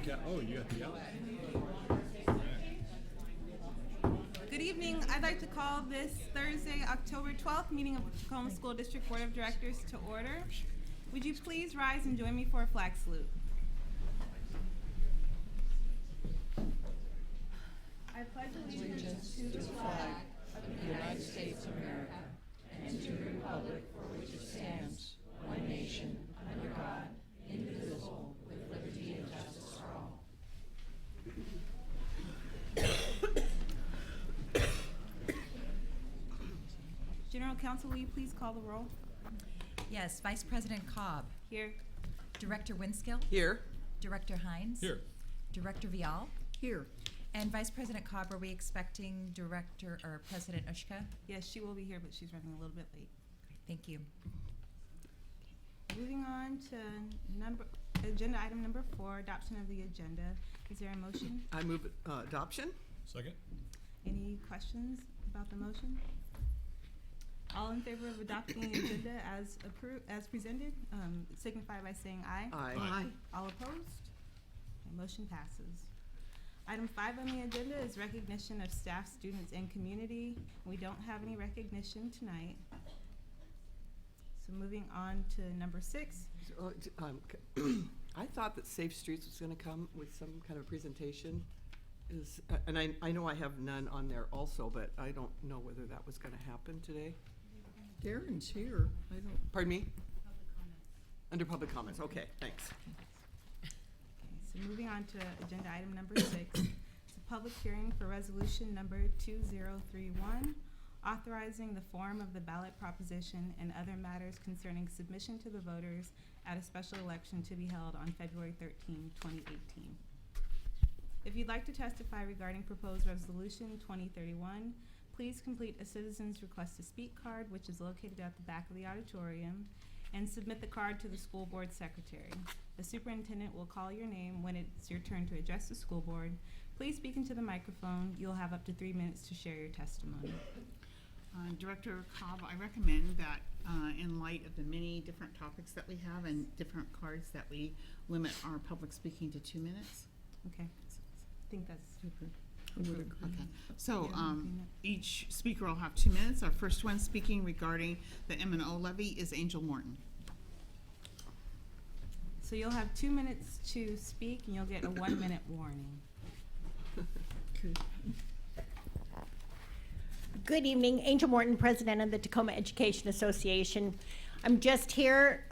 Oh, you got the yellow. Good evening. I'd like to call this Thursday, October 12th, meeting of the Tacoma School District Board of Directors to order. Would you please rise and join me for a flag salute? I pledge allegiance to the flag of the United States of America and to the republic for which it stands, one nation, under God, indivisible, with liberty and justice for all. General Counsel, will you please call the roll? Yes, Vice President Cobb. Here. Director Winskill. Here. Director Hines. Here. Director Vial. Here. And Vice President Cobb, are we expecting Director or President Ushka? Yes, she will be here, but she's running a little bit late. Thank you. Moving on to agenda item number 4, adoption of the agenda. Is there a motion? I move adoption. Second. Any questions about the motion? All in favor of adopting the agenda as presented, signify by saying aye. Aye. All opposed? Okay, motion passes. Item 5 on the agenda is recognition of staff, students, and community. We don't have any recognition tonight. So moving on to number 6. I thought that Safe Streets was going to come with some kind of presentation. And I know I have none on there also, but I don't know whether that was going to happen today. Darren's here. I don't. Pardon me? Under public comments. Okay, thanks. Okay, so moving on to agenda item number 6. It's a public hearing for resolution number 2031, authorizing the form of the ballot proposition and other matters concerning submission to the voters at a special election to be held on February 13, 2018. If you'd like to testify regarding proposed resolution 2031, please complete a citizen's request to speak card, which is located at the back of the auditorium, and submit the card to the school board secretary. The superintendent will call your name when it's your turn to address the school board. Please speak into the microphone. You'll have up to 3 minutes to share your testimony. Director Cobb, I recommend that in light of the many different topics that we have and different cards, that we limit our public speaking to 2 minutes. Okay, I think that's super. I would agree. Okay, so Yeah, agreement. each speaker will have 2 minutes. Our first one speaking regarding the M&O levy is Angel Morton. So you'll have 2 minutes to speak, and you'll get a 1-minute warning. Okay. Good evening, Angel Morton, President of the Tacoma Education Association. I'm just here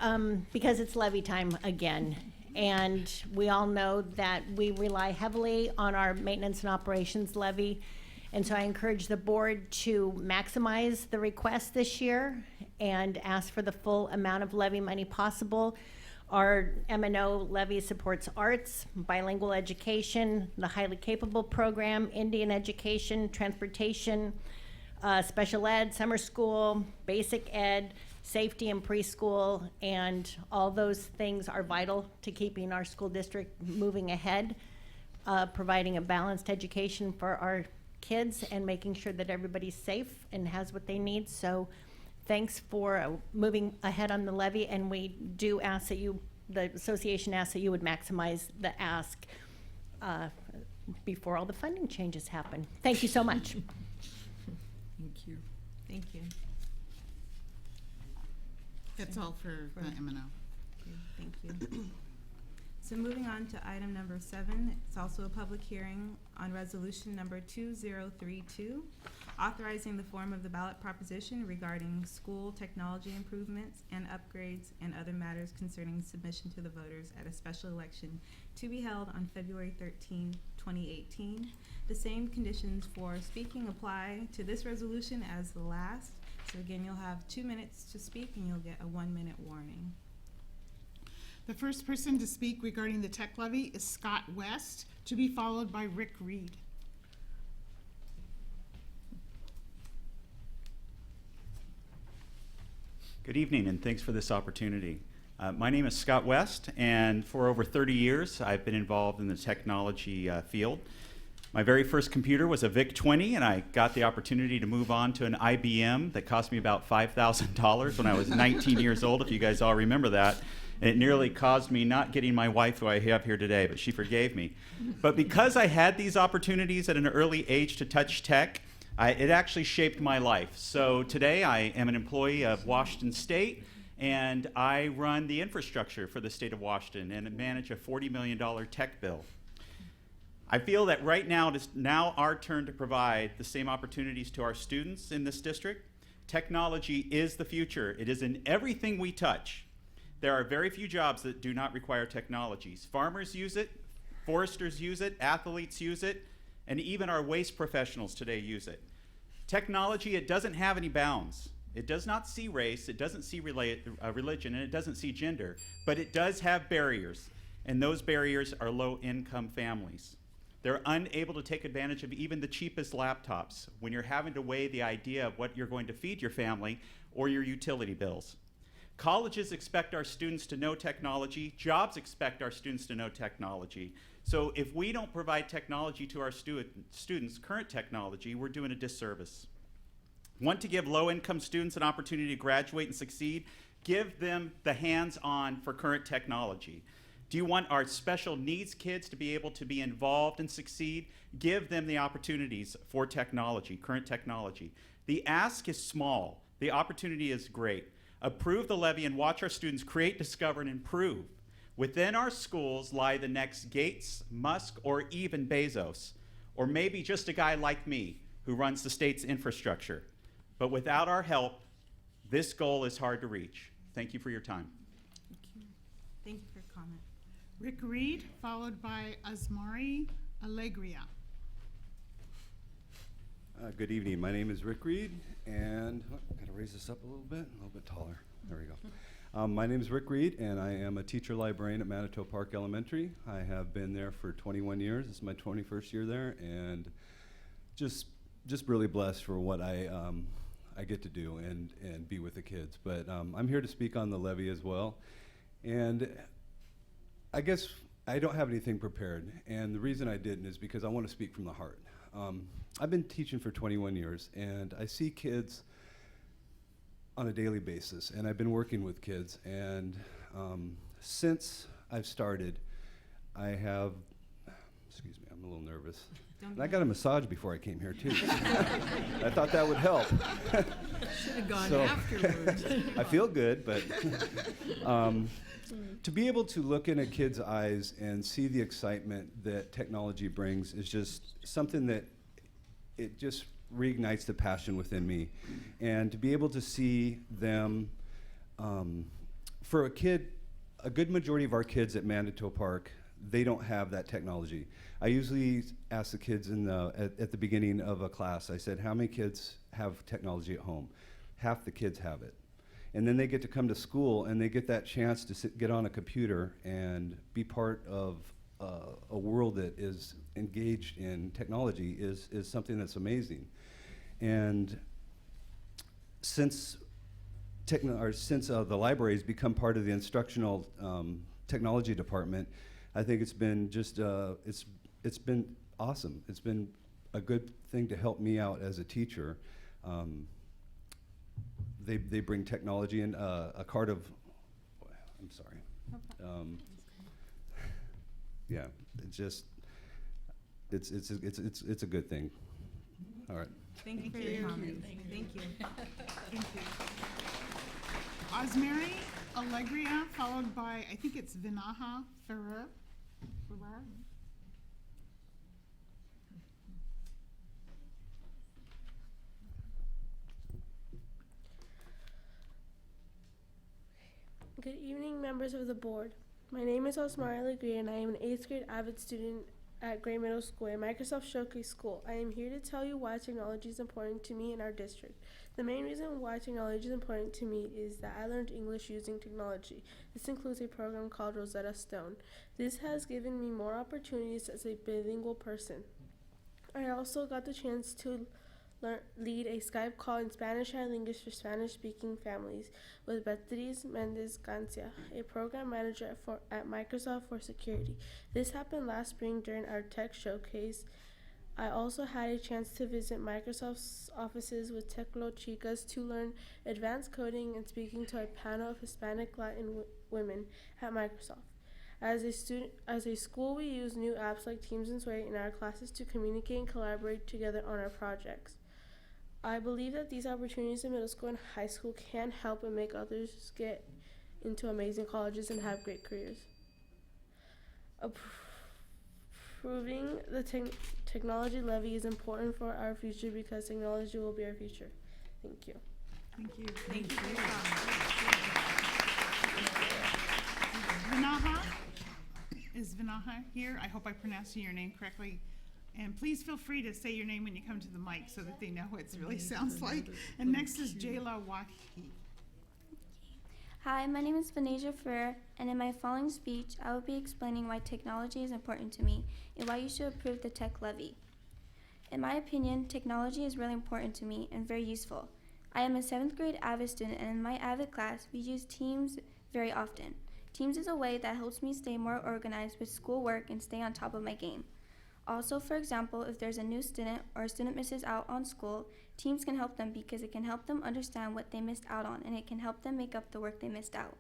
because it's levy time again. And we all know that we rely heavily on our maintenance and operations levy. And so I encourage the board to maximize the request this year and ask for the full amount of levy money possible. Our M&O levy supports arts, bilingual education, the highly capable program, Indian education, transportation, special ed, summer school, basic ed, safety and preschool, and all those things are vital to keeping our school district moving ahead, providing a balanced education for our kids and making sure that everybody's safe and has what they need. So thanks for moving ahead on the levy, and we do ask that you, the association asks that you would maximize the ask before all the funding changes happen. Thank you so much. Thank you. Thank you. That's all for the M&O. Okay, thank you. So moving on to item number 7, it's also a public hearing on resolution number 2032, authorizing the form of the ballot proposition regarding school technology improvements and upgrades and other matters concerning submission to the voters at a special election to be held on February 13, 2018. The same conditions for speaking apply to this resolution as the last. So again, you'll have 2 minutes to speak and you'll get a 1-minute warning. The first person to speak regarding the tech levy is Scott West, to be followed by Rick Reed. Good evening, and thanks for this opportunity. My name is Scott West, and for over 30 years, I've been involved in the technology field. My very first computer was a VIC-20, and I got the opportunity to move on to an IBM that cost me about $5,000 when I was 19 years old, if you guys all remember that. And it nearly caused me not getting my wife, who I have here today, but she forgave me. But because I had these opportunities at an early age to touch tech, it actually shaped my life. So today I am an employee of Washington State, and I run the infrastructure for the state of Washington and manage a $40 million tech bill. I feel that right now it is now our turn to provide the same opportunities to our students in this district. Technology is the future. It is in everything we touch. There are very few jobs that do not require technologies. Farmers use it, foresters use it, athletes use it, and even our waste professionals today use it. Technology, it doesn't have any bounds. It does not see race, it doesn't see religion, and it doesn't see gender, but it does have barriers, and those barriers are low-income families. They're unable to take advantage of even the cheapest laptops when you're having to weigh the idea of what you're going to feed your family or your utility bills. Colleges expect our students to know technology. Jobs expect our students to know technology. So if we don't provide technology to our students, current technology, we're doing a disservice. Want to give low-income students an opportunity to graduate and succeed? Give them the hands-on for current technology. Do you want our special needs kids to be able to be involved and succeed? Give them the opportunities for technology, current technology. The ask is small. The opportunity is great. Approve the levy and watch our students create, discover, and improve. Within our schools lie the next Gates, Musk, or even Bezos, or maybe just a guy like me who runs the state's infrastructure. But without our help, this goal is hard to reach. Thank you for your time. Thank you for your comment. Rick Reed, followed by Asmari Alegria. Good evening. My name is Rick Reed, and I've got to raise this up a little bit taller. There we go. My name is Rick Reed, and I am a teacher librarian at Manitou Park Elementary. I have been there for 21 years. This is my 21st year there, and just really blessed for what I get to do and be with the kids. But I'm here to speak on the levy as well, and I guess I don't have anything prepared, and the reason I didn't is because I want to speak from the heart. I've been teaching for 21 years, and I see kids on a daily basis, and I've been working with kids, and since I've started, I have, excuse me, I'm a little nervous. And I got a massage before I came here, too. I thought that would help. Should have gone So- afterwards. I feel good, but to be able to look in a kid's eyes and see the excitement that technology brings is just something that it just reignites the passion within me. And to be able to see them, for a kid, a good majority of our kids at Manitou Park, they don't have that technology. I usually ask the kids at the beginning of a class, I said, how many kids have technology at home? Half the kids have it. And then they get to come to school and they get that chance to get on a computer and be part of a world that is engaged in technology is something that's amazing. And since the library has become part of the instructional technology department, I think it's been just it's been awesome. It's been a good thing to help me out as a teacher. They bring technology in a card of. I'm sorry. Yeah, it's a good thing. All right. Thank you for your comment. Thank you. Thank you. Asmari Alegria, followed by, I think it's Vinaha Ferrer. Good evening, members of the board. My name is Osmari Legre, and I am an 8th grade avid student at Gray Middle School, a Microsoft Showcase school. I am here to tell you why technology is important to me and our district. The main reason why technology is important to me is that I learned English using technology. This includes a program called Rosetta Stone. This has given me more opportunities as a bilingual person. I also got the chance to lead a Skype call in Spanish and English for Spanish-speaking families with Beatriz Mendez Gancia, a program manager at Microsoft for Security. This happened last spring during our tech showcase I also had a chance to visit Microsoft's offices with Tecnolochicas to learn advanced coding and speaking to a panel of Hispanic Latin women at Microsoft. As a school, we use new apps like Teams and Sway in our classes to communicate and collaborate together on our projects. I believe that these opportunities in middle school and high school can help and make others get into amazing colleges and have great careers. Approving the technology levy is important for our future because technology will be our future. Thank you. Thank you. Thank you. Vinaha? Is Vinaha here? I hope I pronounced your name correctly. And please feel free to say your name when you come to the mic so that they know what it really sounds like. And next is Jayla Wahi. Hi, my name is Vanasia Ferrer, and in my following speech, I will be explaining why technology is important to me and why you should approve the tech levy. In my opinion, technology is really important to me and very useful. I am a 7th grade AVID student, and in my AVID class, we use Teams very often. Teams is a way that helps me stay more organized with schoolwork and stay on top of my game. Also, for example, if there's a new student or a student misses out on school, Teams can help them because it can help them understand what they missed out on, and it can help them make up the work they missed out.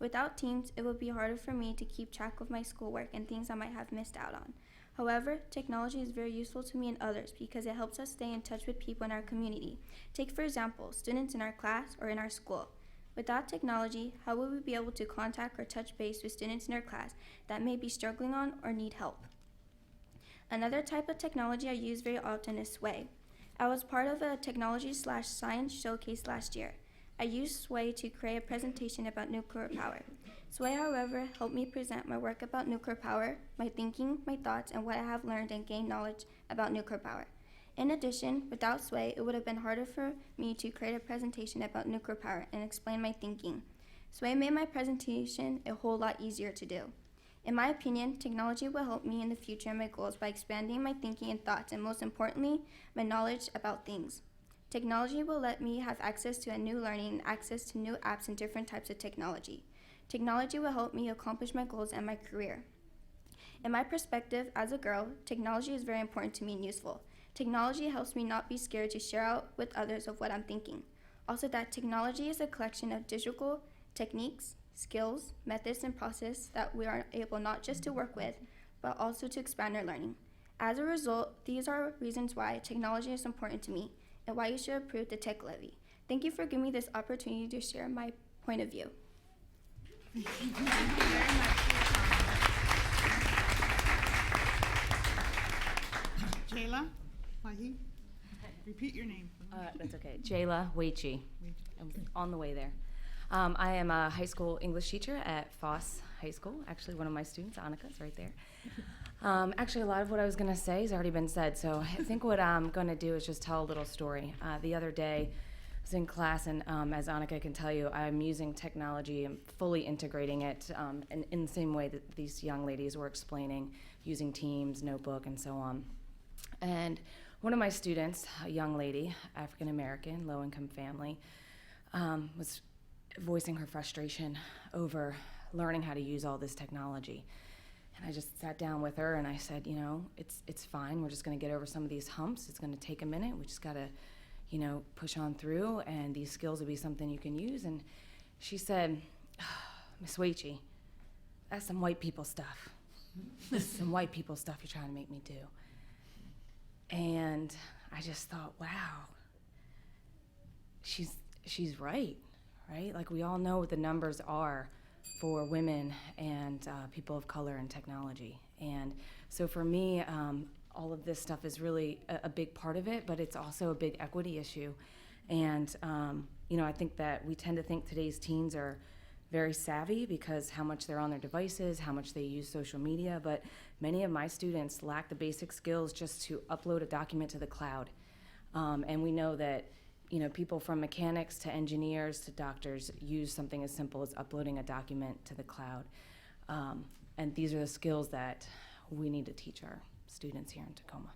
Without Teams, it would be harder for me to keep track of my schoolwork and things I might have missed out on. However, technology is very useful to me and others because it helps us stay in touch with people in our community. Take, for example, students in our class or in our school. Without technology, how would we be able to contact or touch base with students in our class that may be struggling on or need help? Another type of technology I use very often is Sway. I was part of a technology/science showcase last year. I used Sway to create a presentation about nuclear power. Sway, however, helped me present my work about nuclear power, my thinking, my thoughts, and what I have learned and gained knowledge about nuclear power. In addition, without Sway, it would have been harder for me to create a presentation about nuclear power and explain my thinking. Sway made my presentation a whole lot easier to do. In my opinion, technology will help me in the future and my goals by expanding my thinking and thoughts, and most importantly, my knowledge about things. Technology will let me have access to a new learning and access to new apps and different types of technology. Technology will help me accomplish my goals and my career. In my perspective, as a girl, technology is very important to me and useful. Technology helps me not be scared to share out with others of what I'm thinking. Also, that technology is a collection of digital techniques, skills, methods, and processes that we are able not just to work with, but also to expand our learning. As a result, these are reasons why technology is important to me and why you should approve the tech levy. Thank you for giving me this opportunity to share my point of view. Jayla Wahi. Repeat your name. That's okay. Jayla Waichi. I'm on the way there. I am a high school English teacher at Foss High School. Actually, one of my students, Annika's right there. Actually, a lot of what I was going to say has already been said, so I think what I'm going to do is just tell a little story. The other day, I was in class, and as Annika can tell you, I'm using technology and fully integrating it in the same way that these young ladies were explaining, using Teams, Notebook, and so on. And one of my students, a young lady, African American, low-income family, was voicing her frustration over learning how to use all this technology. And I just sat down with her and I said, you know, it's fine. We're just going to get over some of these humps. It's going to take a minute. We just got to, you know, push on through, and these skills will be something you can use. And she said, Miss Waichi, that's some white people stuff. This is some white people stuff you're trying to make me do. And I just thought, wow, she's right? Like, we all know what the numbers are for women and people of color in technology. And so for me, all of this stuff is really a big part of it, but it's also a big equity issue. And, you know, I think that we tend to think today's teens are very savvy because how much they're on their devices, how much they use social media, but many of my students lack the basic skills just to upload a document to the cloud. And we know that, you know, people from mechanics to engineers to doctors use something as simple as uploading a document to the cloud. And these are the skills that we need to teach our students here in Tacoma.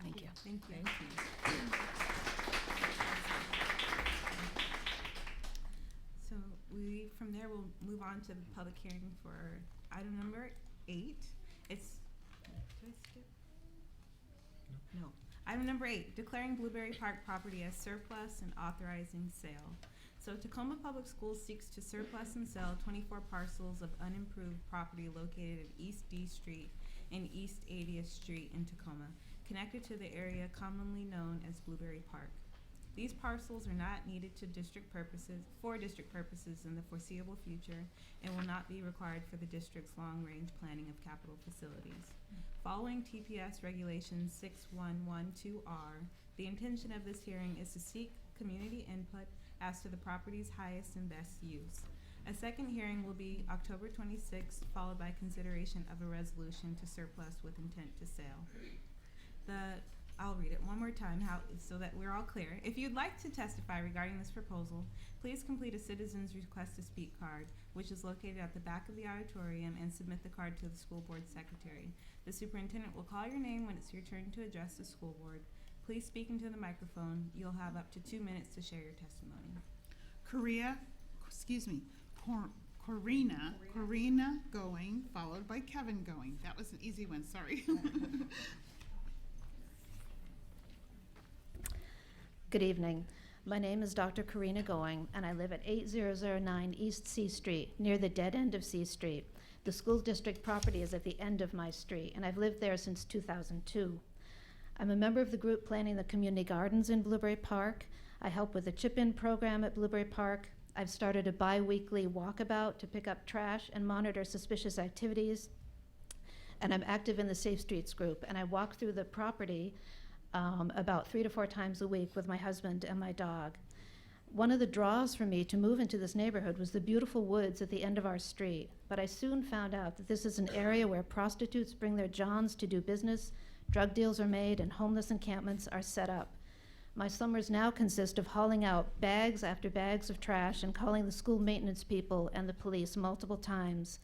Thank you. Thank you. So from there, we'll move on to the public hearing for item number 8. It's, did I skip? No. Item number 8, declaring Blueberry Park property as surplus and authorizing sale. So Tacoma Public Schools seeks to surplus and sell 24 parcels of unimproved property located at East D Street and East 80th Street in Tacoma, connected to the area commonly known as Blueberry Park. These parcels are not needed for district purposes in the foreseeable future and will not be required for the district's long-range planning of capital facilities. Following TPS Regulation 6112R, the intention of this hearing is to seek community input as to the property's highest and best use. A second hearing will be October 26th, followed by consideration of a resolution to surplus with intent to sale. I'll read it one more time so that we're all clear. If you'd like to testify regarding this proposal, please complete a citizen's request to speak card, which is located at the back of the auditorium, and submit the card to the school board secretary. The superintendent will call your name when it's your turn to address the school board. Please speak into the microphone. You'll have up to 2 minutes to share your testimony. Corina Going, followed by Kevin Going. That was an easy one, sorry. Good evening. My name is Dr. Karina Going, and I live at 8009 East C Street, near the dead end of C Street. The school district property is at the end of my street, and I've lived there since 2002. I'm a member of the group planning the community gardens in Blueberry Park. I help with the chip-in program at Blueberry Park. I've started a bi-weekly walkabout to pick up trash and monitor suspicious activities. And I'm active in the Safe Streets group, and I walk through the property about 3 to 4 times a week with my husband and my dog. One of the draws for me to move into this neighborhood was the beautiful woods at the end of our street, but I soon found out that this is an area where prostitutes bring their johns to do business, drug deals are made, and homeless encampments are set up. My summers now consist of hauling out bags after bags of trash and calling the school maintenance people and the police multiple times.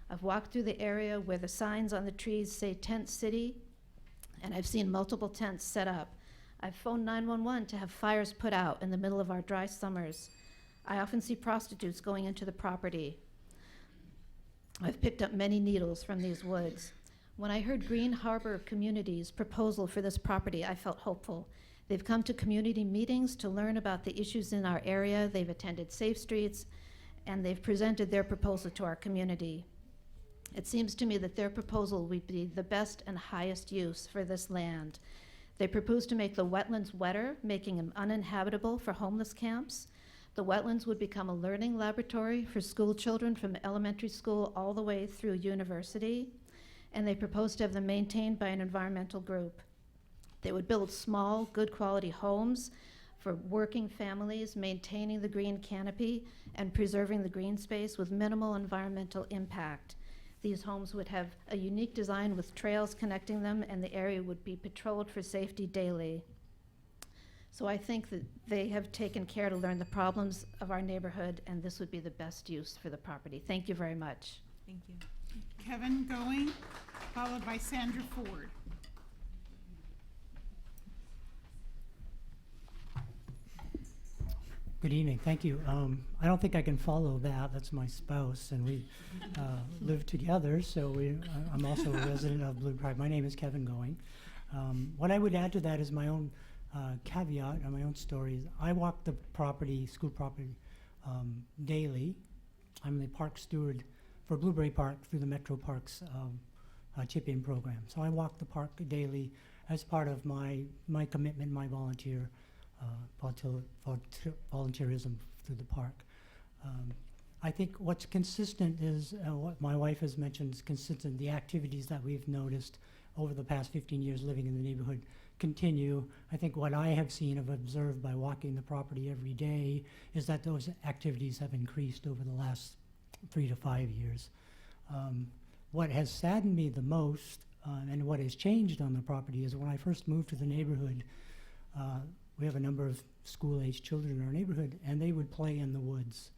I've walked through the area where the signs on the trees say Tent City, and I've seen multiple tents set up. I've phoned 911 to have fires put out in the middle of our dry summers. I often see prostitutes going into the property. I've picked up many needles from these woods. When I heard Green Harbor Community's proposal for this property, I felt hopeful. They've come to community meetings to learn about the issues in our area. They've attended Safe Streets, and they've presented their proposal to our community. It seems to me that their proposal would be the best and highest use for this land. They propose to make the wetlands wetter, making them uninhabitable for homeless camps. The wetlands would become a learning laboratory for school children from elementary school all the way through university. And they propose to have them maintained by an environmental group. They would build small, good quality homes for working families, maintaining the green canopy and preserving the green space with minimal environmental impact. These homes would have a unique design with trails connecting them, and the area would be patrolled for safety daily. So I think that they have taken care to learn the problems of our neighborhood, and this would be the best use for the property. Thank you very much. Thank you. Kevin Going, followed by Sandra Ford. Good evening, thank you. I don't think I can follow that. That's my spouse, and we live together, so I'm also a resident of Blue Park. My name is Kevin Going. What I would add to that is my own caveat and my own stories. I walk the property, school property, daily. I'm the park steward for Blueberry Park through the Metro Parks chip-in program. So I walk the park daily as part of my commitment, my volunteerism through the park. I think what's consistent is what my wife has mentioned is consistent. The activities that we've noticed over the past 15 years living in the neighborhood continue. I think what I have seen, have observed by walking the property every day, is that those activities have increased over the last 3 to 5 years. What has saddened me the most and what has changed on the property is when I first moved to the neighborhood, we have a number of school-age children in our neighborhood, and they would play in the woods.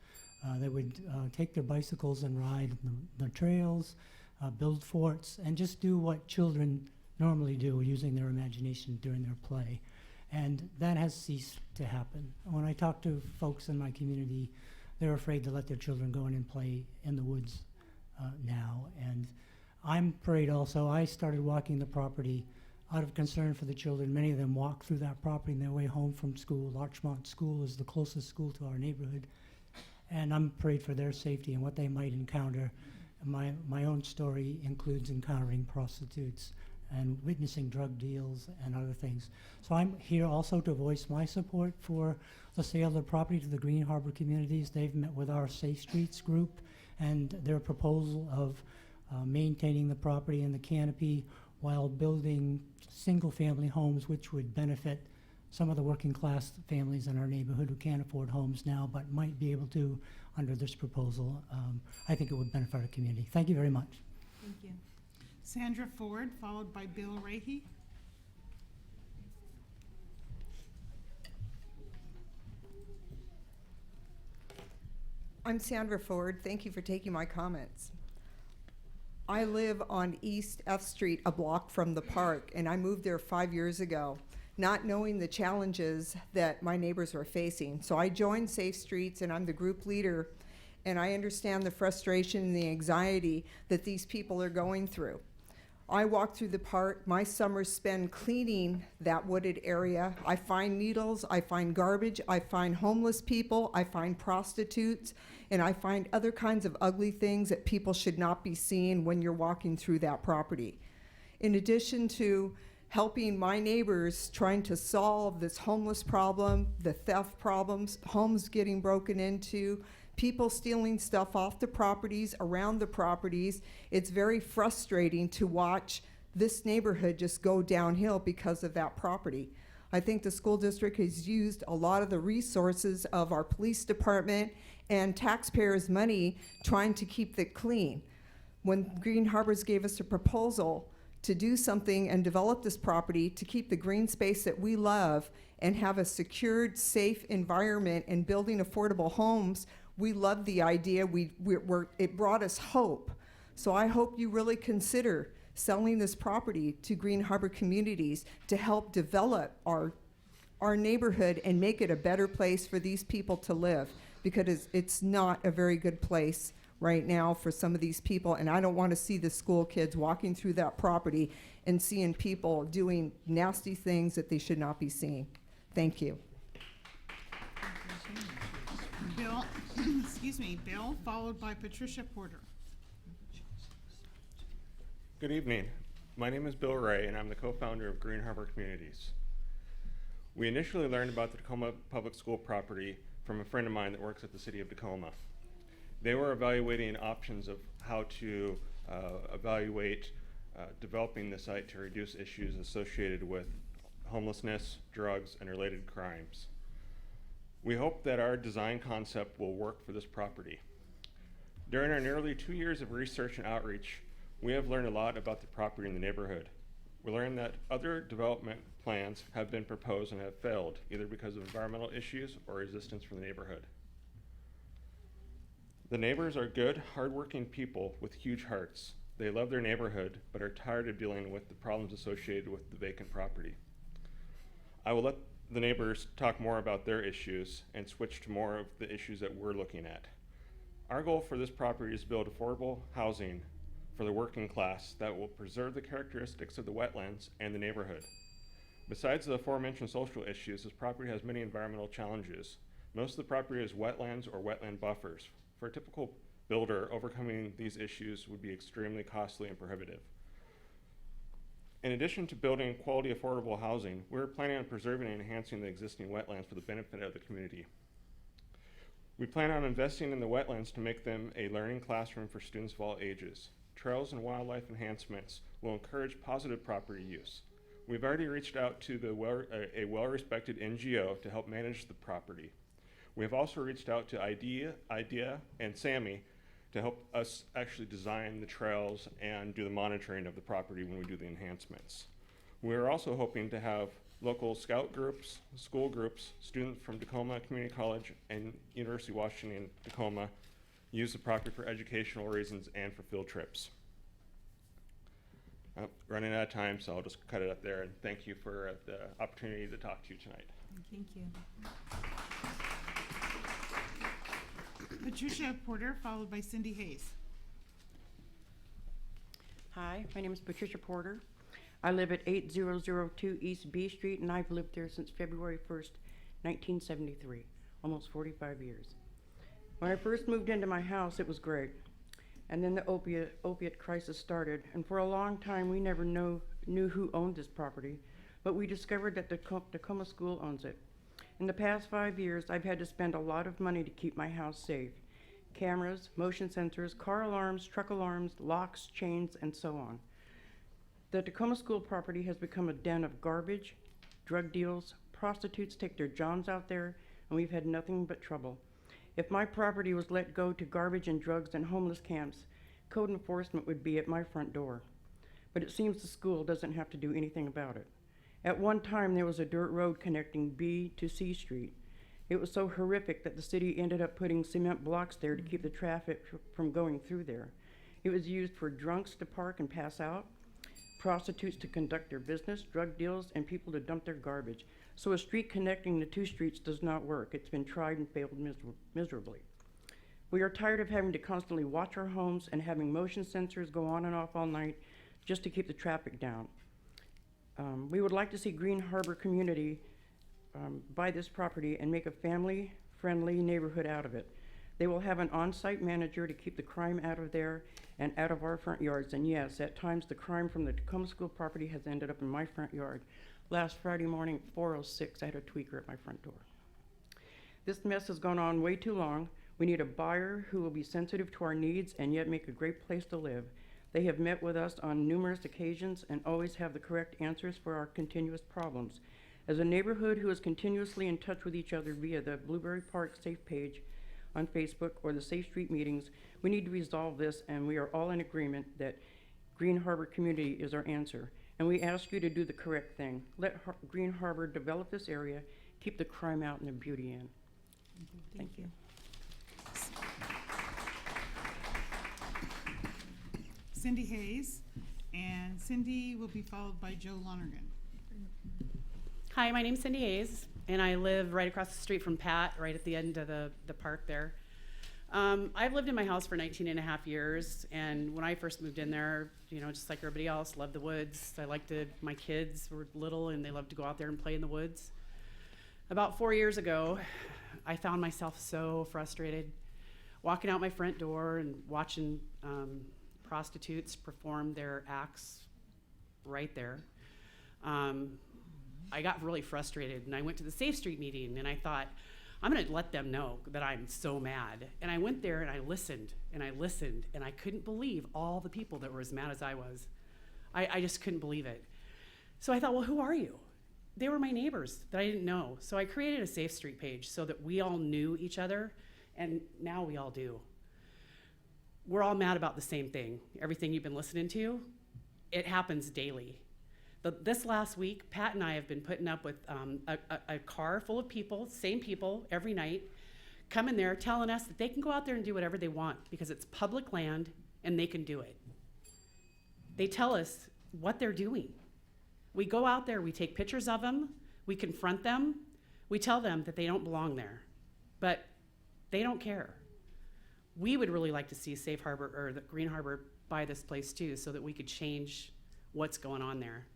They would take their bicycles and ride the trails, build forts, and just do what children normally do, using their imagination during their play. And that has ceased to happen. When I talk to folks in my community, they're afraid to let their children go in and play in the woods now. And I'm afraid also, I started walking the property out of concern for the children. Many of them walk through that property on their way home from school. Larchmont School is the closest school to our neighborhood. And I'm afraid for their safety and what they might encounter. My own story includes encountering prostitutes and witnessing drug deals and other things. So I'm here also to voice my support for the sale of the property to the Green Harbor communities. They've met with our Safe Streets group, and their proposal of maintaining the property and the canopy while building single-family homes, which would benefit some of the working-class families in our neighborhood who can't afford homes now but might be able to under this proposal. I think it would benefit our community. Thank you very much. Thank you. Sandra Ford, followed by Bill Rahe. I'm Sandra Ford. Thank you for taking my comments. I live on East F Street, a block from the park, and I moved there 5 years ago, not knowing the challenges that my neighbors were facing. So I joined Safe Streets, and I'm the group leader, and I understand the frustration and the anxiety that these people are going through. I walk through the park. My summers spend cleaning that wooded area. I find needles, I find garbage, I find homeless people, I find prostitutes, and I find other kinds of ugly things that people should not be seeing when you're walking through that property. In addition to helping my neighbors trying to solve this homeless problem, the theft problems, homes getting broken into, people stealing stuff off the properties, around the properties, it's very frustrating to watch this neighborhood just go downhill because of that property. I think the school district has used a lot of the resources of our police department and taxpayers' money trying to keep it clean. When Green Harbors gave us a proposal to do something and develop this property to keep the green space that we love and have a secured, safe environment and building affordable homes, we loved the idea. It brought us hope. So I hope you really consider selling this property to Green Harbor communities to help develop our neighborhood and make it a better place for these people to live, because it's not a very good place right now for some of these people, and I don't want to see the school kids walking through that property and seeing people doing nasty things that they should not be seeing. Thank you. Bill, Bill, followed by Patricia Porter. Good evening. My name is Bill Ray, and I'm the co-founder of Green Harbor Communities. We initially learned about the Tacoma Public School property from a friend of mine that works at the city of Tacoma. They were evaluating options of how to evaluate developing the site to reduce issues associated with homelessness, drugs, and related crimes. We hope that our design concept will work for this property. During our nearly 2 years of research and outreach, we have learned a lot about the property in the neighborhood. We learned that other development plans have been proposed and have failed, either because of environmental issues or resistance from the neighborhood. The neighbors are good, hardworking people with huge hearts. They love their neighborhood, but are tired of dealing with the problems associated with the vacant property. I will let the neighbors talk more about their issues and switch to more of the issues that we're looking at. Our goal for this property is to build affordable housing for the working class that will preserve the characteristics of the wetlands and the neighborhood. Besides the aforementioned social issues, this property has many environmental challenges. Most of the property is wetlands or wetland buffers. For a typical builder, overcoming these issues would be extremely costly and prohibitive. In addition to building quality, affordable housing, we're planning on preserving and enhancing the existing wetlands for the benefit of the community. We plan on investing in the wetlands to make them a learning classroom for students of all ages. Trails and wildlife enhancements will encourage positive property use. We've already reached out to a well-respected NGO to help manage the property. We have also reached out to IDEA and SAMI to help us actually design the trails and do the monitoring of the property when we do the enhancements. We're also hoping to have local scout groups, school groups, students from Tacoma Community College and University of Washington Tacoma use the property for educational reasons and for field trips. I'm running out of time, so I'll just cut it up there, and thank you for the opportunity to talk to you tonight. Thank you. Patricia Porter, followed by Cindy Hayes. Hi, my name is Patricia Porter. I live at 8002 East B Street, and I've lived there since February 1st, 1973, almost 45 years. When I first moved into my house, it was great. And then the opiate crisis started, and for a long time we never knew who owned this property, but we discovered that the Tacoma School owns it. In the past 5 years, I've had to spend a lot of money to keep my house safe. Cameras, motion sensors, car alarms, truck alarms, locks, chains, and so on. The Tacoma School property has become a den of garbage, drug deals, prostitutes take their johns out there, and we've had nothing but trouble. If my property was let go to garbage and drugs and homeless camps, code enforcement would be at my front door. But it seems the school doesn't have to do anything about it. At one time, there was a dirt road connecting B to C Street. It was so horrific that the city ended up putting cement blocks there to keep the traffic from going through there. It was used for drunks to park and pass out, prostitutes to conduct their business, drug deals, and people to dump their garbage. So a street connecting the two streets does not work. It's been tried and failed miserably. We are tired of having to constantly watch our homes and having motion sensors go on and off all night just to keep the traffic down. We would like to see Green Harbor community buy this property and make a family-friendly neighborhood out of it. They will have an on-site manager to keep the crime out of there and out of our front yards. And yes, at times the crime from the Tacoma School property has ended up in my front yard. Last Friday morning at 4:06, I had a tweaker at my front door. This mess has gone on way too long. We need a buyer who will be sensitive to our needs and yet make a great place to live. They have met with us on numerous occasions and always have the correct answers for our continuous problems. As a neighborhood who is continuously in touch with each other via the Blueberry Park Safe page on Facebook or the Safe Street meetings, we need to resolve this, and we are all in agreement that Green Harbor community is our answer. And we ask you to do the correct thing. Let Green Harbor develop this area, keep the crime out and the beauty in. Thank you. Cindy Hayes, and Cindy will be followed by Joe Lonergan. Hi, my name's Cindy Hayes, and I live right across the street from Pat, right at the end of the park there. I've lived in my house for 19 and a half years, and when I first moved in there, you know, just like everybody else, loved the woods. My kids were little, and they loved to go out there and play in the woods. About 4 years ago, I found myself so frustrated, walking out my front door and watching prostitutes perform their acts right there. I got really frustrated, and I went to the Safe Street meeting, and I thought, I'm gonna let them know that I'm so mad. And I went there and I listened, and I couldn't believe all the people that were as mad as I was. I just couldn't believe it. So I thought, well, who are you? They were my neighbors that I didn't know. So I created a Safe Street page so that we all knew each other, and now we all do. We're all mad about the same thing. Everything you've been listening to, it happens daily. This last week, Pat and I have been putting up with a car full of people, same people, every night, coming there telling us that they can go out there and do whatever they want because it's public land and they can do it. They tell us what they're doing. We go out there, we take pictures of them, we confront them, we tell them that they don't belong there, but they don't care. We would really like to see Safe Harbor or the Green Harbor buy this place too so that we could change what's going on there.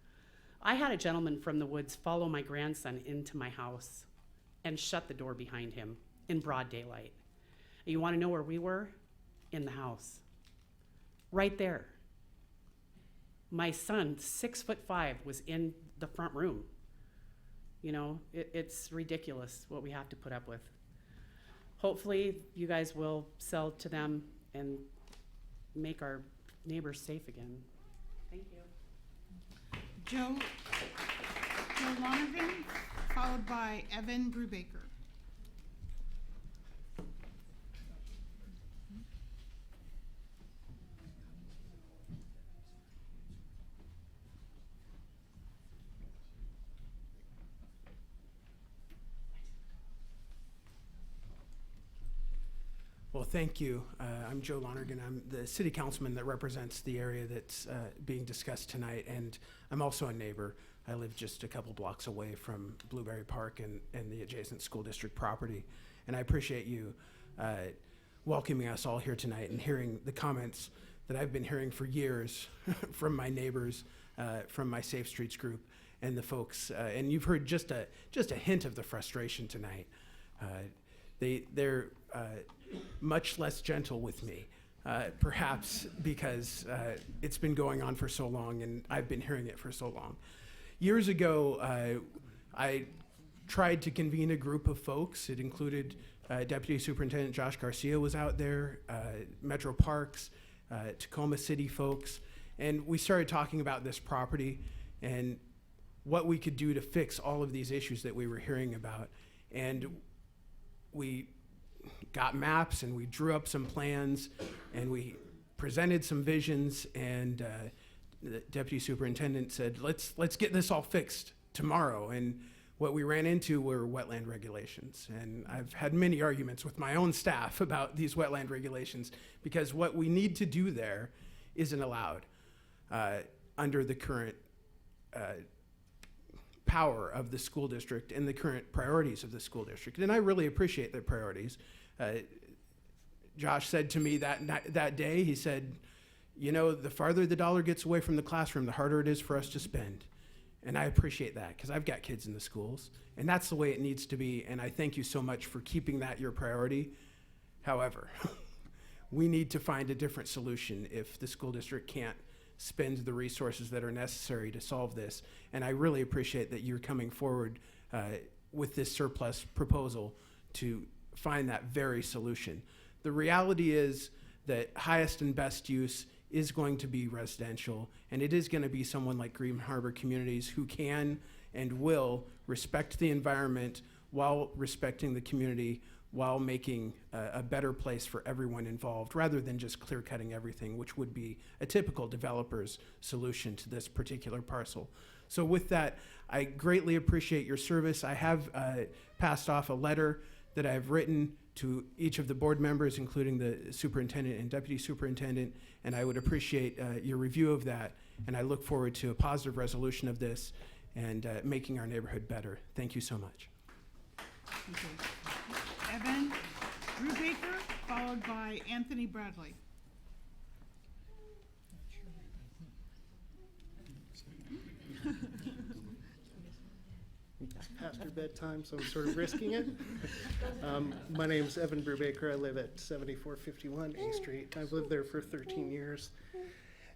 I had a gentleman from the woods follow my grandson into my house and shut the door behind him in broad daylight. And you want to know where we were? In the house. Right there. My son, 6'5", was in the front room. You know, it's ridiculous what we have to put up with. Hopefully you guys will sell to them and make our neighbors safe again. Thank you. Joe Lonergan, followed by Evan Brubaker. Well, thank you. I'm Joe Lonergan. I'm the city councilman that represents the area that's being discussed tonight, and I'm also a neighbor. I live just a couple blocks away from Blueberry Park and the adjacent school district property, and I appreciate you welcoming us all here tonight and hearing the comments that I've been hearing for years from my neighbors, from my Safe Streets group, and the folks. And you've heard just a hint of the frustration tonight. They're much less gentle with me, perhaps because it's been going on for so long, and I've been hearing it for so long. Years ago, I tried to convene a group of folks. It included Deputy Superintendent Josh Garcia was out there, Metro Parks, Tacoma City folks, and we started talking about this property and what we could do to fix all of these issues that we were hearing about. And we got maps and we drew up some plans and we presented some visions, and the Deputy Superintendent said, let's get this all fixed tomorrow. And what we ran into were wetland regulations. And I've had many arguments with my own staff about these wetland regulations, because what we need to do there isn't allowed under the current power of the school district and the current priorities of the school district. And I really appreciate their priorities. Josh said to me that day, he said, you know, the farther the dollar gets away from the classroom, the harder it is for us to spend. And I appreciate that, because I've got kids in the schools, and that's the way it needs to be. And I thank you so much for keeping that your priority. However, we need to find a different solution if the school district can't spend the resources that are necessary to solve this. And I really appreciate that you're coming forward with this surplus proposal to find that very solution. The reality is that highest and best use is going to be residential, and it is going to be someone like Green Harbor Communities who can and will respect the environment while respecting the community, while making a better place for everyone involved, rather than just clear-cutting everything, which would be a typical developer's solution to this particular parcel. So with that, I greatly appreciate your service. I have passed off a letter that I've written to each of the board members, including the superintendent and deputy superintendent, and I would appreciate your review of that, and I look forward to a positive resolution of this and making our neighborhood better. Thank you so much. Evan Brubaker, followed by Anthony Bradley. Past your bedtime, so I'm sort of risking it. My name's Evan Brubaker. I live at 7451 A Street. I've lived there for 13 years.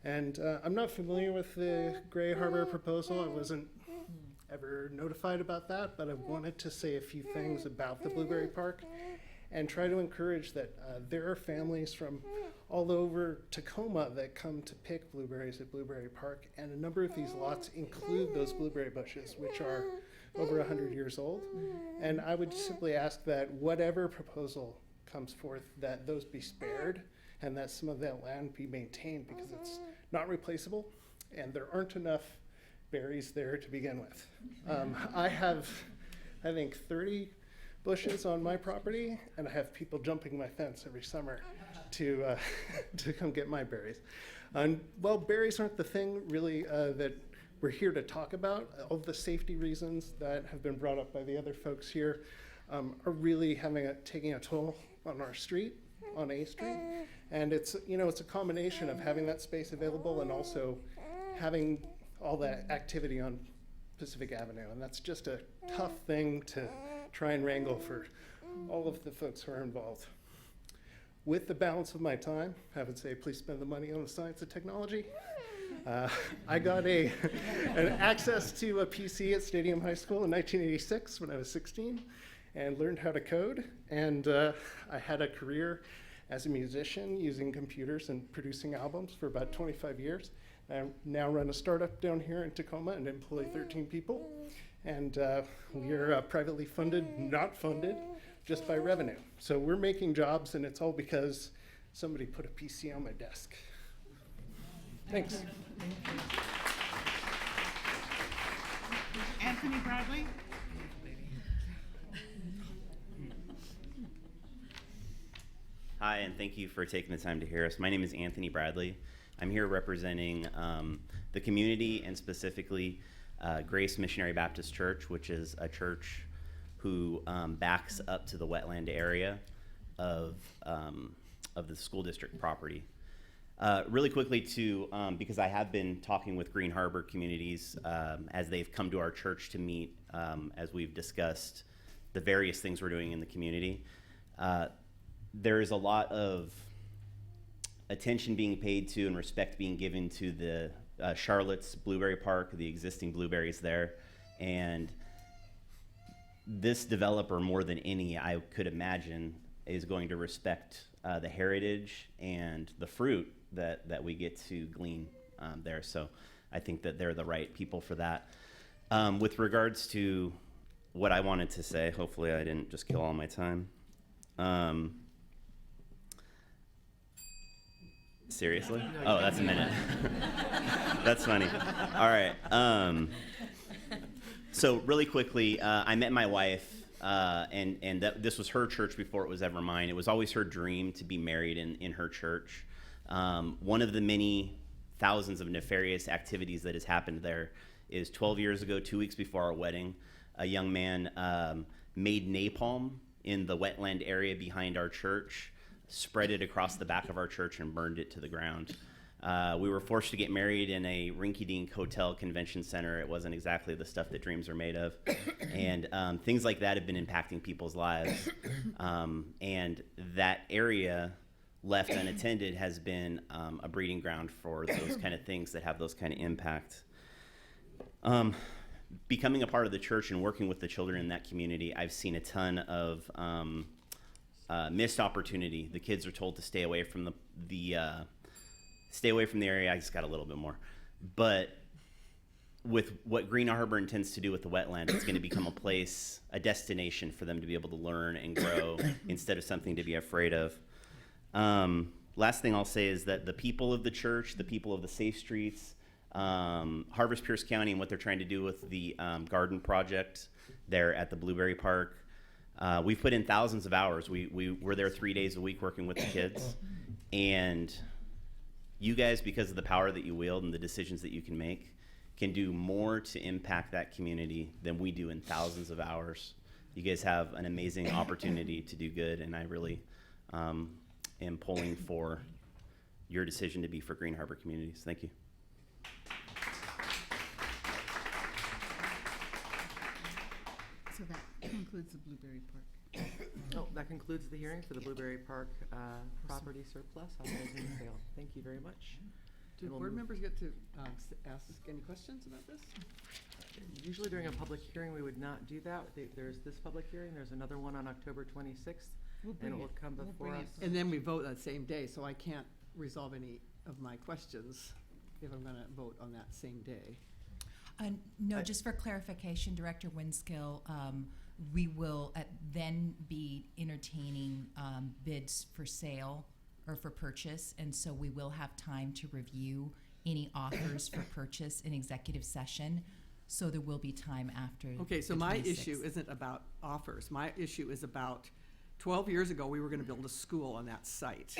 And I'm not familiar with the Gray Harbor proposal. I wasn't ever notified about that, but I wanted to say a few things about the Blueberry Park and try to encourage that there are families from all over Tacoma that come to pick blueberries at Blueberry Park, and a number of these lots include those blueberry bushes, which are over 100 years old. And I would simply ask that whatever proposal comes forth, that those be spared and that some of that land be maintained, because it's not replaceable and there aren't enough berries there to begin with. I have, I think, 30 bushes on my property, and I have people jumping my fence every summer to come get my berries. Well, berries aren't the thing really that we're here to talk about. All the safety reasons that have been brought up by the other folks here are really taking a toll on our street, on A Street. And it's a combination of having that space available and also having all that activity on Pacific Avenue. And that's just a tough thing to try and wrangle for all of the folks who are involved. With the balance of my time, I would say please spend the money on the science and technology. I got an access to a PC at Stadium High School in 1986 when I was 16 and learned how to code. And I had a career as a musician using computers and producing albums for about 25 years. I now run a startup down here in Tacoma and employ 13 people. And we're privately funded, not funded, just by revenue. So we're making jobs, and it's all because somebody put a PC on my desk. Thanks. Anthony Bradley. Hi, and thank you for taking the time to hear us. My name is Anthony Bradley. I'm here representing the community, and specifically Grace Missionary Baptist Church, which is a church who backs up to the wetland area of the school district property. Really quickly too, because I have been talking with Green Harbor communities as they've come to our church to meet, as we've discussed the various things we're doing in the community. There is a lot of attention being paid to and respect being given to the Charlotte's Blueberry Park, the existing blueberries there. And this developer, more than any I could imagine, is going to respect the heritage and the fruit that we get to glean there. So I think that they're the right people for that. With regards to what I wanted to say, hopefully I didn't just kill all my time. Seriously? Oh, that's a minute. That's funny. All right. So really quickly, I met my wife, and this was her church before it was ever mine. It was always her dream to be married in her church. One of the many thousands of nefarious activities that has happened there is 12 years ago, 2 weeks before our wedding, a young man made napalm in the wetland area behind our church, spread it across the back of our church, and burned it to the ground. We were forced to get married in a rinky-dink hotel convention center. It wasn't exactly the stuff that dreams are made of. And things like that have been impacting people's lives. And that area, left unattended, has been a breeding ground for those kind of things that have those kind of impact. Becoming a part of the church and working with the children in that community, I've seen a ton of missed opportunity. The kids are told to stay away from the area. I just got a little bit more. But with what Green Harbor intends to do with the wetland, it's going to become a destination for them to be able to learn and grow instead of something to be afraid of. Last thing I'll say is that the people of the church, the people of the Safe Streets, Harvest Pierce County and what they're trying to do with the garden project there at the Blueberry Park, we've put in thousands of hours. We're there 3 days a week working with the kids. And you guys, because of the power that you wield and the decisions that you can make, can do more to impact that community than we do in thousands of hours. You guys have an amazing opportunity to do good, and I really am pulling for your decision to be for Green Harbor communities. Thank you. So that concludes the Blueberry Park. Oh, that concludes the hearing for the Blueberry Park property surplus authorizing sale. Thank you very much. Do board members get to ask any questions about this? Usually during a public hearing, we would not do that. There's this public hearing. There's another one on October 26th, and it will come before us. And then we vote that same day, so I can't resolve any of my questions if I'm going to vote on that same day. No, just for clarification, Director Winskill, we will then be entertaining bids for sale or for purchase, and so we will have time to review any offers for purchase in executive session. So there will be time after. Okay, so my issue isn't about offers. My issue is about 12 years ago, we were going to build a school on that site.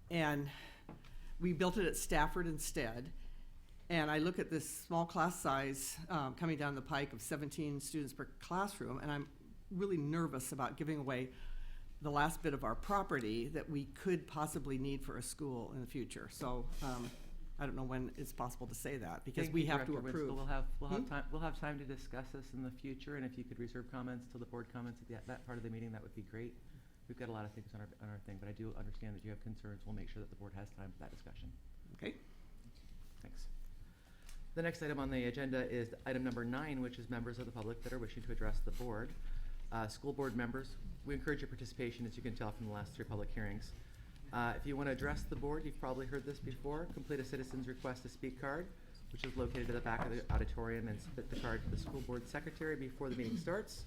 And we built it at Stafford instead. And I look at this small class size coming down the pike of 17 students per classroom, and I'm really nervous about giving away the last bit of our property that we could possibly need for a school in the future. So I don't know when it's possible to say that, because we have to approve. We'll have time to discuss this in the future, and if you could reserve comments till the board comments at that part of the meeting, that would be great. We've got a lot of things on our thing, but I do understand that you have concerns. We'll make sure that the board has time for that discussion. Okay. Thanks. The next item on the agenda is item number 9, which is members of the public that are wishing to address the board. School board members, we encourage your participation, as you can tell from the last 3 public hearings. If you want to address the board, you've probably heard this before, complete a citizen's request to speak card, which is located at the back of the auditorium, and submit the card to the school board secretary before the meeting starts.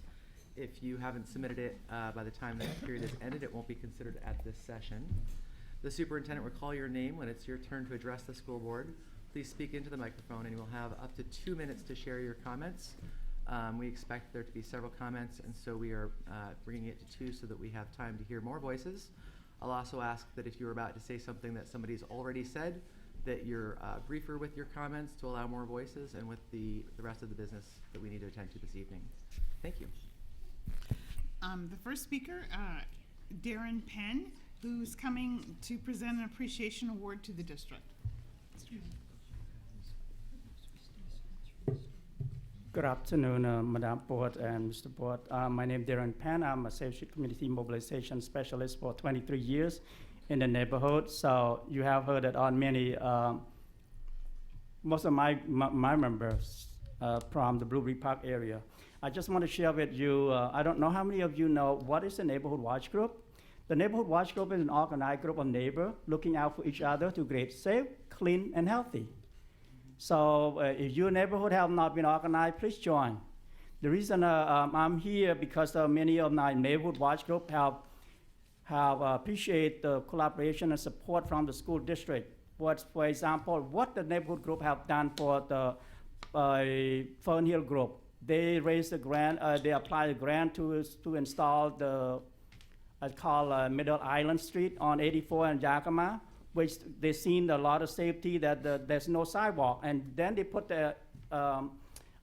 If you haven't submitted it by the time that period is ended, it won't be considered at this session. The superintendent will call your name when it's your turn to address the school board. Please speak into the microphone, and you will have up to 2 minutes to share your comments. We expect there to be several comments, and so we are bringing it to 2 so that we have time to hear more voices. I'll also ask that if you're about to say something that somebody's already said, that you're briefer with your comments to allow more voices, and with the rest of the business that we need to attend to this evening. Thank you. The first speaker, Darren Penn, who's coming to present an appreciation award to the district. Good afternoon, Madam Board and Mr. Board. My name is Darren Pan. I'm a Safe Street Community Mobilization Specialist for 23 years in the neighborhood. So you have heard it on many, most of my members from the Blueberry Park area. I just want to share with you, I don't know how many of you know what is the Neighborhood Watch Group. The Neighborhood Watch Group is an organized group of neighbors looking out for each other to create safe, clean, and healthy. So if your neighborhood have not been organized, please join. The reason I'm here because many of my neighborhood watch group have appreciate the collaboration and support from the school district. For example, what the neighborhood group have done for the Fern Hill group. They raised the grant, they applied a grant to install the, Middle Island Street on 84 and Yakima, which they seen a lot of safety that there's no sidewalk, and then they put a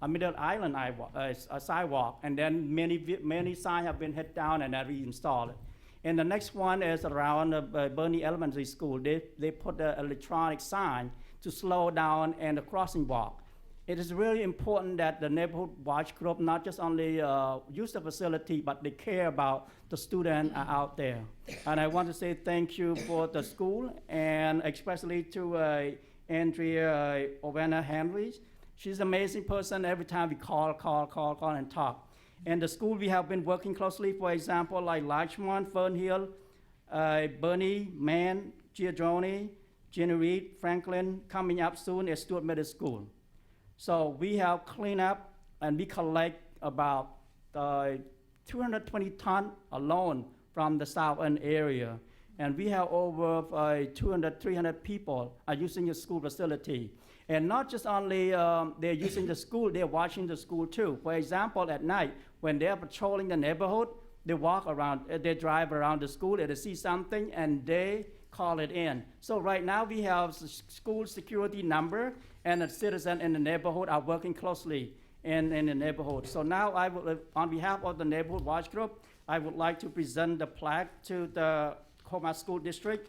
Middle Island a sidewalk, and then many signs have been hit down and reinstalled it. And the next one is around Bernie Elementary School. They put an electronic sign to slow down and the crossing walk. It is really important that the neighborhood watch group not just only use the facility, but they care about the students out there. And I want to say thank you for the school, and especially to Andrea Ovena Henry. She's an amazing person. Every time we call and talk. And the school, we have been working closely, for example, like Larchmont, Fern Hill, Bernie, Mann, Giordoni, Jenny Reed, Franklin, coming up soon at Stewart Middle School. So we have cleaned up and we collect about 220 tons alone from the southern area. And we have over 200, 300 people are using the school facility. And not just only they're using the school, they're watching the school too. For example, at night, when they're patrolling the neighborhood, they walk around, they drive around the school, and they see something, and they call it in. So right now we have school security number, and the citizens in the neighborhood are working closely in the neighborhood. So now I will, on behalf of the Neighborhood Watch Group, I would like to present the plaque to the Tacoma School District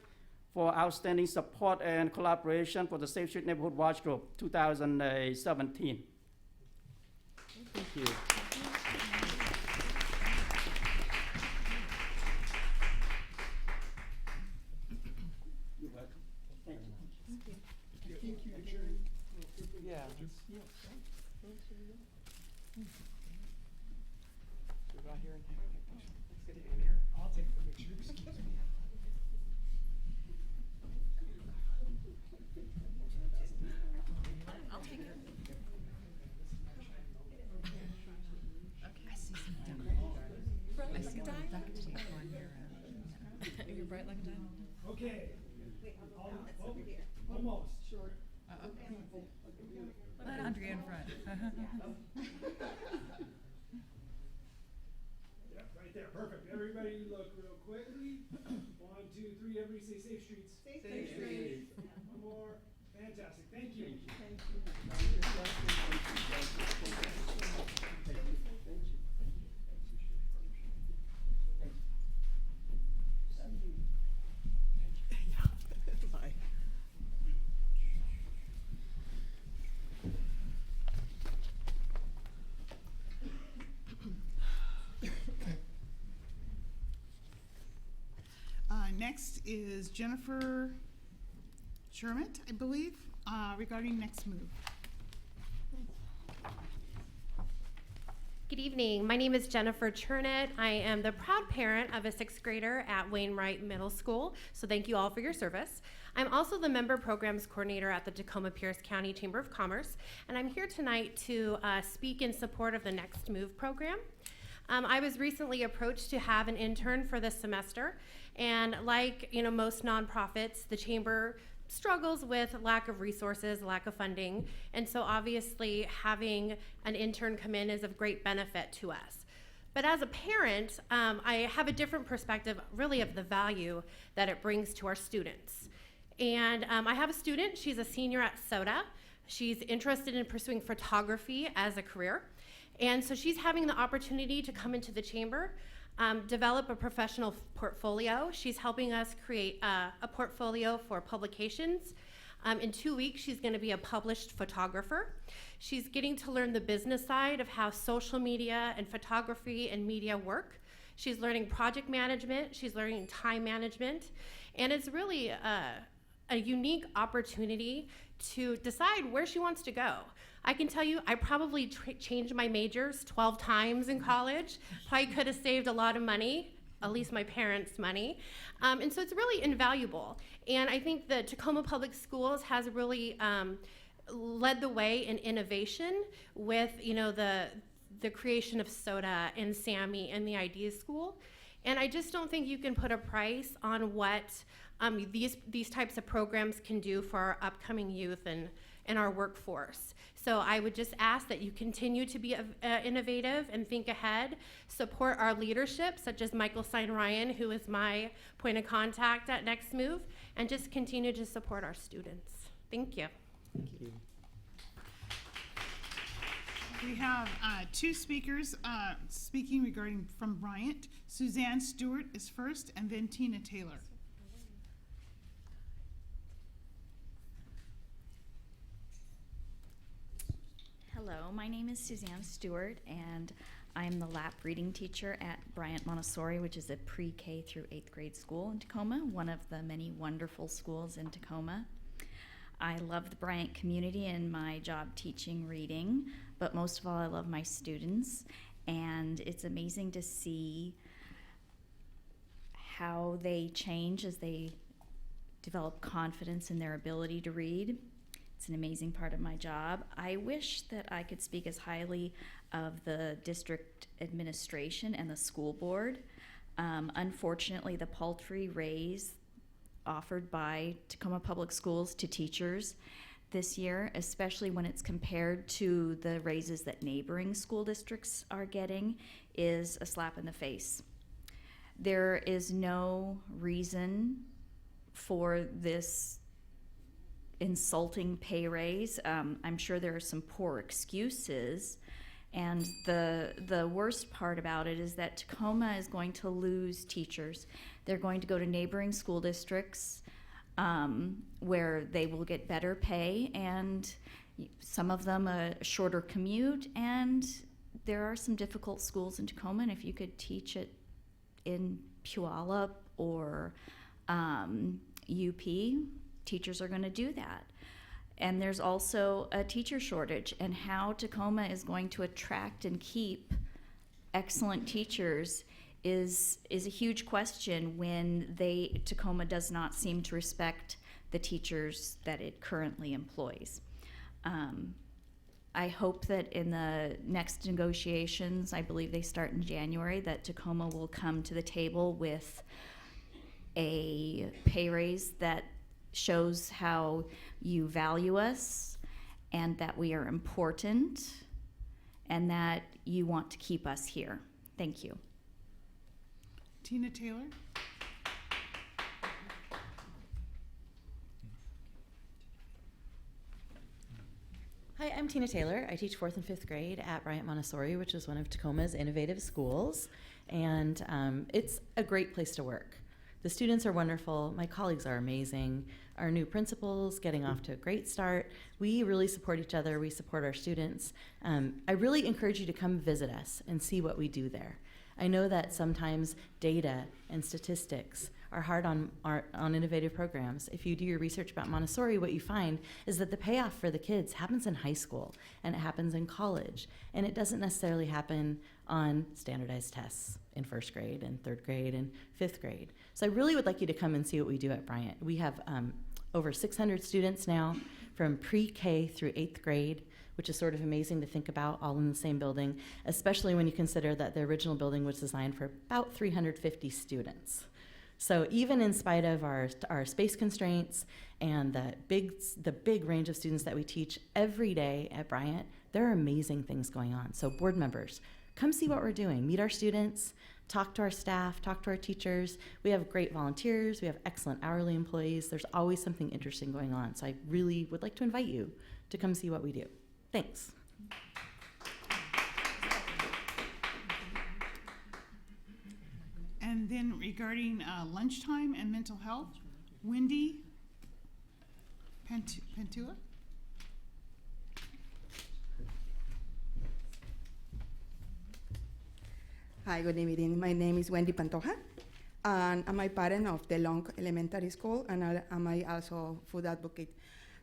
for outstanding support and collaboration for the Safe Street Neighborhood Watch Group 2017. Thank you. Yeah. I'll take the picture. Excuse me. I'll take it. Okay. I see some diamond. I see a little duct tape on your. You're bright like a diamond. Okay. Almost. Short. Let Andrea in front. Yep, right there. Perfect. Everybody look real quickly. 1, 2, 3. Everybody say Safe Streets. Safe Streets. One more. Fantastic. Thank you. Thank you. Next is Jennifer Shermitt, I believe, regarding Next Move. Good evening. My name is Jennifer Chernett. I am the proud parent of a 6th grader at Wainwright Middle School, so thank you all for your service. I'm also the member programs coordinator at the Tacoma Pierce County Chamber of Commerce, and I'm here tonight to speak in support of the Next Move program. I was recently approached to have an intern for this semester, and like most nonprofits, the chamber struggles with lack of resources, lack of funding, and so obviously having an intern come in is of great benefit to us. But as a parent, I have a different perspective really of the value that it brings to our students. And I have a student, she's a senior at SOTA. She's interested in pursuing photography as a career. And so she's having the opportunity to come into the chamber develop a professional portfolio. She's helping us create a portfolio for publications. In 2 weeks, she's going to be a published photographer. She's getting to learn the business side of how social media and photography and media work. She's learning project management. She's learning time management. And it's really a unique opportunity to decide where she wants to go. I can tell you, I probably changed my majors 12 times in college. Probably could have saved a lot of money, at least my parents' money. And so it's really invaluable. And I think the Tacoma Public Schools has really led the way in innovation with, you know, the creation of SODA and SAMI and the Ideas School. And I just don't think you can put a price on what these types of programs can do for our upcoming youth and our workforce. So I would just ask that you continue to be innovative and think ahead, support our leadership, such as Michael Stein-Ryan, who is my point of contact at Next Move, and just continue to support our students. Thank you. Thank you. We have two speakers speaking regarding from Bryant. Suzanne Stewart is first, and then Tina Taylor. Hello, my name is Suzanne Stewart, and I'm the lap reading teacher at Bryant Montessori, which is a pre-K through 8th grade school in Tacoma, one of the many wonderful schools in Tacoma. I love the Bryant community and my job teaching reading, but most of all, I love my students, and it's amazing to see how they change as they develop confidence in their ability to read. It's an amazing part of my job. I wish that I could speak as highly of the district administration and the school board. Unfortunately, the paltry raise offered by Tacoma Public Schools to teachers this year, especially when it's compared to the raises that neighboring school districts are getting, is a slap in the face. There is no reason for this insulting pay raise. I'm sure there are some poor excuses, and the worst part about it is that Tacoma is going to lose teachers. They're going to go to neighboring school districts where they will get better pay, and some of them a shorter commute, and there are some difficult schools in Tacoma, and if you could teach it in Puyallup or UP, teachers are going to do that. And there's also a teacher shortage, and how Tacoma is going to attract and keep excellent teachers is a huge question when Tacoma does not seem to respect the teachers that it currently employs. I hope that in the next negotiations, I believe they start in January, that Tacoma will come to the table with a pay raise that shows how you value us and that we are important and that you want to keep us here. Thank you. Tina Taylor. Hi, I'm Tina Taylor. I teach 4th and 5th grade at Bryant Montessori, which is one of Tacoma's innovative schools, and it's a great place to work. The students are wonderful. My colleagues are amazing. Our new principal's getting off to a great start. We really support each other. We support our students. I really encourage you to come visit us and see what we do there. I know that sometimes data and statistics are hard on innovative programs. If you do your research about Montessori, what you find is that the payoff for the kids happens in high school, and it happens in college, and it doesn't necessarily happen on standardized tests in 1st grade and 3rd grade and 5th grade. So I really would like you to come and see what we do at Bryant. We have over 600 students now from pre-K through 8th grade, which is sort of amazing to think about, all in the same building, especially when you consider that the original building was designed for about 350 students. So even in spite of our space constraints and the big range of students that we teach every day at Bryant, there are amazing things going on. So board members, come see what we're doing. Meet our students, talk to our staff, talk to our teachers. We have great volunteers. We have excellent hourly employees. There's always something interesting going on. So I really would like to invite you to come see what we do. Thanks. And then regarding lunchtime and mental health, Wendy Pantua? Hi, good evening. My name is Wendy Pantoja, and I'm a parent of the Long Elementary School, and I'm also food advocate.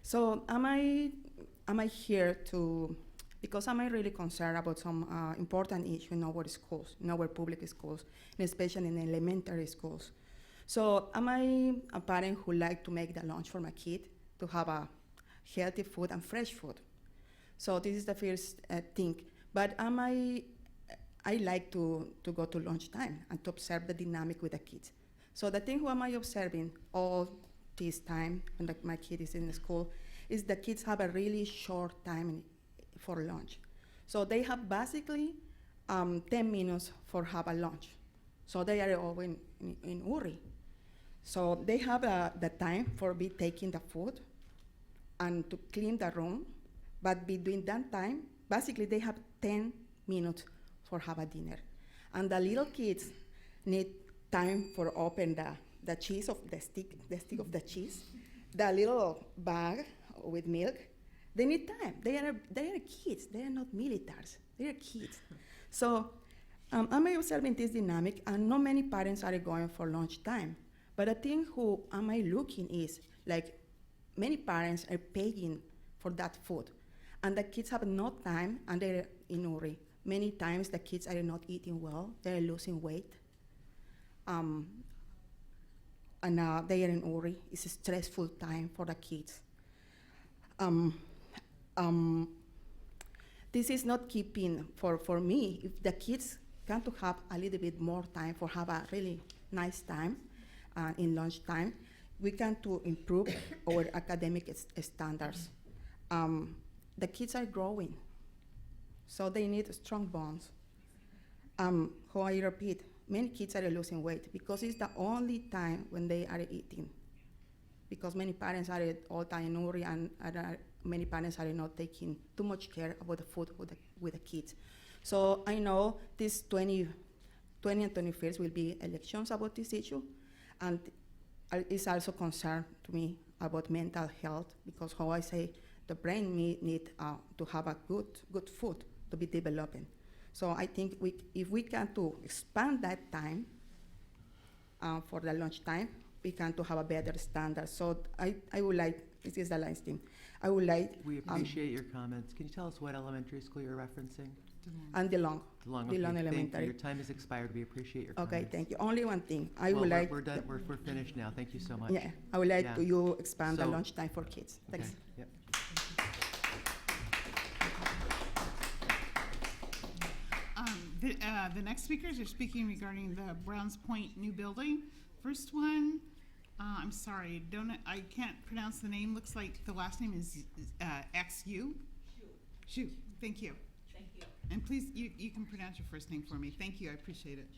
So am I here to, because I'm really concerned about some important issue in our schools, in our public schools, and especially in elementary schools. So am I a parent who like to make the lunch for my kid to have a healthy food and fresh food? So this is the first thing. But I like to go to lunchtime and to observe the dynamic with the kids. So the thing who am I observing all this time when my kid is in the school is the kids have a really short time for lunch. So they have basically 10 minutes for have a lunch. So they are all in hurry. So they have the time for be taking the food and to clean the room, but between that time, basically they have 10 minutes for have a dinner. And the little kids need time for open the cheese of the stick of the cheese, the little bag with milk. They need time. They are kids. They are not militaries. They are kids. So I'm observing this dynamic, and not many parents are going for lunchtime. But the thing who am I looking is, like, many parents are paying for that food, and the kids have no time, and they're in hurry. Many times the kids are not eating well, they're losing weight, and they are in hurry. It's a stressful time for the kids. This is not keeping for me. If the kids can to have a little bit more time for have a really nice time in lunchtime, we can to improve our academic standards. The kids are growing, so they need strong bonds. How I repeat, many kids are losing weight because it's the only time when they are eating. Because many parents are all time in hurry, and many parents are not taking too much care about the food with the kids. So I know this 20 and 21st will be elections about this issue, and it's also concern to me about mental health, because how I say the brain need to have a good food to be developing. So I think if we can to expand that time for the lunchtime, we can to have a better standard. So I would like, this is the last thing, I would like. We appreciate your comments. Can you tell us what elementary school you're referencing? And DeLong. DeLong, DeLong okay, Elementary. thank you. Your time has expired. We appreciate your comments. Okay, thank you. Only one thing, I Well, would like. We're done, we're finished now. Thank you so much. Yeah, I would like Yeah. to you expand the So- lunchtime for kids. Okay, Thanks. yep. The next speakers are speaking regarding the Browns Point new building. First one, I'm sorry, I can't pronounce the name. Looks like the last name is XU. Shu. Thank you. Thank you. And please, you can pronounce your first name for me. Thank you. I appreciate it.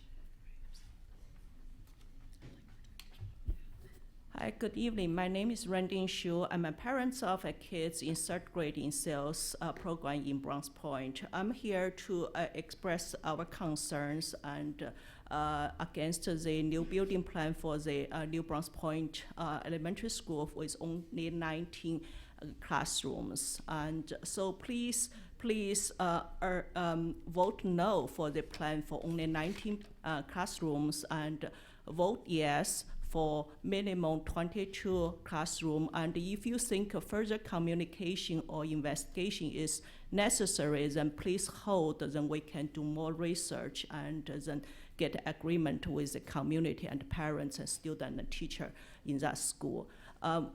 Hi, good evening. My name is Randy Xu. I'm a parent of a kids in third grade in sales program in Browns Point. I'm here to express our concerns and against the new building plan for the new Browns Point elementary school with only 19 classrooms. And so please vote no for the plan for only 19 classrooms, and vote yes for minimum 22 classroom. And if you think further communication or investigation is necessary, then please hold, then we can do more research and then get agreement with the community and parents and student and teacher in that school.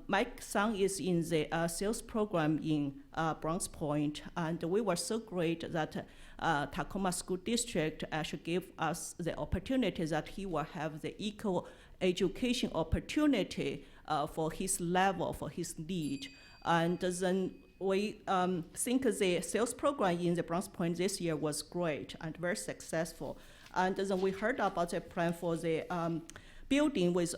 My son is in the sales program in Browns Point, and we were so great that Tacoma School District actually gave us the opportunity that he will have the equal education opportunity for his level, for his need. And then we think the sales program in the Browns Point this year was great and very successful. And then we heard about the plan for the building with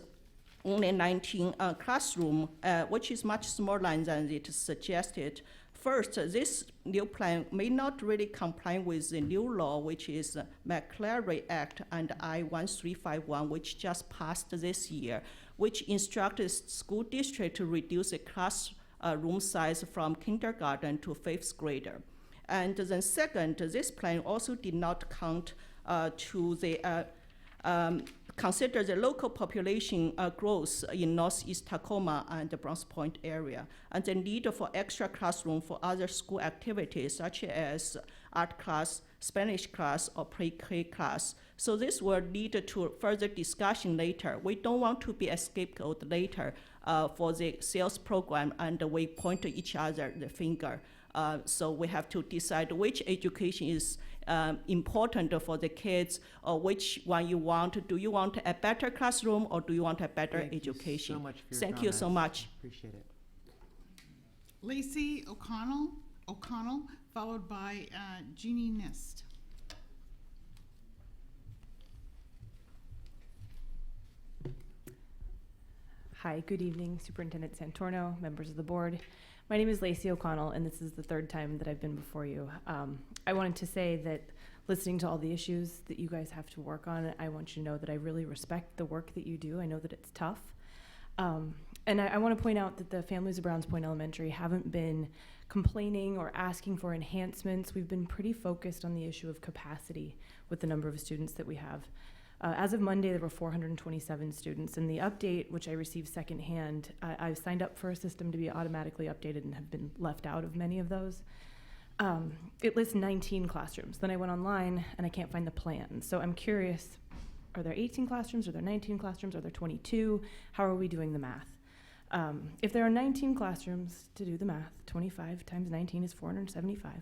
only 19 classroom, which is much smaller than it suggested. First, this new plan may not really comply with the new law, which is McCleary Act and I-1351, which just passed this year, which instructs school district to reduce the classroom size from kindergarten to 5th grader. And then second, this plan also did not count consider the local population growth in Northeast Tacoma and the Browns Point area, and the need for extra classroom for other school activities such as art class, Spanish class, or pre-K class. So this will lead to further discussion later. We don't want to be a scapegoat later for the sales program, and we point to each other the finger. So we have to decide which education is important for the kids, or which one you want. Do you want a better classroom, or do you want a better education? Thank you so much for your Thank you so comments. much. Appreciate it. Lacey O'Connell, followed by Jeannie Nist. Hi, good evening, Superintendent Santorno, members of the board. My name is Lacey O'Connell, and this is the third time that I've been before you. I wanted to say that listening to all the issues that you guys have to work on, I want you to know that I really respect the work that you do. I know that it's tough. And I want to point out that the families of Browns Point Elementary haven't been complaining or asking for enhancements. We've been pretty focused on the issue of capacity with the number of students that we have. As of Monday, there were 427 students. In the update, which I received secondhand, I've signed up for a system to be automatically updated and have been left out of many of those. It lists 19 classrooms. Then I went online and I can't find the plan. So I'm curious, are there 18 classrooms? Are there 19 classrooms? Are there 22? How are we doing the math? If there are 19 classrooms, to do the math, 25 times 19 is 475.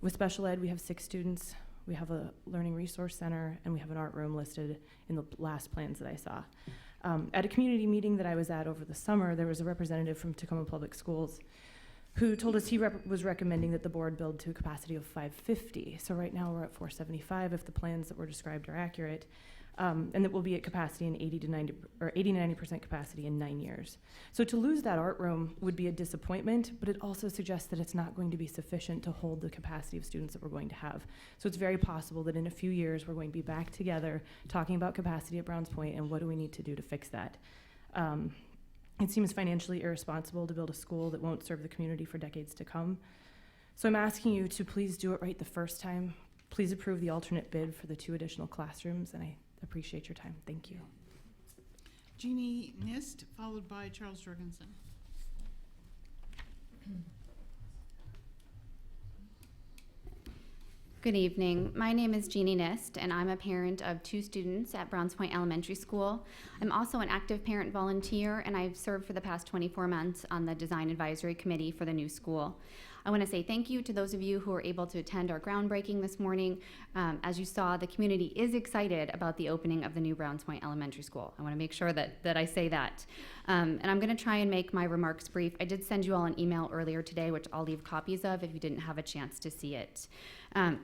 With special ed, we have 6 students. We have a learning resource center, and we have an art room listed in the last plans that I saw. At a community meeting that I was at over the summer, there was a representative from Tacoma Public Schools who told us he was recommending that the board build to a capacity of 550. So right now we're at 475 if the plans that were described are accurate, and that we'll be at capacity in 80 to 90% capacity in 9 years. So to lose that art room would be a disappointment, but it also suggests that it's not going to be sufficient to hold the capacity of students that we're going to have. So it's very possible that in a few years we're going to be back together talking about capacity at Browns Point and what do we need to do to fix that. It seems financially irresponsible to build a school that won't serve the community for decades to come. So I'm asking you to please do it right the first time. Please approve the alternate bid for the 2 additional classrooms, and I appreciate your time. Thank you. Jeannie Nist, followed by Charles Jorgensen. Good evening. My name is Jeannie Nist, and I'm a parent of 2 students at Browns Point Elementary School. I'm also an active parent volunteer, and I've served for the past 24 months on the Design Advisory Committee for the new school. I want to say thank you to those of you who were able to attend our groundbreaking this morning. As you saw, the community is excited about the opening of the new Browns Point Elementary School. I want to make sure that I say that. And I'm going to try and make my remarks brief. I did send you all an email earlier today, which I'll leave copies of if you didn't have a chance to see it.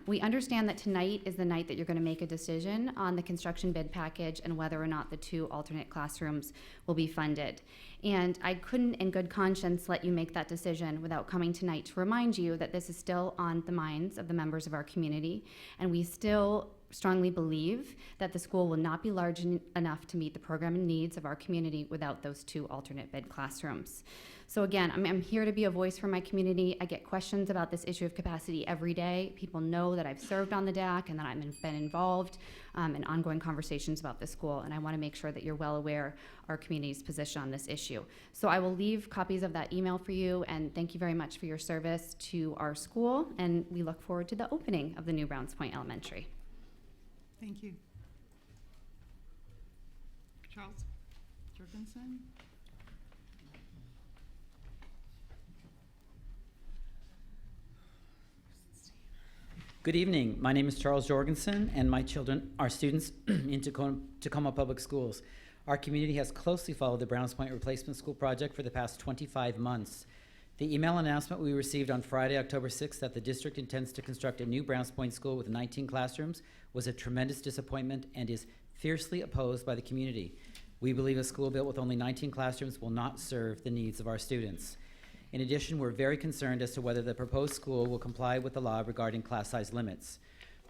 We understand that tonight is the night that you're going to make a decision on the construction bid package and whether or not the 2 alternate classrooms will be funded. And I couldn't in good conscience let you make that decision without coming tonight to remind you that this is still on the minds of the members of our community, and we still strongly believe that the school will not be large enough to meet the programming needs of our community without those 2 alternate bid classrooms. So again, I'm here to be a voice for my community. I get questions about this issue of capacity every day. People know that I've served on the DAC and that I've been involved in ongoing conversations about the school, and I want to make sure that you're well aware our community's position on this issue. So I will leave copies of that email for you, and thank you very much for your service to our school, and we look forward to the opening of the new Browns Point Elementary. Thank you. Charles Jorgensen. Good evening. My name is Charles Jorgensen, and my children are students in Tacoma Public Schools. Our community has closely followed the Browns Point Replacement School project for the past 25 months. The email announcement we received on Friday, October 6th, that the district intends to construct a new Browns Point school with 19 classrooms was a tremendous disappointment and is fiercely opposed by the community. We believe a school built with only 19 classrooms will not serve the needs of our students. In addition, we're very concerned as to whether the proposed school will comply with the law regarding class size limits.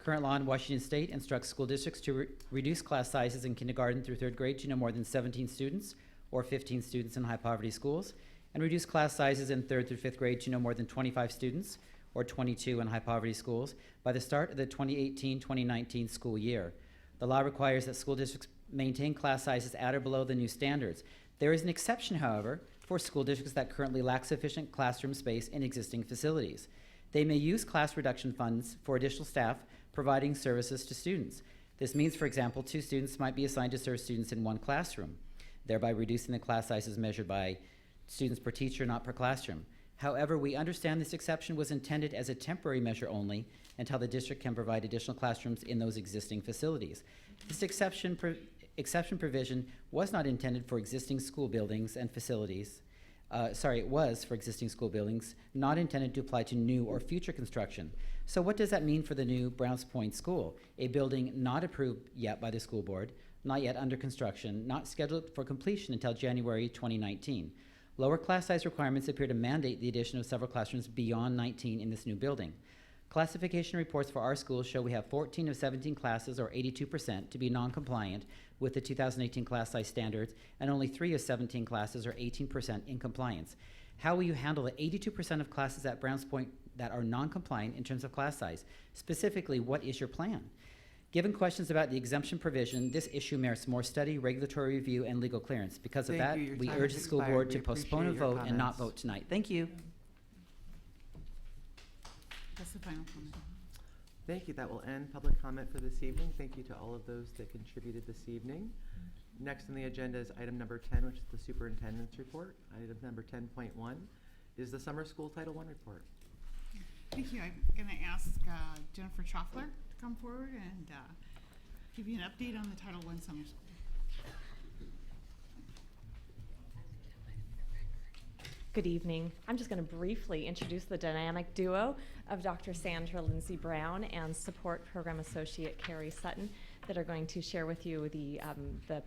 Current law in Washington State instructs school districts to reduce class sizes in kindergarten through third grade to no more than 17 students or 15 students in high poverty schools, and reduce class sizes in third through fifth grade to no more than 25 students or 22 in high poverty schools by the start of the 2018-2019 school year. The law requires that school districts maintain class sizes at or below the new standards. There is an exception, however, for school districts that currently lack sufficient classroom space in existing facilities. They may use class reduction funds for additional staff providing services to students. This means, for example, 2 students might be assigned to serve students in one classroom, thereby reducing the class sizes measured by students per teacher, not per classroom. However, we understand this exception was intended as a temporary measure only until the district can provide additional classrooms in those existing facilities. This exception provision was not intended for existing school buildings and facilities. It was for existing school buildings, not intended to apply to new or future construction. So what does that mean for the new Browns Point School? A building not approved yet by the school board, not yet under construction, not scheduled for completion until January 2019. Lower class size requirements appear to mandate the addition of several classrooms beyond 19 in this new building. Classification reports for our schools show we have 14 of 17 classes, or 82%, to be non-compliant with the 2018 class size standards, and only 3 of 17 classes, or 18%, in compliance. How will you handle the 82% of classes at Browns Point that are non-compliant in terms of class size? Specifically, what is your plan? Given questions about the exemption provision, this issue merits more study, regulatory review, and legal clearance. Because of that, we urge the school board to postpone a vote and not vote tonight. Thank you. That's the final comment. Thank you. That will end public comment for this evening. Thank you to all of those that contributed this evening. Next on the agenda is item number 10, which is the superintendent's report. Item number 10.1 is the summer school Title I report. Thank you. I'm going to ask Jennifer Schaffler to come forward and give you an update on the Title I summer school. Good evening. I'm just going to briefly introduce the dynamic duo of Dr. Sandra Lindsay Brown and Support Program Associate Carrie Sutton that are going to share with you the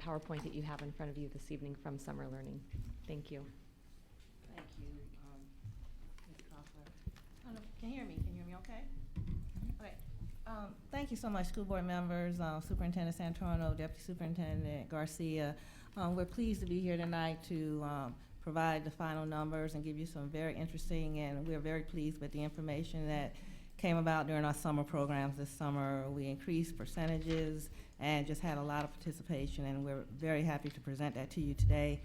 PowerPoint that you have in front of you this evening from Summer Learning. Thank you. Thank you, Ms. Koffler. I don't know, can you hear me? Can you hear me okay? Okay. Thank you so much, school board members, Superintendent Santorno, Deputy Superintendent Garcia. We're pleased to be here tonight to provide the final numbers and give you some very interesting, and we're very pleased with the information that came about during our summer programs this summer. We increased percentages and just had a lot of participation, and we're very happy to present that to you today.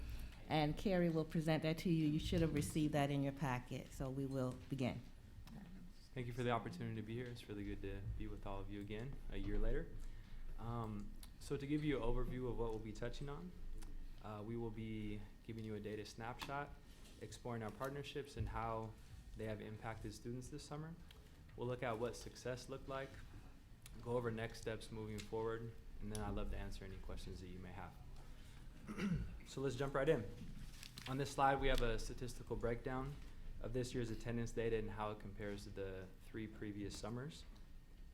And Carrie will present that to you. You should have received that in your packet, so we will begin. Thank you for the opportunity to be here. It's really good to be with all of you again a year later. So to give you an overview of what we'll be touching on, we will be giving you a data snapshot, exploring our partnerships and how they have impacted students this summer. We'll look at what success looked like, go over next steps moving forward, and then I'd love to answer any questions that you may have. So let's jump right in. On this slide, we have a statistical breakdown of this year's attendance data and how it compares to the 3 previous summers.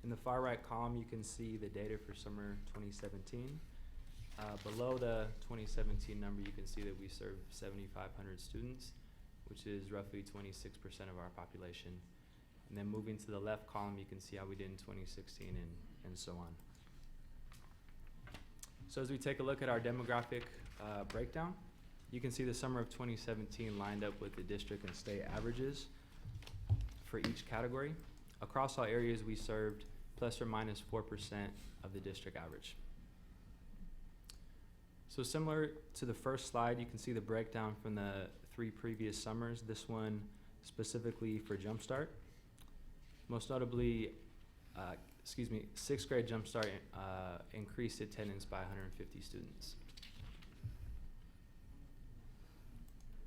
In the far right column, you can see the data for summer 2017. Below the 2017 number, you can see that we served 7,500 students, which is roughly 26% of our population. And then moving to the left column, you can see how we did in 2016 and so on. So as we take a look at our demographic breakdown, you can see the summer of 2017 lined up with the district and state averages for each category. Across all areas, we served plus or minus 4% of the district average. So similar to the first slide, you can see the breakdown from the 3 previous summers, this one specifically for Jumpstart. Most notably, 6th grade Jumpstart increased attendance by 150 students.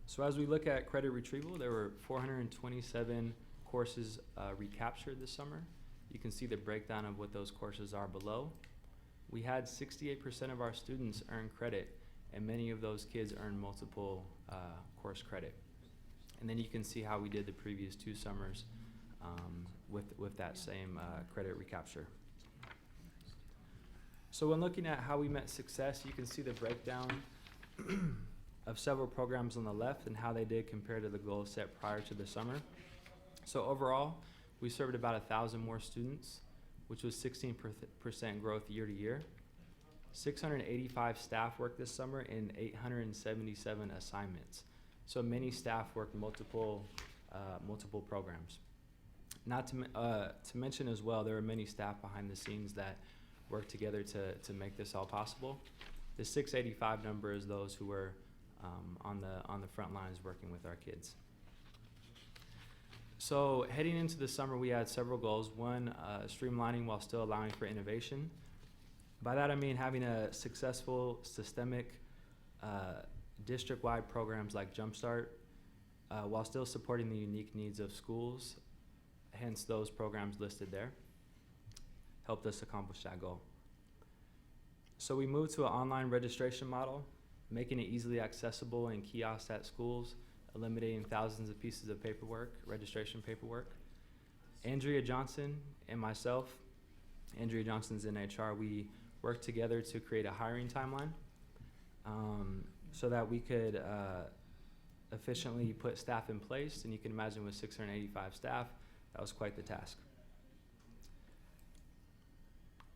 So as we look at credit retrieval, there were 427 courses recaptured this summer. You can see the breakdown of what those courses are below. We had 68% of our students earn credit, and many of those kids earned multiple course credit. And then you can see how we did the previous 2 summers with that same credit recapture. So when looking at how we met success, you can see the breakdown of several programs on the left and how they did compare to the goals set prior to the summer. So overall, we served about 1,000 more students, which was 16% growth year to year. 685 staff worked this summer in 877 assignments. So many staff worked multiple programs. Not to mention as well, there are many staff behind the scenes that work together to make this all possible. The 685 number is those who were on the front lines working with our kids. So heading into the summer, we had several goals. One, streamlining while still allowing for innovation. By that I mean having a successful, systemic, district-wide programs like Jumpstart, while still supporting the unique needs of schools, hence those programs listed there, helped us accomplish that goal. So we moved to an online registration model, making it easily accessible in kiosks at schools, eliminating thousands of pieces of paperwork, registration paperwork. Andrea Johnson and myself, Andrea Johnson's in HR, we worked together to create a hiring timeline so that we could efficiently put staff in place. And you can imagine with 685 staff, that was quite the task.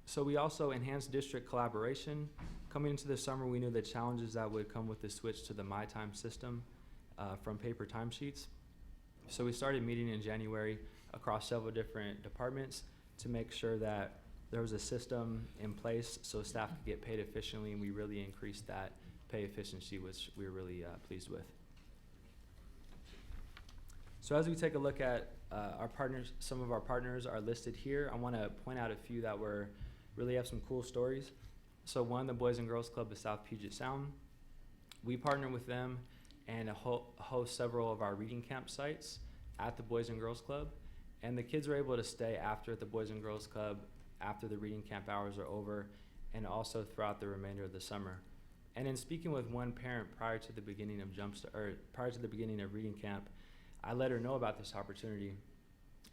So we also enhanced district collaboration. Coming into the summer, we knew the challenges that would come with the switch to the MyTime system from paper timesheets. So we started meeting in January across several different departments to make sure that there was a system in place so staff could get paid efficiently, and we really increased that pay efficiency, which we were really pleased with. So as we take a look at our partners, some of our partners are listed here. I want to point out a few that really have some cool stories. So one, the Boys and Girls Club of South Puget Sound. We partner with them and host several of our reading camp sites at the Boys and Girls Club. And the kids are able to stay after at the Boys and Girls Club after the reading camp hours are over, and also throughout the remainder of the summer. And in speaking with one parent prior to the beginning of reading camp, I let her know about this opportunity,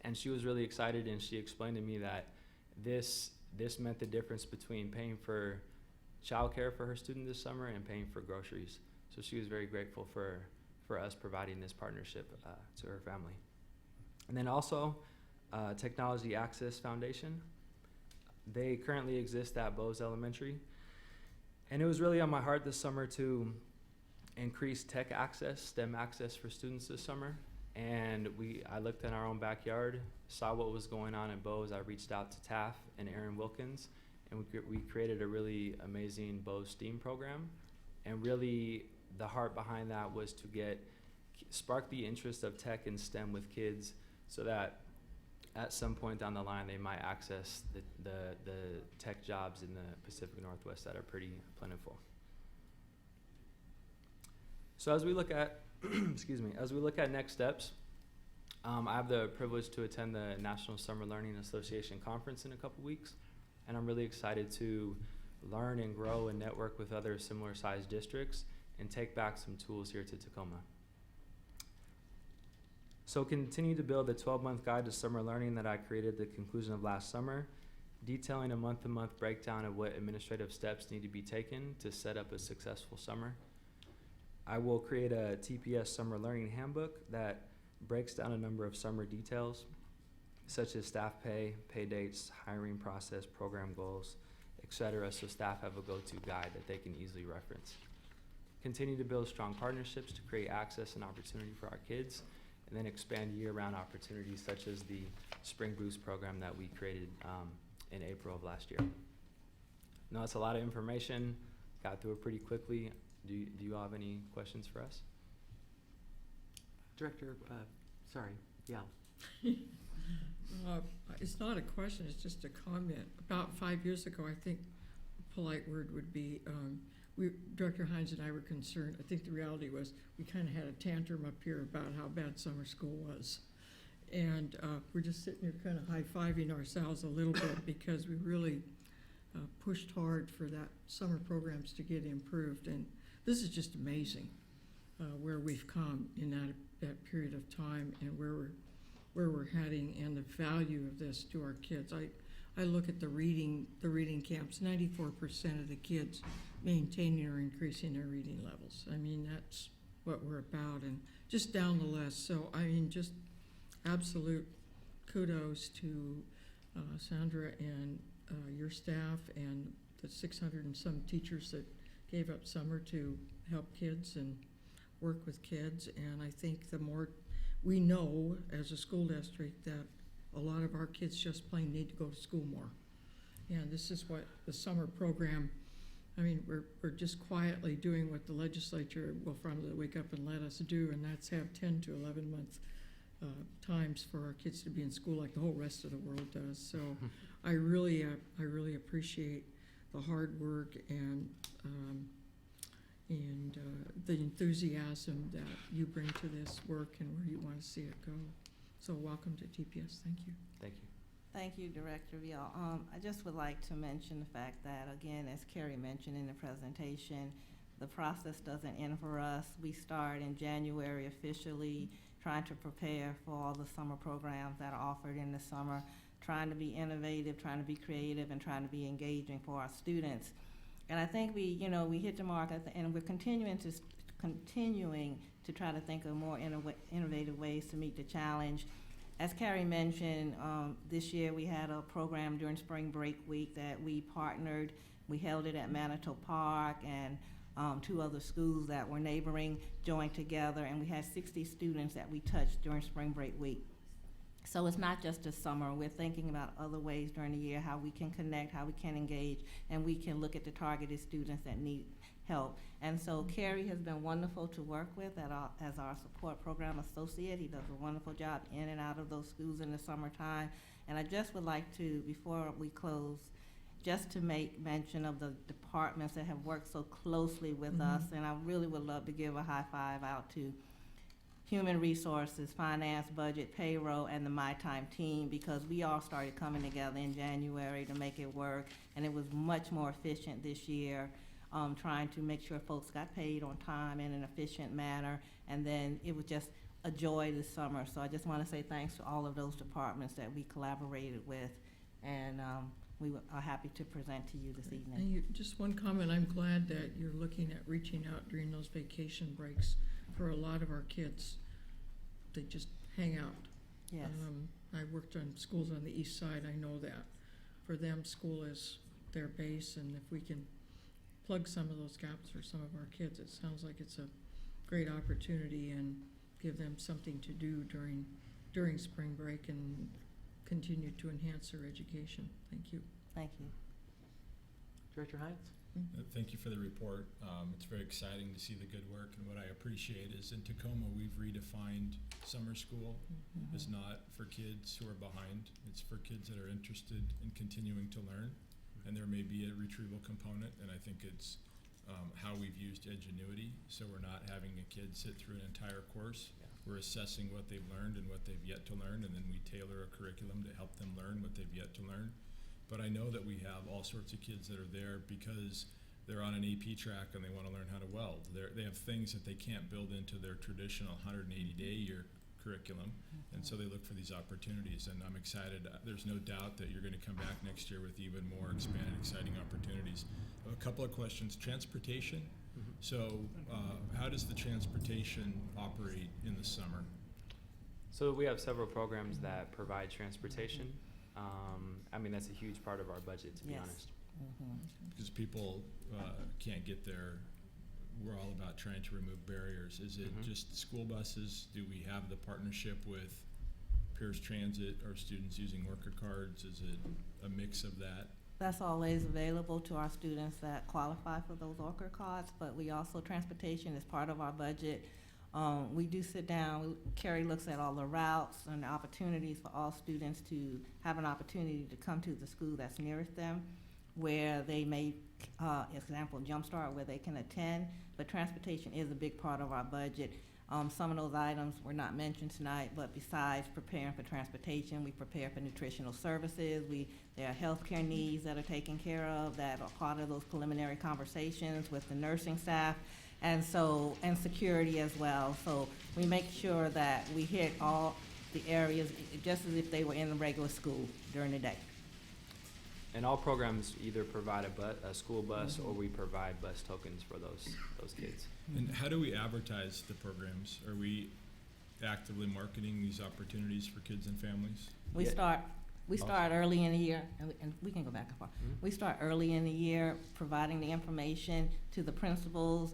and she was really excited, and she explained to me that this meant the difference between paying for childcare for her student this summer and paying for groceries. So she was very grateful for us providing this partnership to her family. And then also, Technology Access Foundation. They currently exist at Bowes Elementary. And it was really on my heart this summer to increase tech access, STEM access for students this summer. And I looked in our own backyard, saw what was going on at Bowes. I reached out to Taff and Aaron Wilkins, and we created a really amazing Bowes STEAM program. And really, the heart behind that was to spark the interest of tech and STEM with kids, so that at some point down the line they might access the tech jobs in the Pacific Northwest that are pretty plentiful. So as we look at as we look at next steps, I have the privilege to attend the National Summer Learning Association Conference in a couple weeks, and I'm really excited to learn and grow and network with other similar sized districts and take back some tools here to Tacoma. So continue to build the 12-month guide to summer learning that I created at the conclusion of last summer, detailing a month-to-month breakdown of what administrative steps need to be taken to set up a successful summer. I will create a TPS summer learning handbook that breaks down a number of summer details, such as staff pay, pay dates, hiring process, program goals, etc., so staff have a go-to guide that they can easily reference. Continue to build strong partnerships to create access and opportunity for our kids, and then expand year-round opportunities such as the Spring Boost program that we created in April of last year. Now, that's a lot of information, got through it pretty quickly. Do you all have any questions for us? Director, sorry, yeah. It's not a question, it's just a comment. About 5 years ago, I think a polite word would be, Director Hines and I were concerned. I think the reality was we kind of had a tantrum up here about how bad summer school was. And we're just sitting here kind of high-fiving ourselves a little bit because we really pushed hard for that summer programs to get improved. And this is just amazing where we've come in that period of time and where we're heading and the value of this to our kids. I look at the reading camps, 94% of the kids maintaining or increasing their reading levels. I mean, that's what we're about, and just down the list. So, I mean, just absolute kudos to Sandra and your staff and the 600 and some teachers that gave up summer to help kids and work with kids. And I think the more we know as a school district that a lot of our kids just plain need to go to school more. And this is what the summer program, I mean, we're just quietly doing what the legislature will finally wake up and let us do, and that's have 10 to 11 month times for our kids to be in school like the whole rest of the world does. So I really appreciate the hard work and the enthusiasm that you bring to this work and where you want to see it go. So welcome to TPS. Thank you. Thank you. Thank you, Director Vial. I just would like to mention the fact that, again, as Carrie mentioned in the presentation, the process doesn't end for us. We start in January officially trying to prepare for all the summer programs that are offered in the summer, trying to be innovative, trying to be creative, and trying to be engaging for our students. And I think we hit the mark, and we're continuing to try to think of more innovative ways to meet the challenge. As Carrie mentioned, this year we had a program during spring break week that we partnered. We held it at Manitou Park, and 2 other schools that were neighboring joined together, and we had 60 students that we touched during spring break week. So it's not just a summer. We're thinking about other ways during the year, how we can connect, how we can engage, and we can look at the targeted students that need help. And so Carrie has been wonderful to work with as our support program associate. He does a wonderful job in and out of those schools in the summertime. And I just would like to, before we close, just to make mention of the departments that have worked so closely with us. And I really would love to give a high five out to Human Resources, Finance, Budget, Payroll, and the My Time team, because we all started coming together in January to make it work, and it was much more efficient this year, trying to make sure folks got paid on time in an efficient manner, and then it was just a joy this summer. So I just want to say thanks to all of those departments that we collaborated with, and we are happy to present to you this evening. And just one comment, I'm glad that you're looking at reaching out during those vacation breaks. For a lot of our kids, they just hang out. Yes. I worked on schools on the east side. I know that. For them, school is their base, and if we can plug some of those gaps for some of our kids, it sounds like it's a great opportunity and give them something to do during spring break and continue to enhance their education. Thank you. Thank you. Director Hines? Thank you for the report. It's very exciting to see the good work, and what I appreciate is in Tacoma we've redefined summer school as not for kids who are behind. It's for kids that are interested in continuing to learn, and there may be a retrieval component, and I think it's how we've used Edgenuity, so we're not having a kid sit through an entire course. We're assessing what they've learned and what they've yet to learn, and then we tailor a curriculum to help them learn what they've yet to learn. But I know that we have all sorts of kids that are there because they're on an AP track and they want to learn how to weld. They have things that they can't build into their traditional 180-day-year curriculum, and so they look for these opportunities. And I'm excited. There's no doubt that you're going to come back next year with even more expanded, exciting opportunities. I have a couple of questions. Transportation. So how does the transportation operate in the summer? So we have several programs that provide transportation. I mean, that's a huge part of our budget, to be honest. Because people can't get there. We're all about trying to remove barriers. Is it just school buses? Do we have the partnership with Pierce Transit? Are students using worker cards? Is it a mix of that? That's always available to our students that qualify for those worker cards, but we also, transportation is part of our budget. We do sit down, Carrie looks at all the routes and the opportunities for all students to have an opportunity to come to the school that's nearest them, where they may, example, Jumpstart, where they can attend, but transportation is a big part of our budget. Some of those items were not mentioned tonight, but besides preparing for transportation, we prepare for nutritional services. There are healthcare needs that are taken care of that are part of those preliminary conversations with the nursing staff. And security as well. So we make sure that we hit all the areas just as if they were in the regular school during the day. And all programs either provide a school bus or we provide bus tokens for those kids. And how do we advertise the programs? Are we actively marketing these opportunities for kids and families? We Yeah. start early in the year, and we can go back and forth. We start early in the year, providing the information to the principals.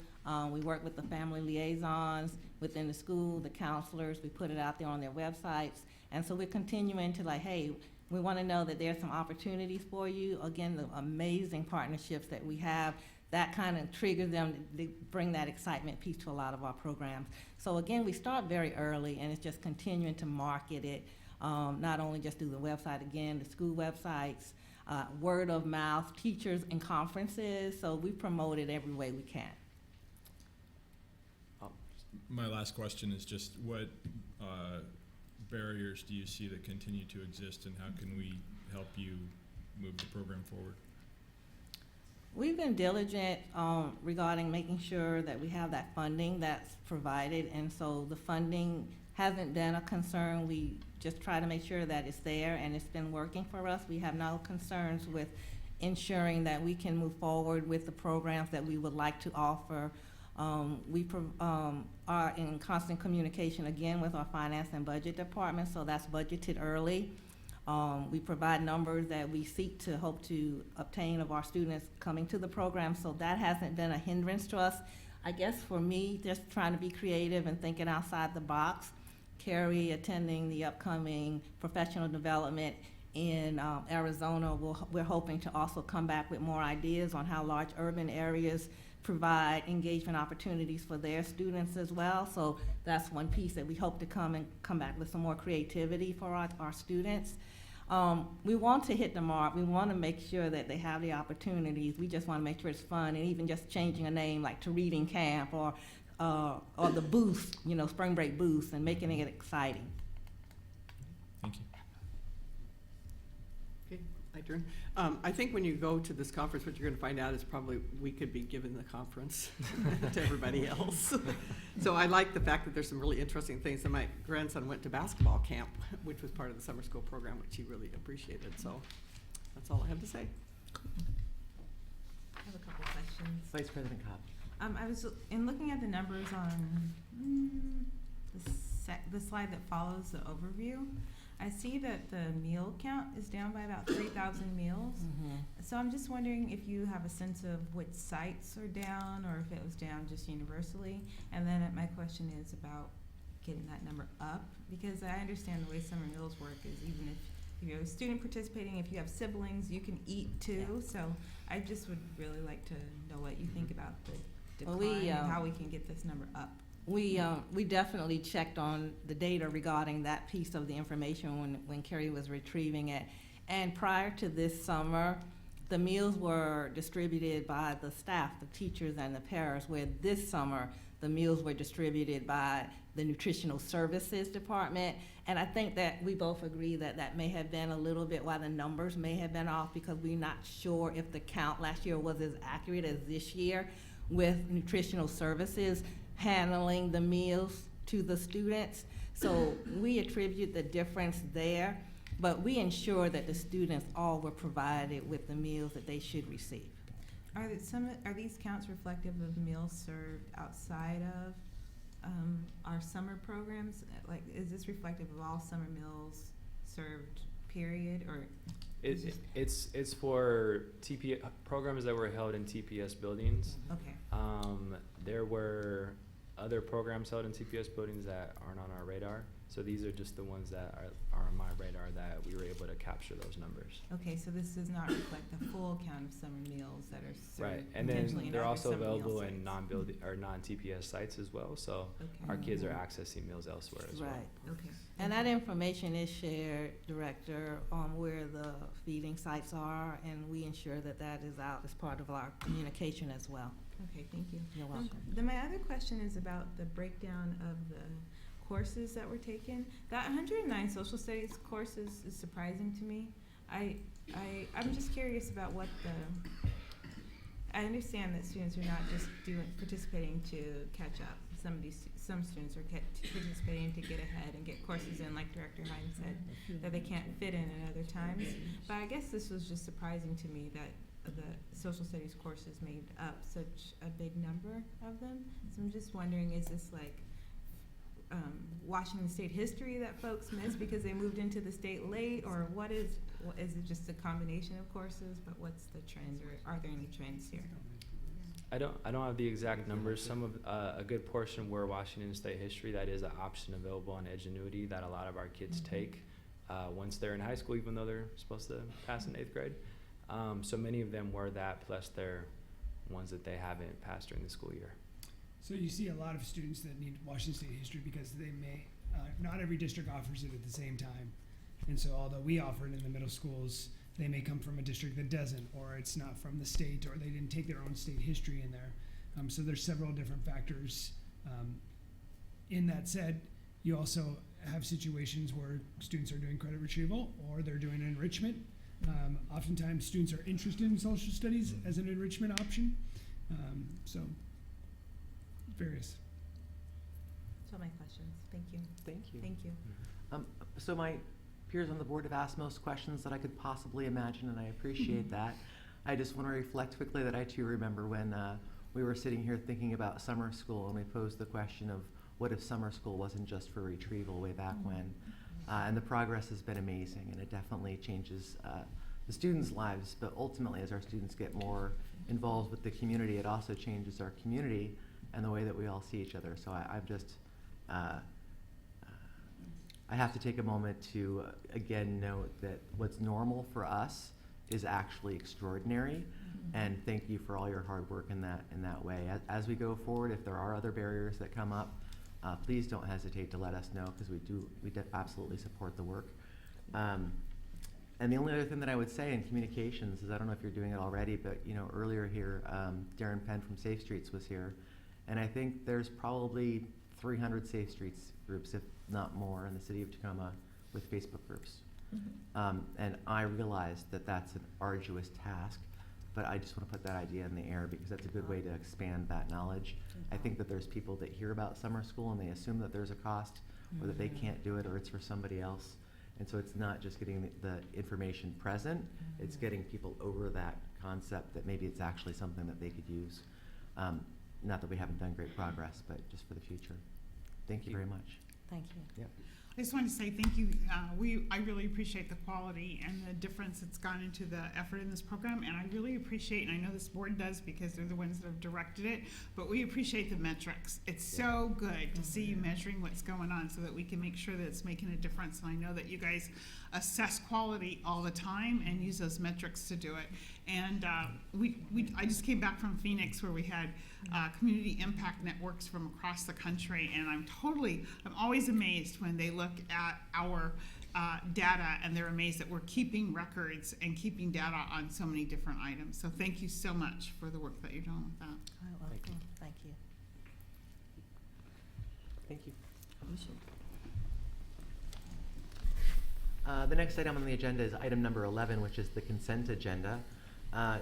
We work with the family liaisons within the school, the counselors. We put it out there on their websites. And so we're continuing to like, hey, we want to know that there's some opportunities for you. Again, the amazing partnerships that we have, that kind of triggers them to bring that excitement piece to a lot of our programs. So again, we start very early, and it's just continuing to market it, not only just through the website, again, the school websites, word of mouth, teachers and conferences. So we promote it every way we can. My last question is just what barriers do you see that continue to exist, and how can we help you move the program forward? We've been diligent regarding making sure that we have that funding that's provided, and so the funding hasn't been a concern. We just try to make sure that it's there, and it's been working for us. We have no concerns with ensuring that we can move forward with the programs that we would like to offer. We are in constant communication again with our finance and budget department, so that's budgeted early. We provide numbers that we seek to hope to obtain of our students coming to the program, so that hasn't been a hindrance to us. I guess for me, just trying to be creative and thinking outside the box. Carrie attending the upcoming professional development in Arizona, we're hoping to also come back with more ideas on how large urban areas provide engagement opportunities for their students as well. So that's one piece that we hope to come back with some more creativity for our students. We want to hit the mark. We want to make sure that they have the opportunities. We just want to make sure it's fun, and even just changing a name like to Reading Camp or the Boost, Spring Break Boost, and making it exciting. Thank you. Okay, my turn. I think when you go to this conference, what you're going to find out is probably we could be giving the conference to everybody else. So I like the fact that there's some really interesting things. And my grandson went to basketball camp, which was part of the summer school program, which he really appreciated. So that's all I have to say. I have a couple questions. Vice President Cobb. I was looking at the numbers on the slide that follows the overview. I see that the meal count is down by about 3,000 meals. So I'm just wondering if you have a sense of which sites are down, or if it was down just universally. And then my question is about getting that number up, because I understand the way summer meals work is even if you have a student participating, if you have siblings, you can eat too. Yeah. So I just would really like to know what you think about the decline and how we can get this number up. We definitely checked on the data regarding that piece of the information when Carrie was retrieving it. And prior to this summer, the meals were distributed by the staff, the teachers and the paras, where this summer the meals were distributed by the nutritional services department. And I think that we both agree that that may have been a little bit why the numbers may have been off, because we're not sure if the count last year was as accurate as this year, with nutritional services handling the meals to the students. So we attribute the difference there, but we ensure that the students all were provided with the meals that they should receive. Are these counts reflective of meals served outside of our summer programs? Like, is this reflective of all summer meals served, period, or? It's for programs that were held in TPS buildings. Okay. There were other programs held in TPS buildings that aren't on our radar. So these are just the ones that are on my radar that we were able to capture those numbers. Okay, so this does not reflect the full count of summer meals that are served. Right, and then they're also available in non-building or non-TPS sites as well. So our kids are accessing meals elsewhere as well. Right. Okay. And that information is shared, Director, on where the feeding sites are, and we ensure that that is out as part of our communication as well. Okay, thank you. You're welcome. Then my other question is about the breakdown of the courses that were taken. That 109 social studies courses is surprising to me. I'm just curious about what I understand that students are not just participating to catch up. some students are participating to get ahead and get courses in, like Director Hines said, that they can't fit in at other times. But I guess this was just surprising to me that the social studies courses made up such a big number of them. So I'm just wondering, is this like Washington State history that folks miss because they moved into the state late, or what is it just a combination of courses? But what's the trend, or are there any trends here? I don't have the exact numbers. Some of a good portion were Washington State history. That is an option available on Edgenuity that a lot of our kids take once they're in high school, even though they're supposed to pass in 8th grade. So many of them were that, plus they're ones that they haven't passed during the school year. So you see a lot of students that need Washington State history because they may, not every district offers it at the same time. And so although we offer it in the middle schools, they may come from a district that doesn't, or it's not from the state, or they didn't take their own state history in there. So there's several different factors. In that said, you also have situations where students are doing credit retrieval or they're doing enrichment. Oftentimes students are interested in social studies as an enrichment option. So various. That's all my questions. Thank you. Thank you. Thank you. So my peers on the board have asked most questions that I could possibly imagine, and I appreciate that. I just want to reflect quickly that I too remember when we were sitting here thinking about summer school, and we posed the question of what if summer school wasn't just for retrieval way back when. And the progress has been amazing, and it definitely changes the students' lives, but ultimately as our students get more involved with the community, it also changes our community and the way that we all see each other. So I'm just, I have to take a moment to again note that what's normal for us is actually extraordinary, and thank you for all your hard work in that way. As we go forward, if there are other barriers that come up, please don't hesitate to let us know, because we absolutely support the work. And the only other thing that I would say in communications is, I don't know if you're doing it already, but earlier here, Darren Penn from Safe Streets was here, and I think there's probably 300 Safe Streets groups, if not more, in the city of Tacoma with Facebook groups. And I realize that that's an arduous task, but I just want to put that idea in the air because that's a good way to expand that knowledge. I think that there's people that hear about summer school and they assume that there's a cost, or that they can't do it, or it's for somebody else. And so it's not just getting the information present, it's getting people over that concept that maybe it's actually something that they could use. Not that we haven't done great progress, but just for the future. Thank you very much. Thank you. Yep. I just want to say thank you. I really appreciate the quality and the difference that's gone into the effort in this program, and I really appreciate, and I know this board does because they're the ones that have directed it, but we appreciate the metrics. It's so good to see you measuring what's going on so that we can make sure that it's making a difference, and I know that you guys assess quality all the time and use those metrics to do it. And I just came back from Phoenix, where we had community impact networks from across the country, and I'm always amazed when they look at our data and they're amazed that we're keeping records and keeping data on so many different items. So thank you so much for the work that you're doing with that. Thank you. Thank you. Thank you. The next item on the agenda is item number 11, which is the consent agenda.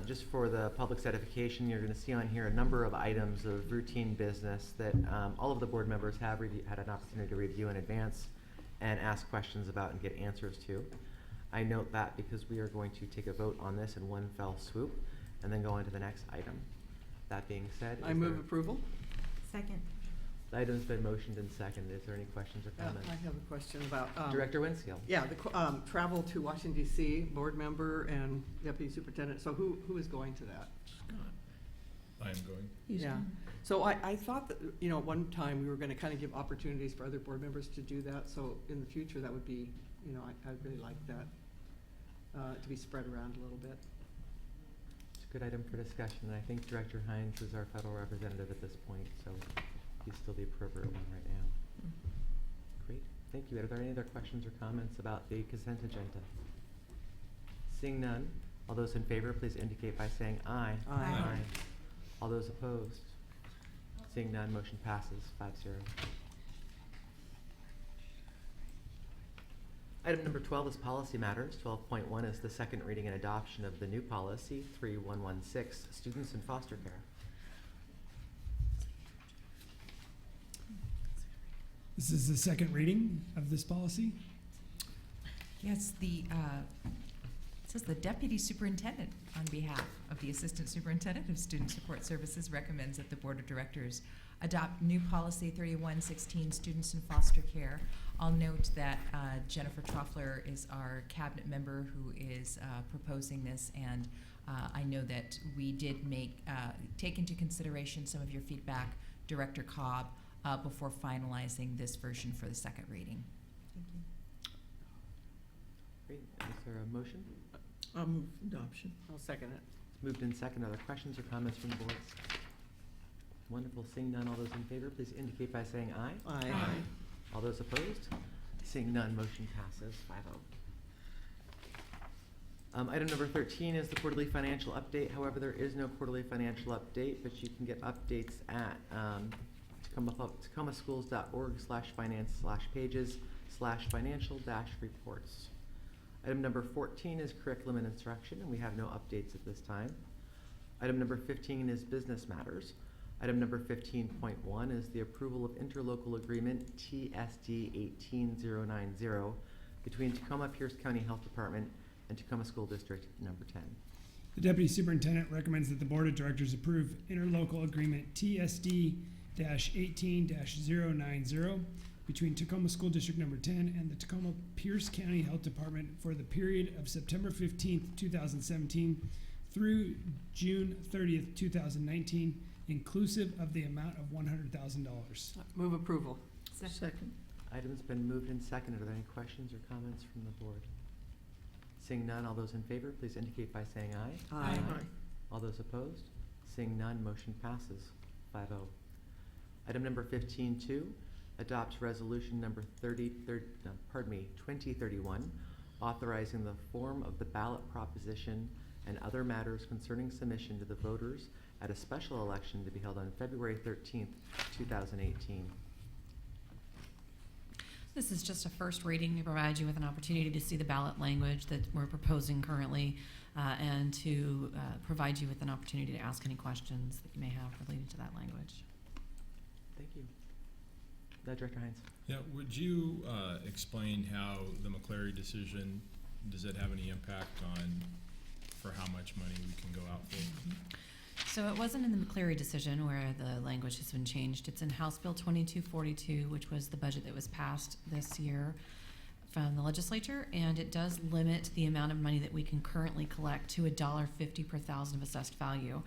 Just for the public's edification, you're going to see on here a number of items of routine business that all of the board members have had an opportunity to review in advance and ask questions about and get answers to. I note that because we are going to take a vote on this in one fell swoop and then go on to the next item. That being said, I move approval. Second. The item's been motioned and seconded. Is there any questions or comments? I have a question about Director Winskill. Yeah, the travel to Washington D.C. board member and deputy superintendent. So who is going to that? I am going. Yeah. So I thought that one time we were going to kind of give opportunities for other board members to do that. So in the future, that would be I'd really like that to be spread around a little bit. It's a good item for discussion, and I think Director Hines is our federal representative at this point, so he's still the appropriate one right now. Great, thank you. Are there any other questions or comments about the consent agenda? Seeing none, all those in favor, please indicate by saying aye. Aye. All those opposed? Seeing none, motion passes 5-0. Item number 12 is policy matters. 12.1 is the second reading and adoption of the new policy 3116, students in foster care. This is the second reading of this policy. Yes, it says the Deputy Superintendent, on behalf of the Assistant Superintendent of Student Support Services, recommends that the Board of Directors adopt new policy 3116, Students in Foster Care. I'll note that Jennifer Troffler is our cabinet member who is proposing this, and I know that we did take into consideration some of your feedback, Director Cobb, before finalizing this version for the second reading. Great. Is there a motion? I'll move adoption. I'll second it. Moved in second. Other questions or comments from the board? Wonderful. Seeing none, all those in favor, please indicate by saying aye. Aye. All those opposed? Seeing none, motion passes 5-0. Item number 13 is the quarterly financial update. However, there is no quarterly financial update, but you can get updates at tacomaschools.org/finance/pages/financial-reports. Item number 14 is curriculum and instruction, and we have no updates at this time. Item number 15 is business matters. Item number 15.1 is the approval of interlocal agreement TSD 18090 between Tacoma Pierce County Health Department and Tacoma School District number 10. The Deputy Superintendent recommends that the Board of Directors approve interlocal agreement TSD-18-090 between Tacoma School District number 10 and the Tacoma Pierce County Health Department for the period of September 15th, 2017 through June 30th, 2019, inclusive of the amount of $100,000. Move approval. Second. Item's been moved and seconded. Are there any questions or comments from the board? Seeing none, all those in favor, please indicate by saying aye. Aye. Aye. All those opposed? Seeing none, motion passes 5-0. Item number 15.2, adopts resolution number 2031, authorizing the form of the ballot proposition and other matters concerning submission to the voters at a special election to be held on February 13th, 2018. This is just a first reading to provide you with an opportunity to see the ballot language that we're proposing currently and to provide you with an opportunity to ask any questions that you may have related to that language. Thank you. Director Hines. Yeah, would you explain how the McCleary decision, does it have any impact on for how much money we can go out for? So it wasn't in the McCleary decision where the language has been changed. It's in House Bill 2242, which was the budget that was passed this year from the legislature, and it does limit the amount of money that we can currently collect to $1.50 per thousand of assessed value.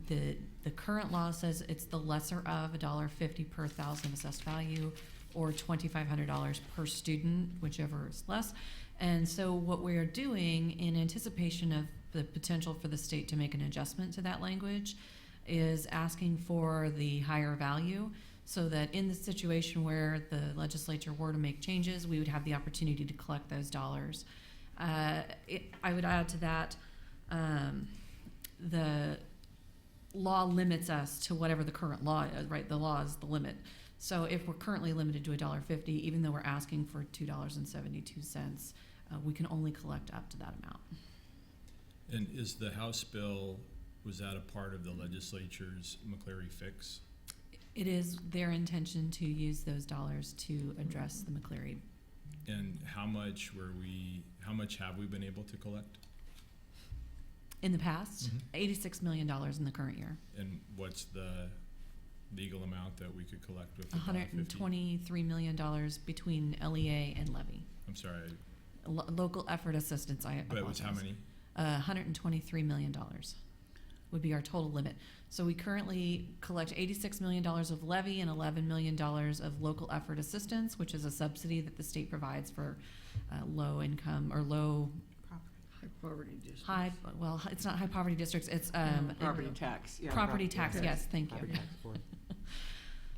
The current law says it's the lesser of $1.50 per thousand of assessed value, or $2,500 per student, whichever is less. And so what we're doing in anticipation of the potential for the state to make an adjustment to that language is asking for the higher value, so that in the situation where the legislature were to make changes, we would have the opportunity to collect those dollars. I would add to that, the law limits us to whatever the current law is, right? The law is the limit. So if we're currently limited to $1.50, even though we're asking for $2.72, we can only collect up to that amount. And is the House bill, was that a part of the legislature's McCleary fix? It is their intention to use those dollars to address the McCleary. And how much have we been able to collect? In the past, $86 million in the current year. And what's the legal amount that we could collect with the $123 million between LEA and levy. I'm sorry. Local effort assistance, I apologize. But it was how many? $123 million would be our total limit. So we currently collect $86 million of levy and $11 million of local effort assistance, which is a subsidy that the state provides for low income or low High poverty districts. Well, it's not high poverty districts. It's property tax. Yeah, property tax. Yes, thank you. Property tax board.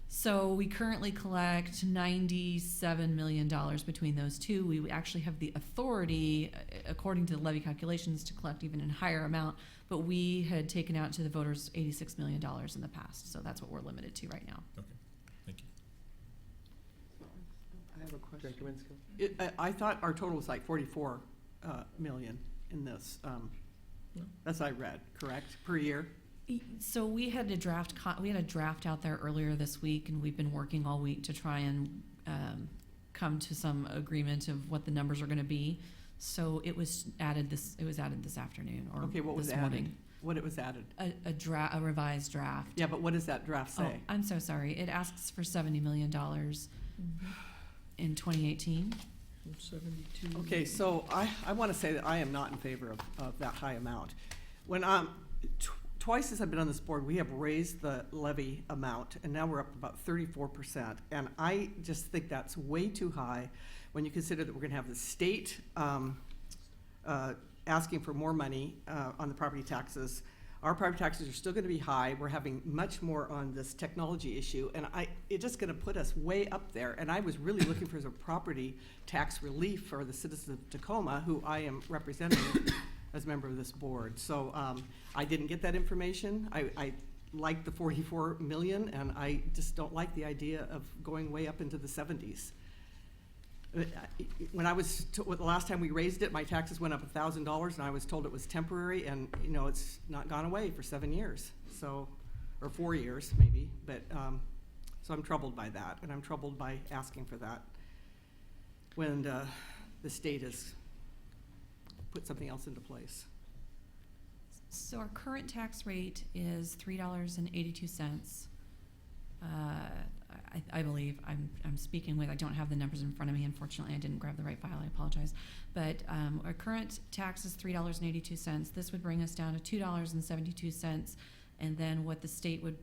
So we currently collect $97 million between those two. We actually have the authority, according to the levy calculations, to collect even a higher amount, but we had taken out to the voters $86 million in the past, so that's what we're limited to right now. Okay, thank you. I have a question. Director Winskill. I thought our total was like 44 million in this. That's what I read, correct, per year? So we had a draft out there earlier this week, and we've been working all week to try and come to some agreement of what the numbers are going to be. So it was added this afternoon or Okay, what was this added? morning. What it was added? A revised draft. Yeah, but what does that draft say? Oh, I'm so sorry. It asks for $70 million in 2018. 72. Okay, so I want to say that I am not in favor of that high amount. When twice as I've been on this board, we have raised the levy amount, and now we're up to about 34%. And I just think that's way too high when you consider that we're going to have the state asking for more money on the property taxes. Our property taxes are still going to be high. We're having much more on this technology issue, and it's just going to put us way up there. And I was really looking for some property tax relief for the citizens of Tacoma, who I am representing as a member of this board. So I didn't get that information. I like the 44 million, and I just don't like the idea of going way up into the 70s. When the last time we raised it, my taxes went up $1,000, and I was told it was temporary, and it's not gone away for 7 years, or 4 years maybe. But so I'm troubled by that, and I'm troubled by asking for that when the state has put something else into place. So our current tax rate is $3.82. I believe I'm speaking with, I don't have the numbers in front of me, unfortunately. I didn't grab the right file, I apologize. But our current tax is $3.82. This would bring us down to $2.72, and then what the state would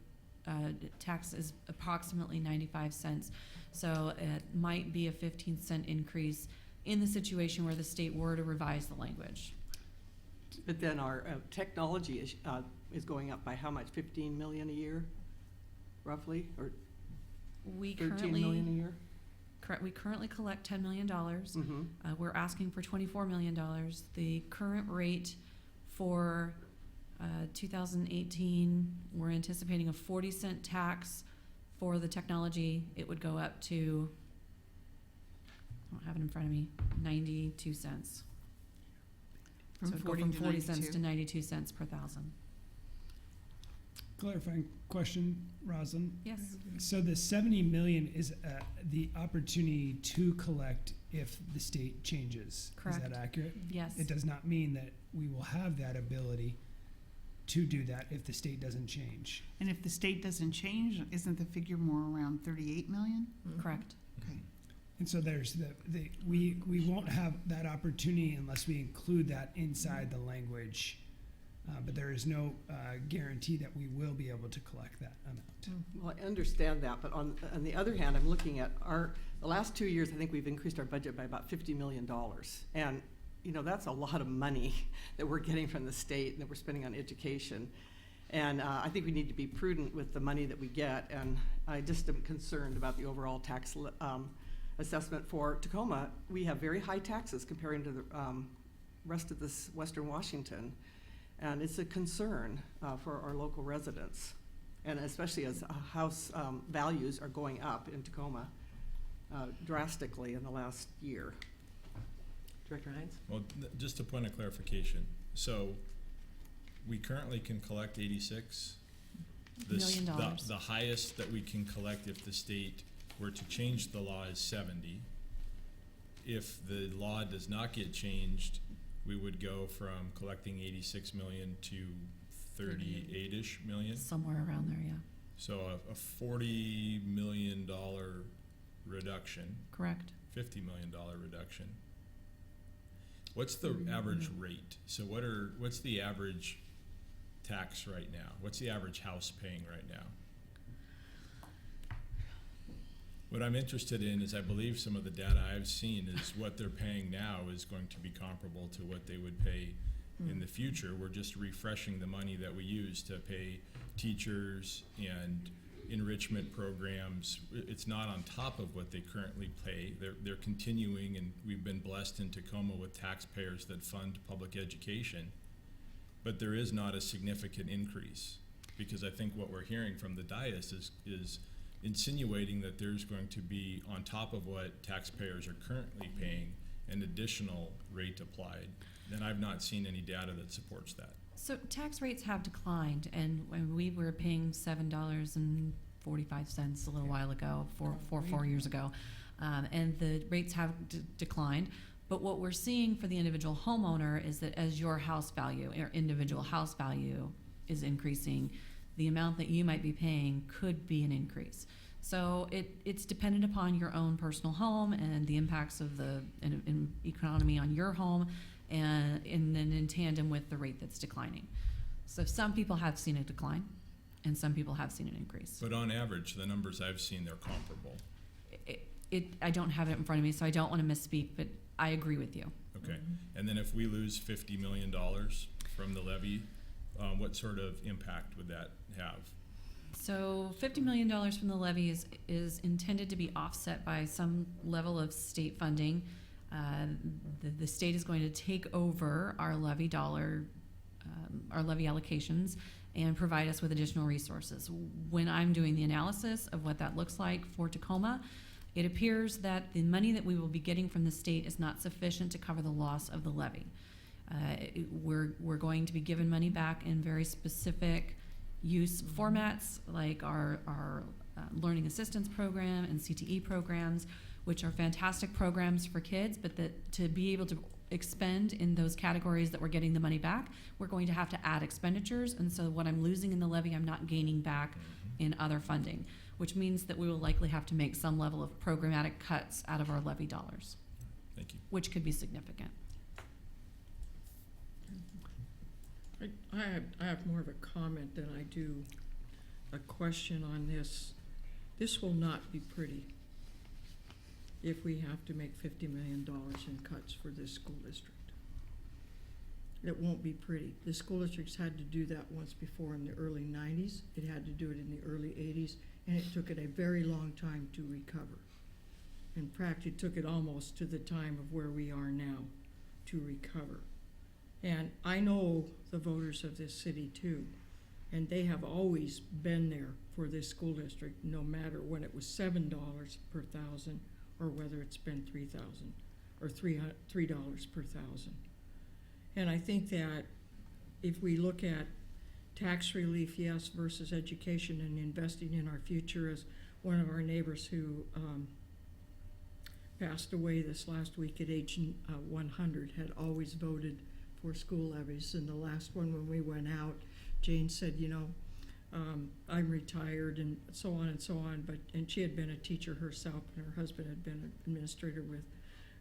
tax is approximately 95 cents. So it might be a 15-cent increase in the situation where the state were to revise the language. But then our technology is going up by how much? 15 million a year, roughly, or We 13 million a year? We currently collect $10 million. Mm-hmm. We're asking for $24 million. The current rate for 2018, we're anticipating a 40-cent tax for the technology. It would go up to, I don't have it in front of me, 92 cents. So it would go from 40 cents to 92 cents per thousand. Clarifying question, Rosalind. Yes. So the 70 million is the opportunity to collect if the state changes. Correct. Is that accurate? Yes. It does not mean that we will have that ability to do that if the state doesn't change. And if the state doesn't change, isn't the figure more around 38 million? Correct. Okay. And so there's we won't have that opportunity unless we include that inside the language. But there is no guarantee that we will be able to collect that amount. Well, I understand that, but on the other hand, I'm looking at the last 2 years, I think we've increased our budget by about $50 million. And, that's a lot of money that we're getting from the state and that we're spending on education. And I think we need to be prudent with the money that we get. And I just am concerned about the overall tax assessment for Tacoma. We have very high taxes comparing to the rest of this Western Washington. And it's a concern for our local residents, and especially as house values are going up in Tacoma drastically in the last year. Director Hines? Well, just a point of clarification. So we currently can collect 86. $1 million. The highest that we can collect if the state were to change the law is 70. If the law does not get changed, we would go from collecting 86 million to 38-ish million. Somewhere around there, yeah. So a $40 million reduction. Correct. $50 million reduction. What's the average rate? So what's the average tax right now? What's the average house paying right now? What I'm interested in is I believe some of the data I've seen is what they're paying now is going to be comparable to what they would pay in the future. We're just refreshing the money that we use to pay teachers and enrichment programs. It's not on top of what they currently pay. They're continuing, and we've been blessed in Tacoma with taxpayers that fund public education. But there is not a significant increase, because I think what we're hearing from the dais is insinuating that there's going to be, on top of what taxpayers are currently paying, an additional rate applied. And I've not seen any data that supports that. So tax rates have declined, and when we were paying $7.45 a little while ago, 4 years ago, and the rates have declined. But what we're seeing for the individual homeowner is that as your house value, or individual house value, is increasing, the amount that you might be paying could be an increase. So it's dependent upon your own personal home and the impacts of the economy on your home, and then in tandem with the rate that's declining. So some people have seen a decline, and some people have seen an increase. But on average, the numbers I've seen, they're comparable. I don't have it in front of me, so I don't want to misspeak, but I agree with you. Okay. And then if we lose $50 million from the levy, what sort of impact would that have? So $50 million from the levy is intended to be offset by some level of state funding. The state is going to take over our levy our levy allocations and provide us with additional resources. When I'm doing the analysis of what that looks like for Tacoma, it appears that the money that we will be getting from the state is not sufficient to cover the loss of the levy. We're going to be given money back in very specific use formats, like our learning assistance program and CTE programs, which are fantastic programs for kids, but that to be able to expend in those categories that we're getting the money back, we're going to have to add expenditures. And so what I'm losing in the levy, I'm not gaining back in other funding, which means that we will likely have to make some level of programmatic cuts out of our levy dollars. Thank you. Which could be significant. I have more of a comment than I do a question on this. This will not be pretty if we have to make $50 million in cuts for this school district. It won't be pretty. The school districts had to do that once before in the early 90s. It had to do it in the early 80s, and it took it a very long time to recover. In fact, it took it almost to the time of where we are now to recover. And I know the voters of this city too, and they have always been there for this school district, no matter when it was $7 per thousand or whether it's been $3,000 or $3 per thousand. And I think that if we look at tax relief, yes, versus education and investing in our future, as one of our neighbors who passed away this last week at age 100 had always voted for school levies. And the last one, when we went out, Jane said, you know, I'm retired and so on and so on, and she had been a teacher herself, and her husband had been an administrator with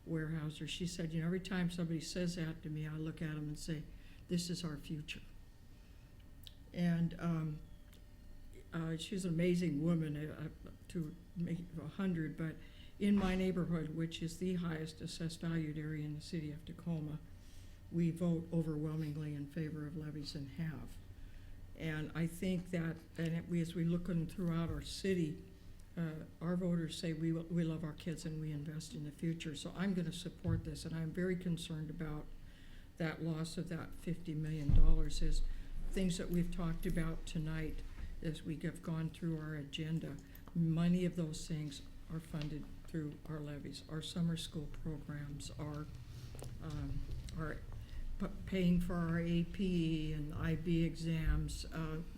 Weyerhaeuser. She said, you know, every time somebody says that to me, I look at them and say, this is our future. And she's an amazing woman to make 100, but in my neighborhood, which is the highest assessed valued area in the city of Tacoma, we vote overwhelmingly in favor of levies and have. And I think that, as we look throughout our city, our voters say we love our kids and we invest in the future. So I'm going to support this, and I'm very concerned about that loss of that $50 million. Is things that we've talked about tonight as we have gone through our agenda. Many of those things are funded through our levies. Our summer school programs are paying for our AP and IB exams.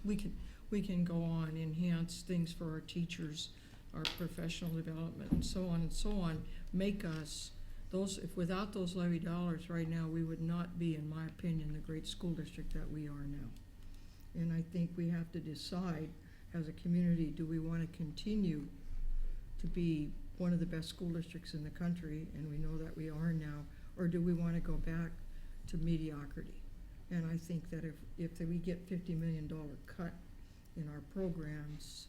We can go on, enhance things for our teachers, our professional development, and so on, make us if without those levy dollars right now, we would not be, in my opinion, the great school district that we are now. And I think we have to decide as a community, do we want to continue to be one of the best school districts in the country, and we know that we are now, or do we want to go back to mediocrity? And I think that if we get $50 million cut in our programs,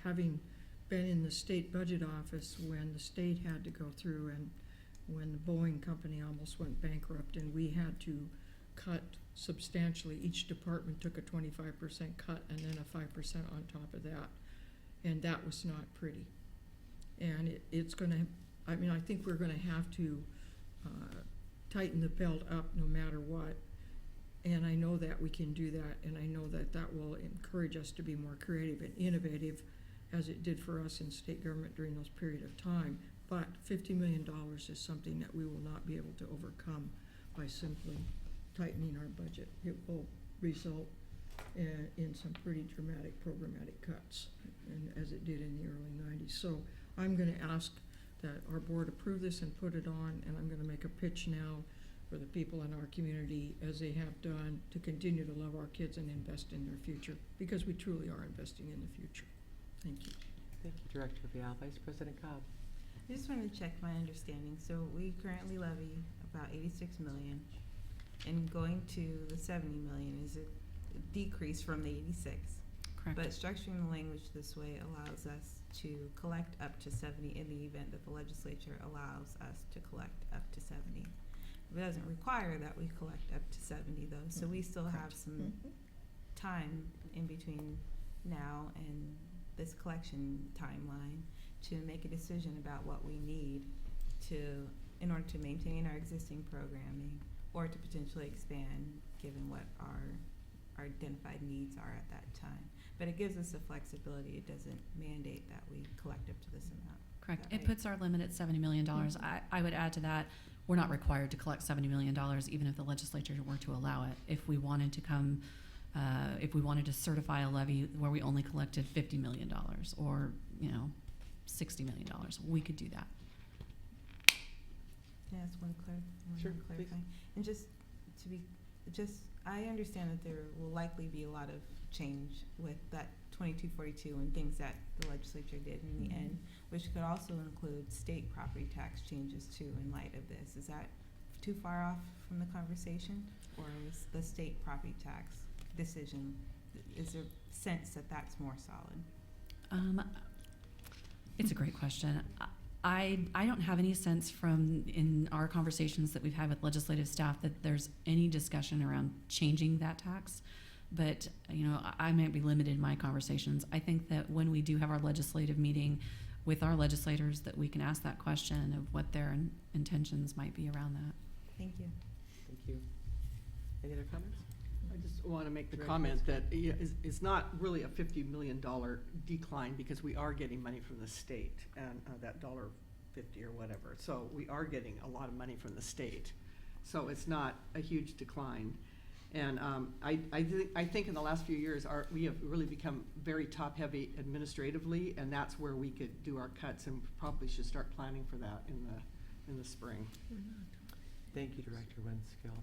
having been in the state budget office when the state had to go through and when the Boeing company almost went bankrupt and we had to cut substantially, each department took a 25% cut and then a 5% on top of that, and that was not pretty. And it's going to, I think we're going to have to tighten the belt up no matter what. And I know that we can do that, and I know that that will encourage us to be more creative and innovative, as it did for us in state government during those period of time. But $50 million is something that we will not be able to overcome by simply tightening our budget. It will result in some pretty dramatic programmatic cuts, and as it did in the early 90s. So I'm going to ask that our board approve this and put it on, and I'm going to make a pitch now for the people in our community, as they have done, to continue to love our kids and invest in their future, because we truly are investing in the future. Thank you. Thank you, Director Vial. Vice President Cobb. I just wanted to check my understanding. So we currently levy about 86 million, and going to the 70 million is a decrease from the 86. Correct. But structuring the language this way allows us to collect up to 70 in the event that the legislature allows us to collect up to 70. It doesn't require that we collect up to 70 though, so we still have some time in between now and this collection timeline to make a decision about what we need in order to maintain our existing programming or to potentially expand given what our identified needs are at that time. But it gives us the flexibility. It doesn't mandate that we collect up to this amount. Correct. Is It that puts our limit at $70 million. I would add to that, we're not required to collect $70 million, even if the legislature were to allow it. If we wanted to if we wanted to certify a levy where we only collected $50 million or, $60 million, we could do that. Yeah, that's one Sure, clarifying. And I understand that there will likely be a lot of change with that 2242 and things that the legislature did in the end, which could also include state property tax changes too in light of this. Is that too far off from the conversation? Or is the state property tax decision, is there a sense that that's more solid? It's a great question. I don't have any sense in our conversations that we've had with legislative staff that there's any discussion around changing that tax. But, I might be limited in my conversations. I think that when we do have our legislative meeting with our legislators, that we can ask that question of what their intentions might be around that. Thank you. Thank you. Any other comments? I just want to make the Director comment Winsky. that it's not really a $50 million decline, because we are getting money from the state, and that $1.50 or whatever. So we are getting a lot of money from the state. So it's not a huge decline. And I think in the last few years, we have really become very top-heavy administratively, and that's where we could do our cuts, and probably should start planning for that in the spring. Thank you, Director Winskill.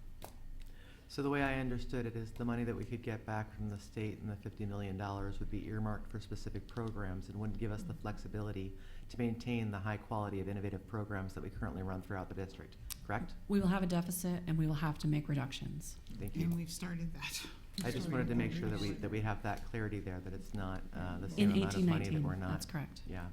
So the way I understood it is the money that we could get back from the state and the $50 million would be earmarked for specific programs and wouldn't give us the flexibility to maintain the high quality of innovative programs that we currently run throughout the district, correct? We will have a deficit and we will have to make reductions. Thank you. And we've started that. I just wanted to make sure that we have that clarity there, that it's not the same In amount of money that 1819, we're not. that's correct. Yeah,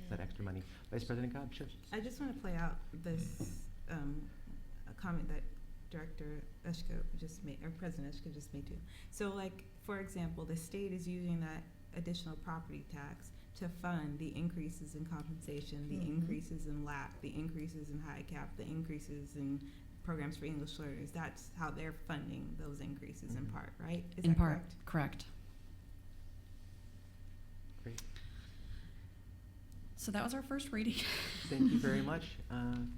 that extra money. Vice President Cobb, sure. I just want to play out this a comment that Director Eshko just made, or President Eshko just made too. So, like, for example, the state is using that additional property tax to fund the increases in compensation, the increases in LAP, the increases in high cap, the increases in programs for English learners. That's how they're funding those increases in part, right? Is In that part, correct? correct. Great. So that was our first reading. Thank you very much. And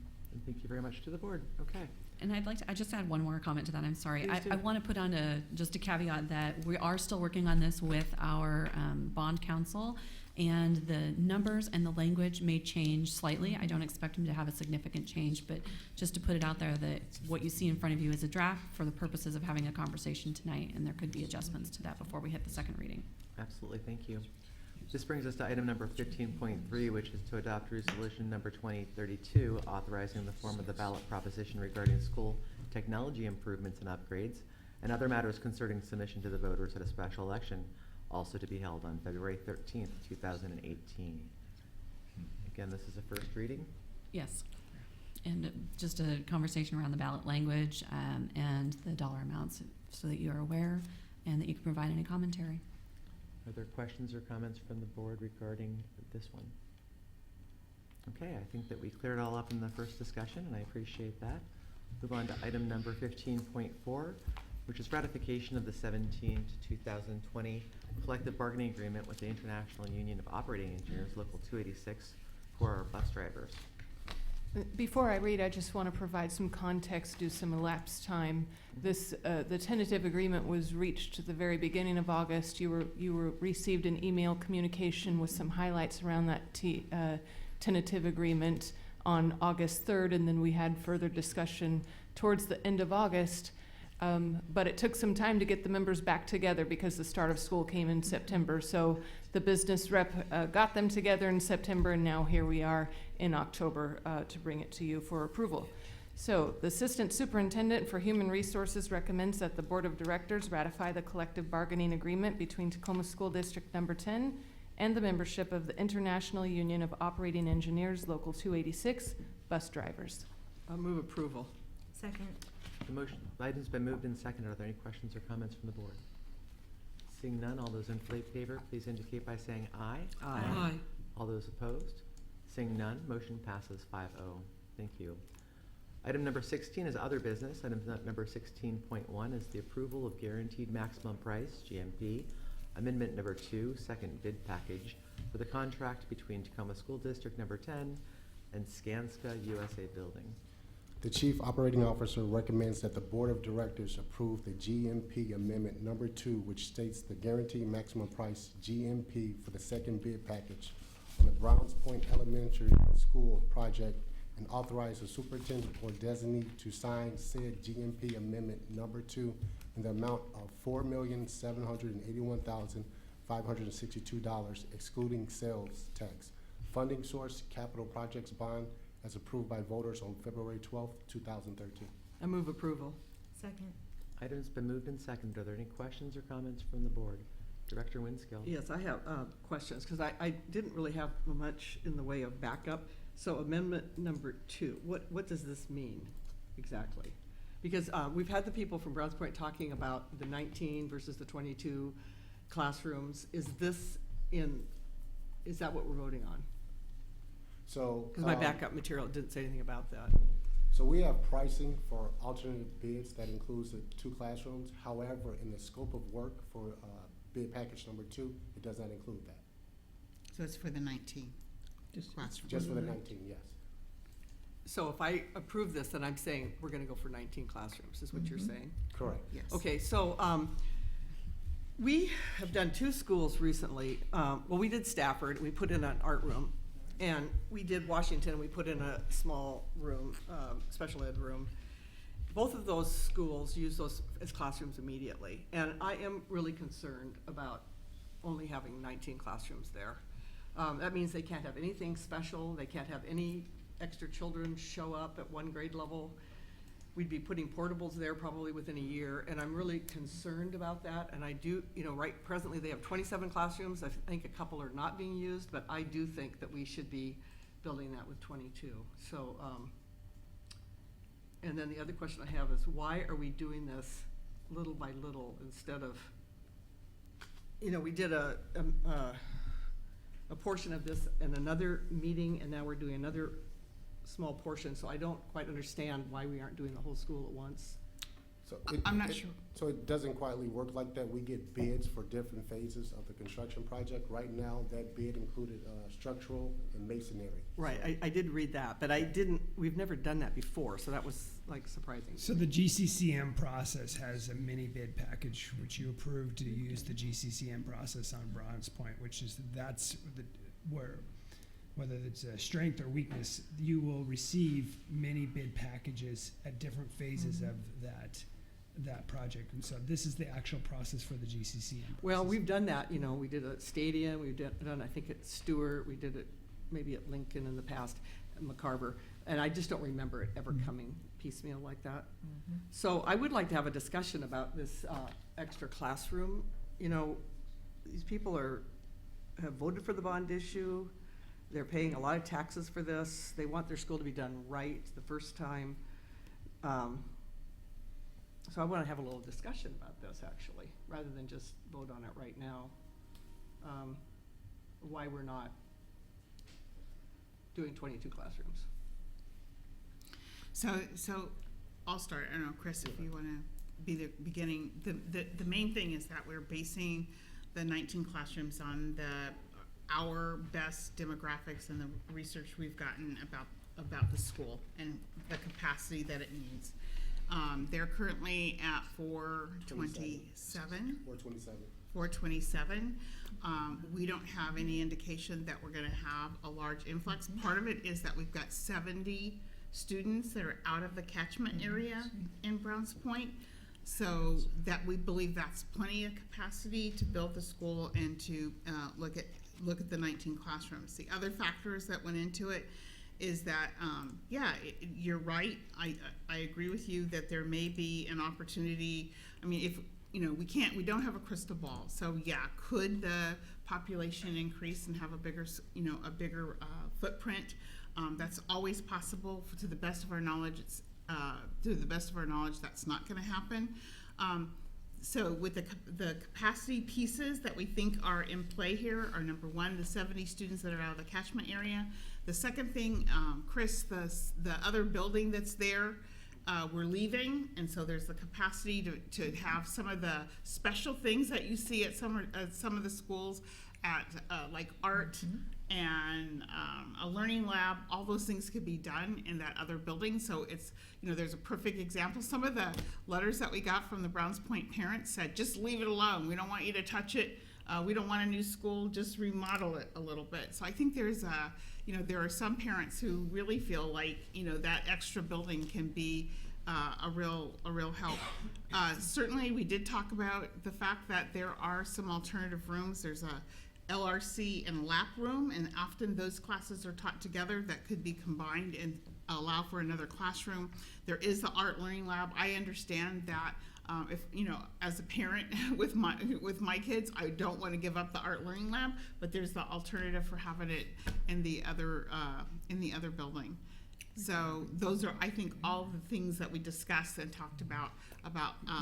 thank you very much to the board. Okay. And I just add one more comment to that. I'm sorry. Please do. I want to put on just a caveat that we are still working on this with our bond counsel, and the numbers and the language may change slightly. I don't expect them to have a significant change, but just to put it out there that what you see in front of you is a draft for the purposes of having a conversation tonight, and there could be adjustments to that before we hit the second reading. Absolutely, thank you. This brings us to item number 15.3, which is to adopt resolution number 2032, authorizing the form of the ballot proposition regarding school technology improvements and upgrades, and other matters concerning submission to the voters at a special election, also to be held on February 13th, 2018. Again, this is a first reading. Yes. And just a conversation around the ballot language and the dollar amounts so that you are aware and that you can provide any commentary. Are there questions or comments from the board regarding this one? Okay, I think that we cleared it all up in the first discussion, and I appreciate that. Move on to item number 15.4, which is ratification of the 2017 to 2020 collective bargaining agreement with the International Union of Operating Engineers, Local 286, for our bus drivers. Before I read, I just want to provide some context due to some elapsed time. This, the tentative agreement was reached at the very beginning of August. You received an email communication with some highlights around that tentative agreement on August 3rd, and then we had further discussion towards the end of August. But it took some time to get the members back together because the start of school came in September. So the business rep got them together in September, and now here we are in October to bring it to you for approval. So the Assistant Superintendent for Human Resources recommends that the Board of Directors ratify the collective bargaining agreement between Tacoma School District Number 10 and the membership of the International Union of Operating Engineers, Local 286, bus drivers. I'll move approval. Second. The item's been moved and seconded. Are there any questions or comments from the board? Seeing none, all those in favor, please indicate by saying aye. Aye. Aye. All those opposed? Seeing none, motion passes 5-0. Thank you. Item number 16 is other business. Item number 16.1 is the approval of guaranteed maximum price, GMP, amendment number 2, second bid package for the contract between Tacoma School District Number 10 and Skanska USA Building. The Chief Operating Officer recommends that the Board of Directors approve the GMP Amendment Number 2, which states the guaranteed maximum price GMP for the second bid package on the Browns Point Elementary School project, and authorize the superintendent or designee to sign said GMP Amendment Number 2 in the amount of $4,781,562, excluding sales tax. Funding source, capital projects bond, as approved by voters on February 12, 2013. I move approval. Second. Item's been moved and seconded. Are there any questions or comments from the board? Director Winskill. Yes, I have questions, because I didn't really have much in the way of backup. So amendment number 2, what does this mean exactly? Because we've had the people from Browns Point talking about the 19 versus the 22 classrooms. Is that what we're voting on? So, Because my backup material didn't say anything about that. So we have pricing for alternate bids that includes the 2 classrooms. However, in the scope of work for bid package number 2, it does not include that. So it's for the 19 classrooms. Just for the 19, yes. So if I approve this, then I'm saying we're going to go for 19 classrooms, is what you're saying? Correct. Yes. Okay, so we have done 2 schools recently. Well, we did Stafford, we put in an art room, and we did Washington, we put in a small room, special ed room. Both of those schools use those as classrooms immediately, and I am really concerned about only having 19 classrooms there. That means they can't have anything special, they can't have any extra children show up at one grade level. We'd be putting portables there probably within a year, and I'm really concerned about that. And I do, right presently they have 27 classrooms. I think a couple are not being used, but I do think that we should be building that with 22. So, and then the other question I have is, why are we doing this little by little instead of, we did a portion of this in another meeting, and now we're doing another small portion, so I don't quite understand why we aren't doing the whole school at once. So I'm not sure. So it doesn't quietly work like that. We get bids for different phases of the construction project. Right now, that bid included structural and masonry. Right, I did read that, but we've never done that before, so that was like surprising. So the GCCM process has a mini bid package, which you approved to use the GCCM process on Browns Point, whether it's a strength or weakness, you will receive many bid packages at different phases of that project. And so this is the actual process for the GCCM process. Well, we've done that, we did a stadium, we've done, I think at Stewart, we did it maybe at Lincoln in the past, at McCarver, and I just don't remember it ever coming piecemeal like that. So I would like to have a discussion about this extra classroom. These people have voted for the bond issue. They're paying a lot of taxes for this. They want their school to be done right the first time. So I want to have a little discussion about this, actually, rather than just vote on it right now. Why we're not doing 22 classrooms. So I'll start. I don't know, Chris, if you want to be the beginning. The main thing is that we're basing the 19 classrooms on our best demographics and the research we've gotten about about the school and the capacity that it needs. They're currently at 427. 427. We don't have any indication that we're going to have a large influx. Part of it is that we've got 70 students that are out of the catchment area in Browns Point. So that we believe that's plenty of capacity to build the school and to look at the 19 classrooms. The other factors that went into it is that, you're right. I agree with you that there may be an opportunity. I mean, if, we don't have a crystal ball. So yeah, could the population increase and have a bigger footprint? That's always possible. To the best of our knowledge, that's not going to happen. So with the capacity pieces that we think are in play here are, number one, the 70 students that are out of the catchment area. The second thing, Chris, the other building that's there, we're leaving, and so there's the capacity to have some of the special things that you see at some of the schools, at like art and a learning lab. All those things could be done in that other building. So it's, there's a perfect example. Some of the letters that we got from the Browns Point parents said, just leave it alone. We don't want you to touch it. We don't want a new school. Just remodel it a little bit. So I think there's there are some parents who really feel like, that extra building can be a real help. Certainly, we did talk about the fact that there are some alternative rooms. There's a LRC and lap room, and often those classes are taught together that could be combined and allow for another classroom. There is the art learning lab. I understand that if, as a parent with my kids, I don't want to give up the art learning lab, but there's the alternative for having it in the other building. So those are, I think, all the things that we discussed and talked about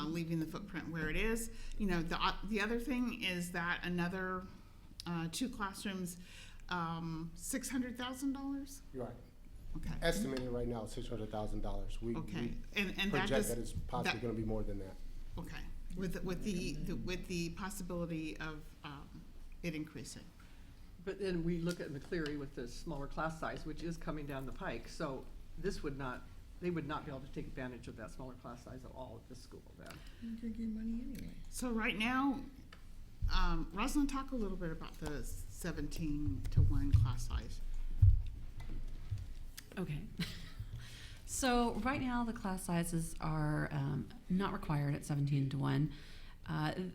leaving the footprint where it is. The other thing is that another 2 classrooms, $600,000. You're right. Okay. Estimated right now $600,000. We and project that it's possibly going to be more than that. Okay. With the possibility of it increasing. But then we look at McCleary with the smaller class size, which is coming down the pike. So they would not be able to take advantage of that smaller class size at all at this school then. You're going to get money anyway. So right now, Rosalind, talk a little bit about the 17-to-1 class size. Okay. So right now the class sizes are not required at 17-to-1.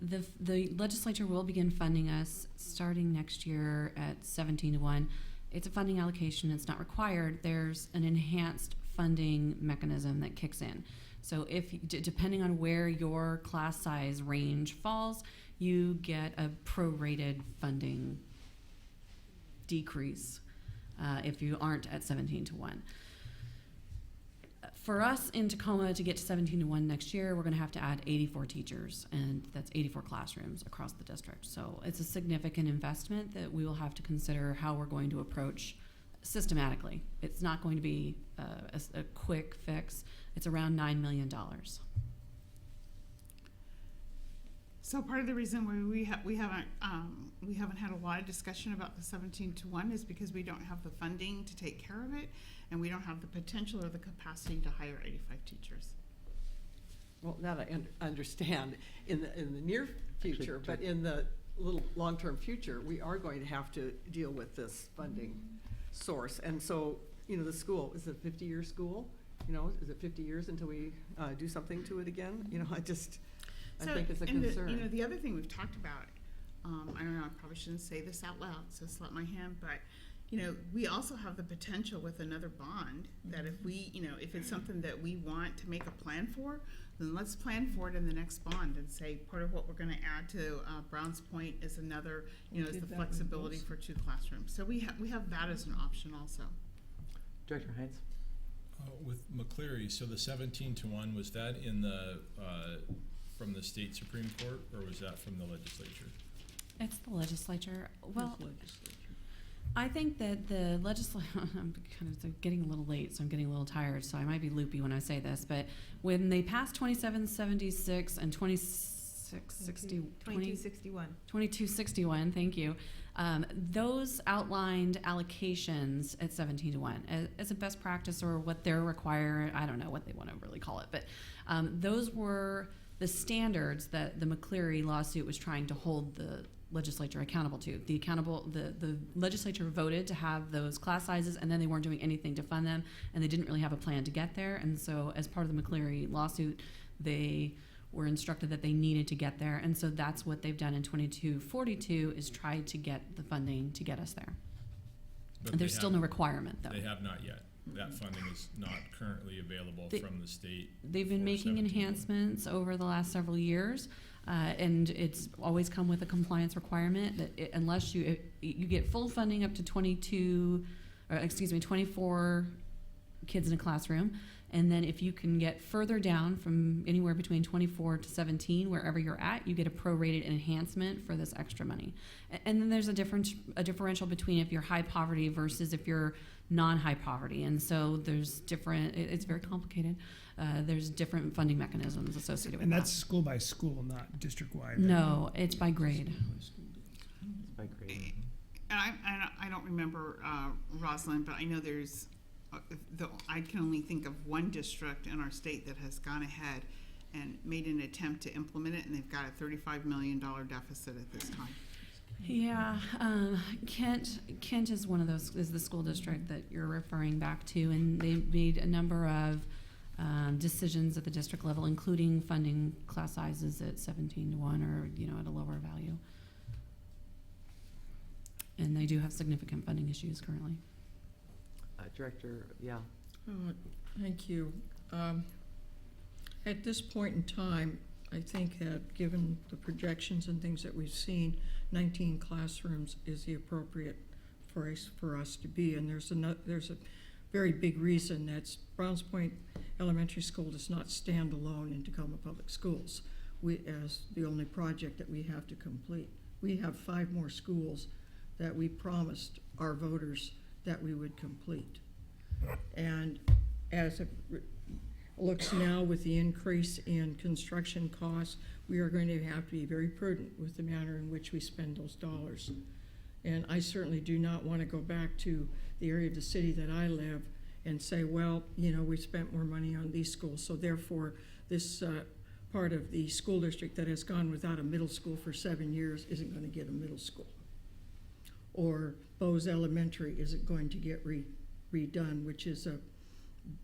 The legislature will begin funding us starting next year at 17-to-1. It's a funding allocation. It's not required. There's an enhanced funding mechanism that kicks in. So if depending on where your class size range falls, you get a prorated funding decrease if you aren't at 17-to-1. For us in Tacoma to get to 17-to-1 next year, we're going to have to add 84 teachers, and that's 84 classrooms across the district. So it's a significant investment that we will have to consider how we're going to approach systematically. It's not going to be a quick fix. It's around $9 million. So part of the reason why we haven't had a lot of discussion about the 17-to-1 is because we don't have the funding to take care of it, and we don't have the potential or the capacity to hire 85 teachers. Well, that I understand in the near future, but in the little long-term future, we are going to have to deal with this funding source. And so, the school is a 50-year school. Is it 50 years until we do something to it again? I think it's a concern. The other thing we've talked about, I don't know, I probably shouldn't say this out loud, so slap my hand, but we also have the potential with another bond that if we, if it's something that we want to make a plan for, then let's plan for it in the next bond and say part of what we're going to add to Browns Point is another, is the flexibility for 2 classrooms. So we have that as an option also. Director Hines. With McCleary, so the 17-to-1, was that in the from the state Supreme Court, or was that from the legislature? It's the legislature. Well, I think that the legislature, I'm kind of getting a little late, so I'm getting a little tired, so I might be loopy when I say this, but when they passed 2776 and 2261, thank you, Those outlined allocations at 17-1 as a best practice, or what they're required. I don't know what they want to really call it, but those were the standards that the McCleary lawsuit was trying to hold the legislature accountable to. The legislature voted to have those class sizes, and then they weren't doing anything to fund them, and they didn't really have a plan to get there. And so as part of the McCleary lawsuit, they were instructed that they needed to get there. And so that's what they've done in 2242, is tried to get the funding to get us there. But there's still no requirement, though. They have not yet. That funding is not currently available from the state. They've been making enhancements over the last several years, and it's always come with a compliance requirement that unless you get full funding up to 24 kids in a classroom, and then if you can get further down from anywhere between 24 to 17, wherever you're at, you get a prorated enhancement for this extra money. And then there's a differential between if you're high poverty versus if you're non-high poverty. And so there's it's very complicated. There's different funding mechanisms associated with that. And that's school by school, not district-wide. No, it's by grade. It's by grade. And I don't remember, Rosalind, but I know there's, I can only think of one district in our state that has gone ahead and made an attempt to implement it, and they've got a $35 million deficit at this time. Yeah, Kent is one of those, is the school district that you're referring back to, and they made a number of decisions at the district level, including funding class sizes at 17-1 or, at a lower value. And they do have significant funding issues currently. Director, yeah. Thank you. At this point in time, I think that given the projections and things that we've seen, 19 classrooms is the appropriate for us to be. And there's a very big reason. That's Browns Point Elementary School does not stand alone in Tacoma Public Schools as the only project that we have to complete. We have 5 more schools that we promised our voters that we would complete. And as it looks now with the increase in construction costs, we are going to have to be very prudent with the manner in which we spend those dollars. And I certainly do not want to go back to the area of the city that I live and say, well, we spent more money on these schools, so therefore this part of the school district that has gone without a middle school for 7 years isn't going to get a middle school. Or Bose Elementary isn't going to get redone, which is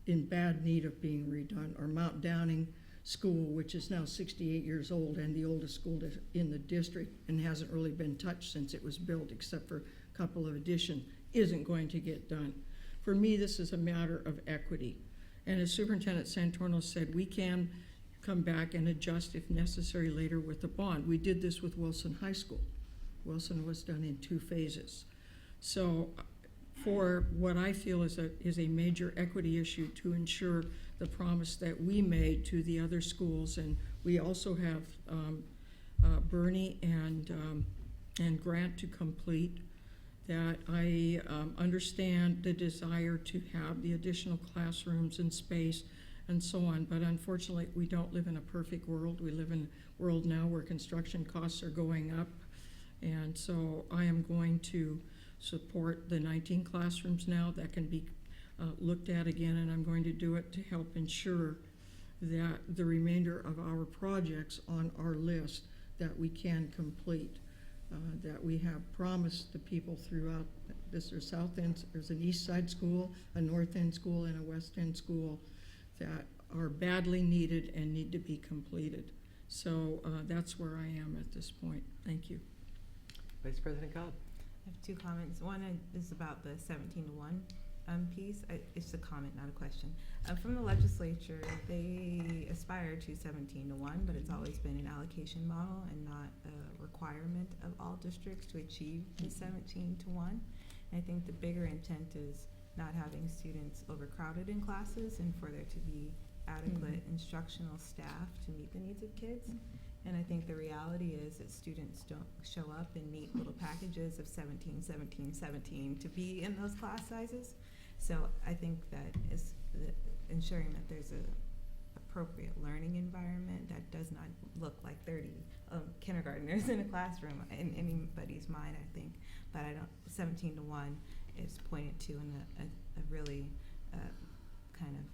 in bad need of being redone. Or Mount Downing School, which is now 68 years old and the oldest school in the district and hasn't really been touched since it was built except for a couple of additions, isn't going to get done. For me, this is a matter of equity. And as Superintendent Santorno said, we can come back and adjust if necessary later with the bond. We did this with Wilson High School. Wilson was done in 2 phases. So for what I feel is a major equity issue to ensure the promise that we made to the other schools, and we also have Bernie and Grant to complete, that I understand the desire to have the additional classrooms and space and so on, but unfortunately we don't live in a perfect world. We live in a world now where construction costs are going up, and so I am going to support the 19 classrooms now. That can be looked at again, and I'm going to do it to help ensure that the remainder of our projects on our list that we can complete, that we have promised the people throughout this. There's South End, there's an East Side school, a North End school, and a West End school that are badly needed and need to be completed. So that's where I am at this point. Thank you. Vice President Cobb. I have 2 comments. One is about the 17-1 piece. It's a comment, not a question. From the legislature, they aspire to 17-1, but it's always been an allocation model and not a requirement of all districts to achieve the 17-1. And I think the bigger intent is not having students overcrowded in classes and for there to be adequate instructional staff to meet the needs of kids. And I think the reality is that students don't show up in neat little packages of 17, 17, 17 to be in those class sizes. So I think that is ensuring that there's appropriate learning environment that does not look like 30 kindergartners in a classroom in anybody's mind, I think. But I don't, 17 to 1 is pointed to in a really kind of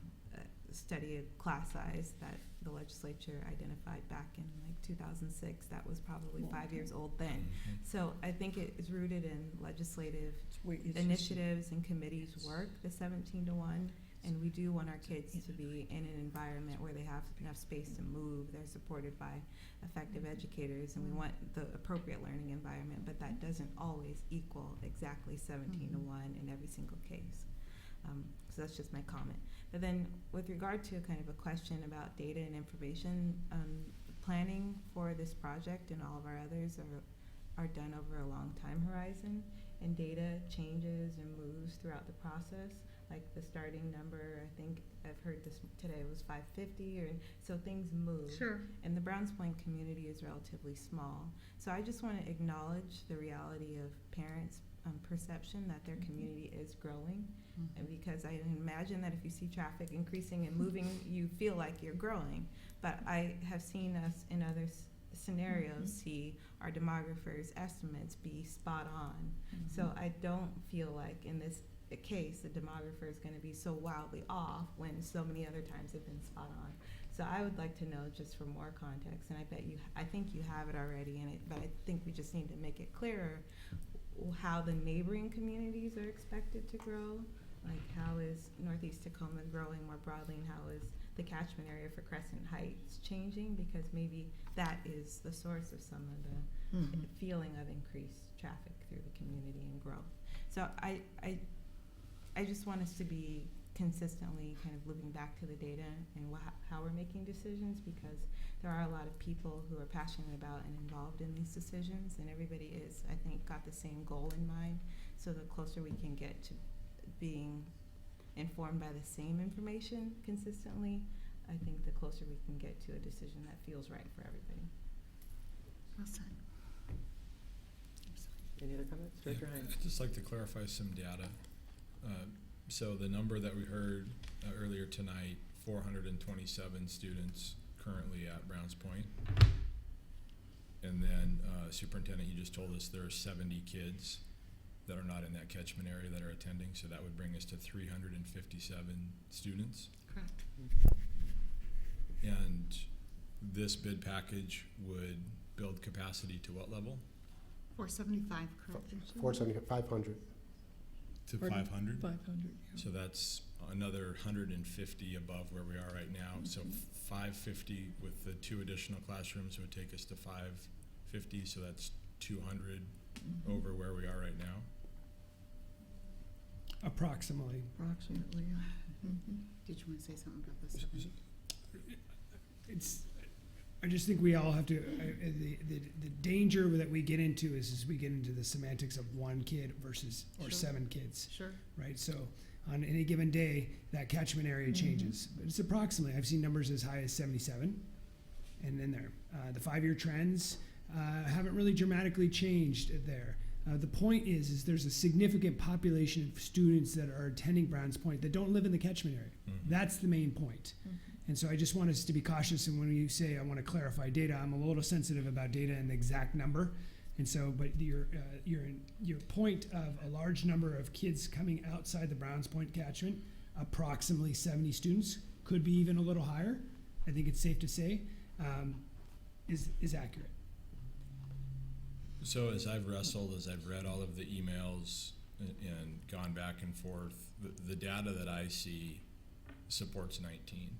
study of class size that the legislature identified back in like 2006. That was probably 5 years old then. So I think it is rooted in legislative initiatives and committees' work, the 17 to 1. And we do want our kids to be in an environment where they have enough space to move. They're supported by effective educators, and we want the appropriate learning environment, but that doesn't always equal exactly 17 to 1 in every single case. So that's just my comment. But then with regard to kind of a question about data and information, planning for this project and all of our others are done over a long time horizon, and data changes and moves throughout the process. Like the starting number, I think I've heard this today was 550, or so things move. Sure. And the Browns Point community is relatively small. So I just want to acknowledge the reality of parents' perception that their community is growing. And because I imagine that if you see traffic increasing and moving, you feel like you're growing. But I have seen us in other scenarios see our demographers' estimates be spot on. So I don't feel like in this case the demographer is going to be so wildly off when so many other times have been spot on. So I would like to know just for more context, and I think you have it already in it, but I think we just need to make it clearer how the neighboring communities are expected to grow. Like how is Northeast Tacoma growing more broadly, and how is the catchment area for Crescent Heights changing? Because maybe that is the source of some of the feeling of increased traffic through the community and growth. So I just want us to be consistently kind of looping back to the data and how we're making decisions, because there are a lot of people who are passionate about and involved in these decisions, and everybody is, I think, got the same goal in mind. So the closer we can get to being informed by the same information consistently, I think the closer we can get to a decision that feels right for everybody. Well said. Any other comments? Director Hines? I'd just like to clarify some data. So the number that we heard earlier tonight, 427 students currently at Browns Point. And then Superintendent, you just told us there are 70 kids that are not in that catchment area that are attending, so that would bring us to 357 students. Correct. And this bid package would build capacity to what level? 475, correct? 500. To 500? 500. So that's another 150 above where we are right now. So 550 with the 2 additional classrooms would take us to 550. So that's 200 over where we are right now. Approximately. Approximately, yeah. Did you want to say something about this? I just think we all have to, the danger that we get into is we get into the semantics of 1 kid versus, or 7 kids. Sure. Right, so on any given day, that catchment area changes. But it's approximately, I've seen numbers as high as 77, and then there. The 5-year trends haven't really dramatically changed there. The point is there's a significant population of students that are attending Browns Point that don't live in the catchment area. That's the main point. And so I just want us to be cautious, and when you say I want to clarify data, I'm a little sensitive about data and the exact number. And so, but your point of a large number of kids coming outside the Browns Point catchment, approximately 70 students, could be even a little higher, I think it's safe to say, is accurate. So as I've wrestled, as I've read all of the emails and gone back and forth, the data that I see supports 19.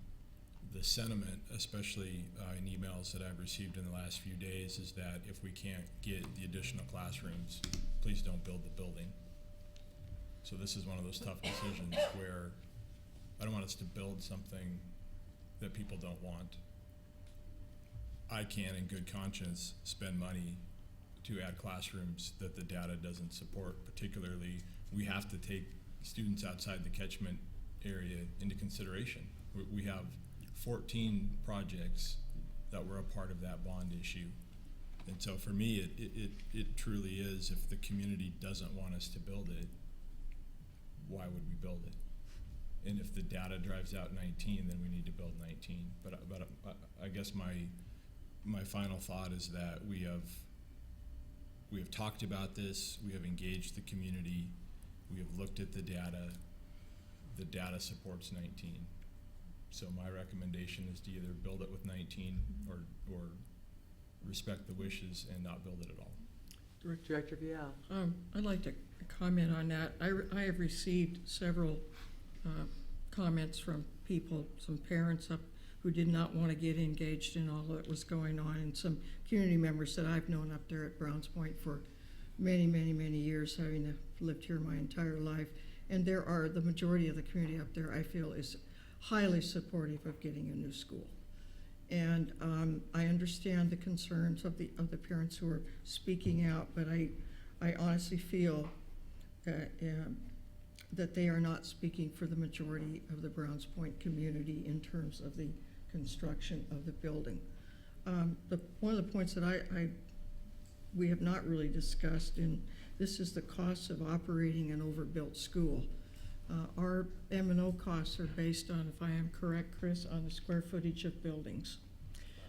The sentiment, especially in emails that I've received in the last few days, is that if we can't get the additional classrooms, please don't build the building. So this is one of those tough decisions where I don't want us to build something that people don't want. I can, in good conscience, spend money to add classrooms that the data doesn't support. Particularly, we have to take students outside the catchment area into consideration. We have 14 projects that were a part of that bond issue. And so for me, it truly is, if the community doesn't want us to build it, why would we build it? And if the data drives out 19, then we need to build 19. But I guess my final thought is that we have talked about this, we have engaged the community, we have looked at the data. The data supports 19. So my recommendation is to either build it with 19 or respect the wishes and not build it at all. Director Vial. I'd like to comment on that. I have received several comments from people, some parents up who did not want to get engaged in all that was going on, and some community members that I've known up there at Browns Point for many, many, many years, having lived here my entire life. And the majority of the community up there, I feel, is highly supportive of getting a new school. And I understand the concerns of the parents who are speaking out, but I honestly feel that they are not speaking for the majority of the Browns Point community in terms of the construction of the building. One of the points that we have not really discussed, and this is the cost of operating an overbuilt school. Our M&O costs are based on, if I am correct, Chris, on the square footage of buildings.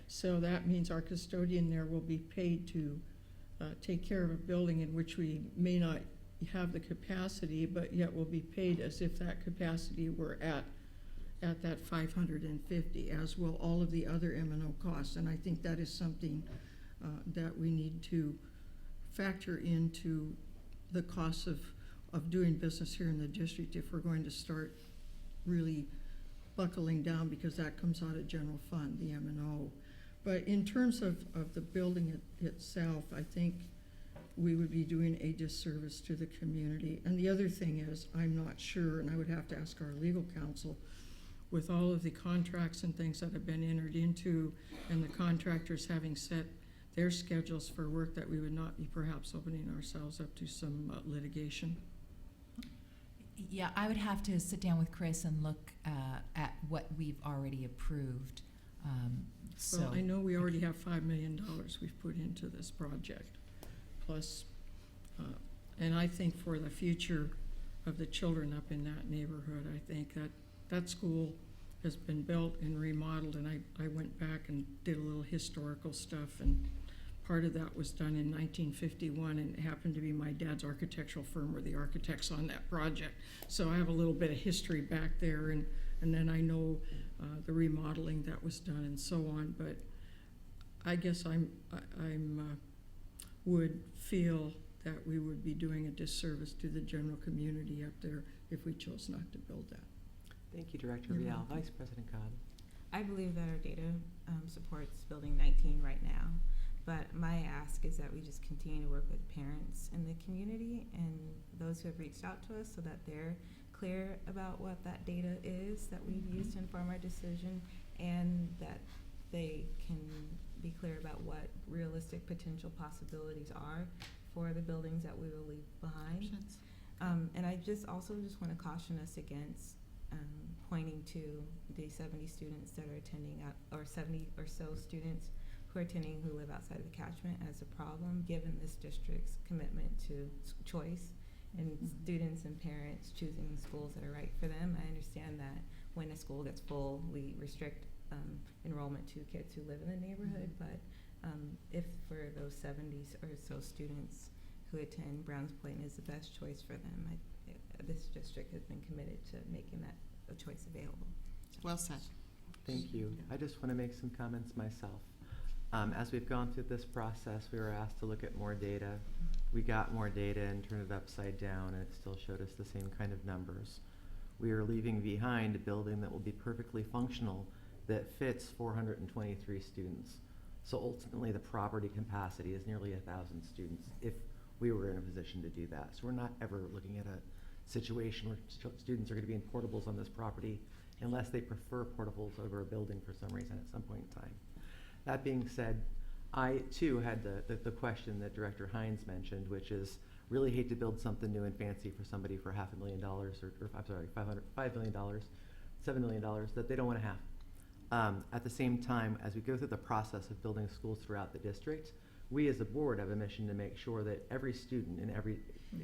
So that means our custodian there will be paid to take care of a building in which we may not have the capacity, but yet will be paid as if that capacity were at that 550, as will all of the other M&O costs. And I think that is something that we need to factor into the costs of doing business here in the district if we're going to start really buckling down, because that comes out of general fund, the M&O. But in terms of the building itself, I think we would be doing a disservice to the community. And the other thing is, I'm not sure, and I would have to ask our legal counsel, with all of the contracts and things that have been entered into and the contractors having set their schedules for work, that we would not be perhaps opening ourselves up to some litigation. Yeah, I would have to sit down with Chris and look at what we've already approved. Well, I know we already have $5 million we've put into this project, plus, and I think for the future of the children up in that neighborhood, I think that school has been built and remodeled, and I went back and did a little historical stuff, and part of that was done in 1951, and it happened to be my dad's architectural firm were the architects on that project. So I have a little bit of history back there, and then I know the remodeling that was done and so on. But I guess I would feel that we would be doing a disservice to the general community up there if we chose not to build that. Thank you, Director Vial. Vice President Cobb. I believe that our data supports building 19 right now. But my ask is that we just continue to work with parents in the community and those who have reached out to us so that they're clear about what that data is that we've used to inform our decision, and that they can be clear about what realistic potential possibilities are for the buildings that we will leave behind. And I also want to caution us against pointing to the 70 students that are attending, or 70 or so students who are attending who live outside of the catchment as a problem, given this district's commitment to choice and students and parents choosing schools that are right for them. I understand that when a school gets full, we restrict enrollment to kids who live in the neighborhood, but if for those 70 or so students who attend, Browns Point is the best choice for them. This district has been committed to making that a choice available. Well said. Thank you. I just want to make some comments myself. As we've gone through this process, we were asked to look at more data. We got more data and turned it upside down, and it still showed us the same kind of numbers. We are leaving behind a building that will be perfectly functional, that fits 423 students. So ultimately, the property capacity is nearly 1,000 students if we were in a position to do that. So we're not ever looking at a situation where students are going to be in portables on this property unless they prefer portables over a building for some reason at some point in time. That being said, I too had the question that Director Hines mentioned, which is really hate to build something new and fancy for somebody for $500,000 or I'm sorry, $5 million, $7 million that they don't want to have. At the same time, as we go through the process of building schools throughout the district, we as a board have a mission to make sure that every student in every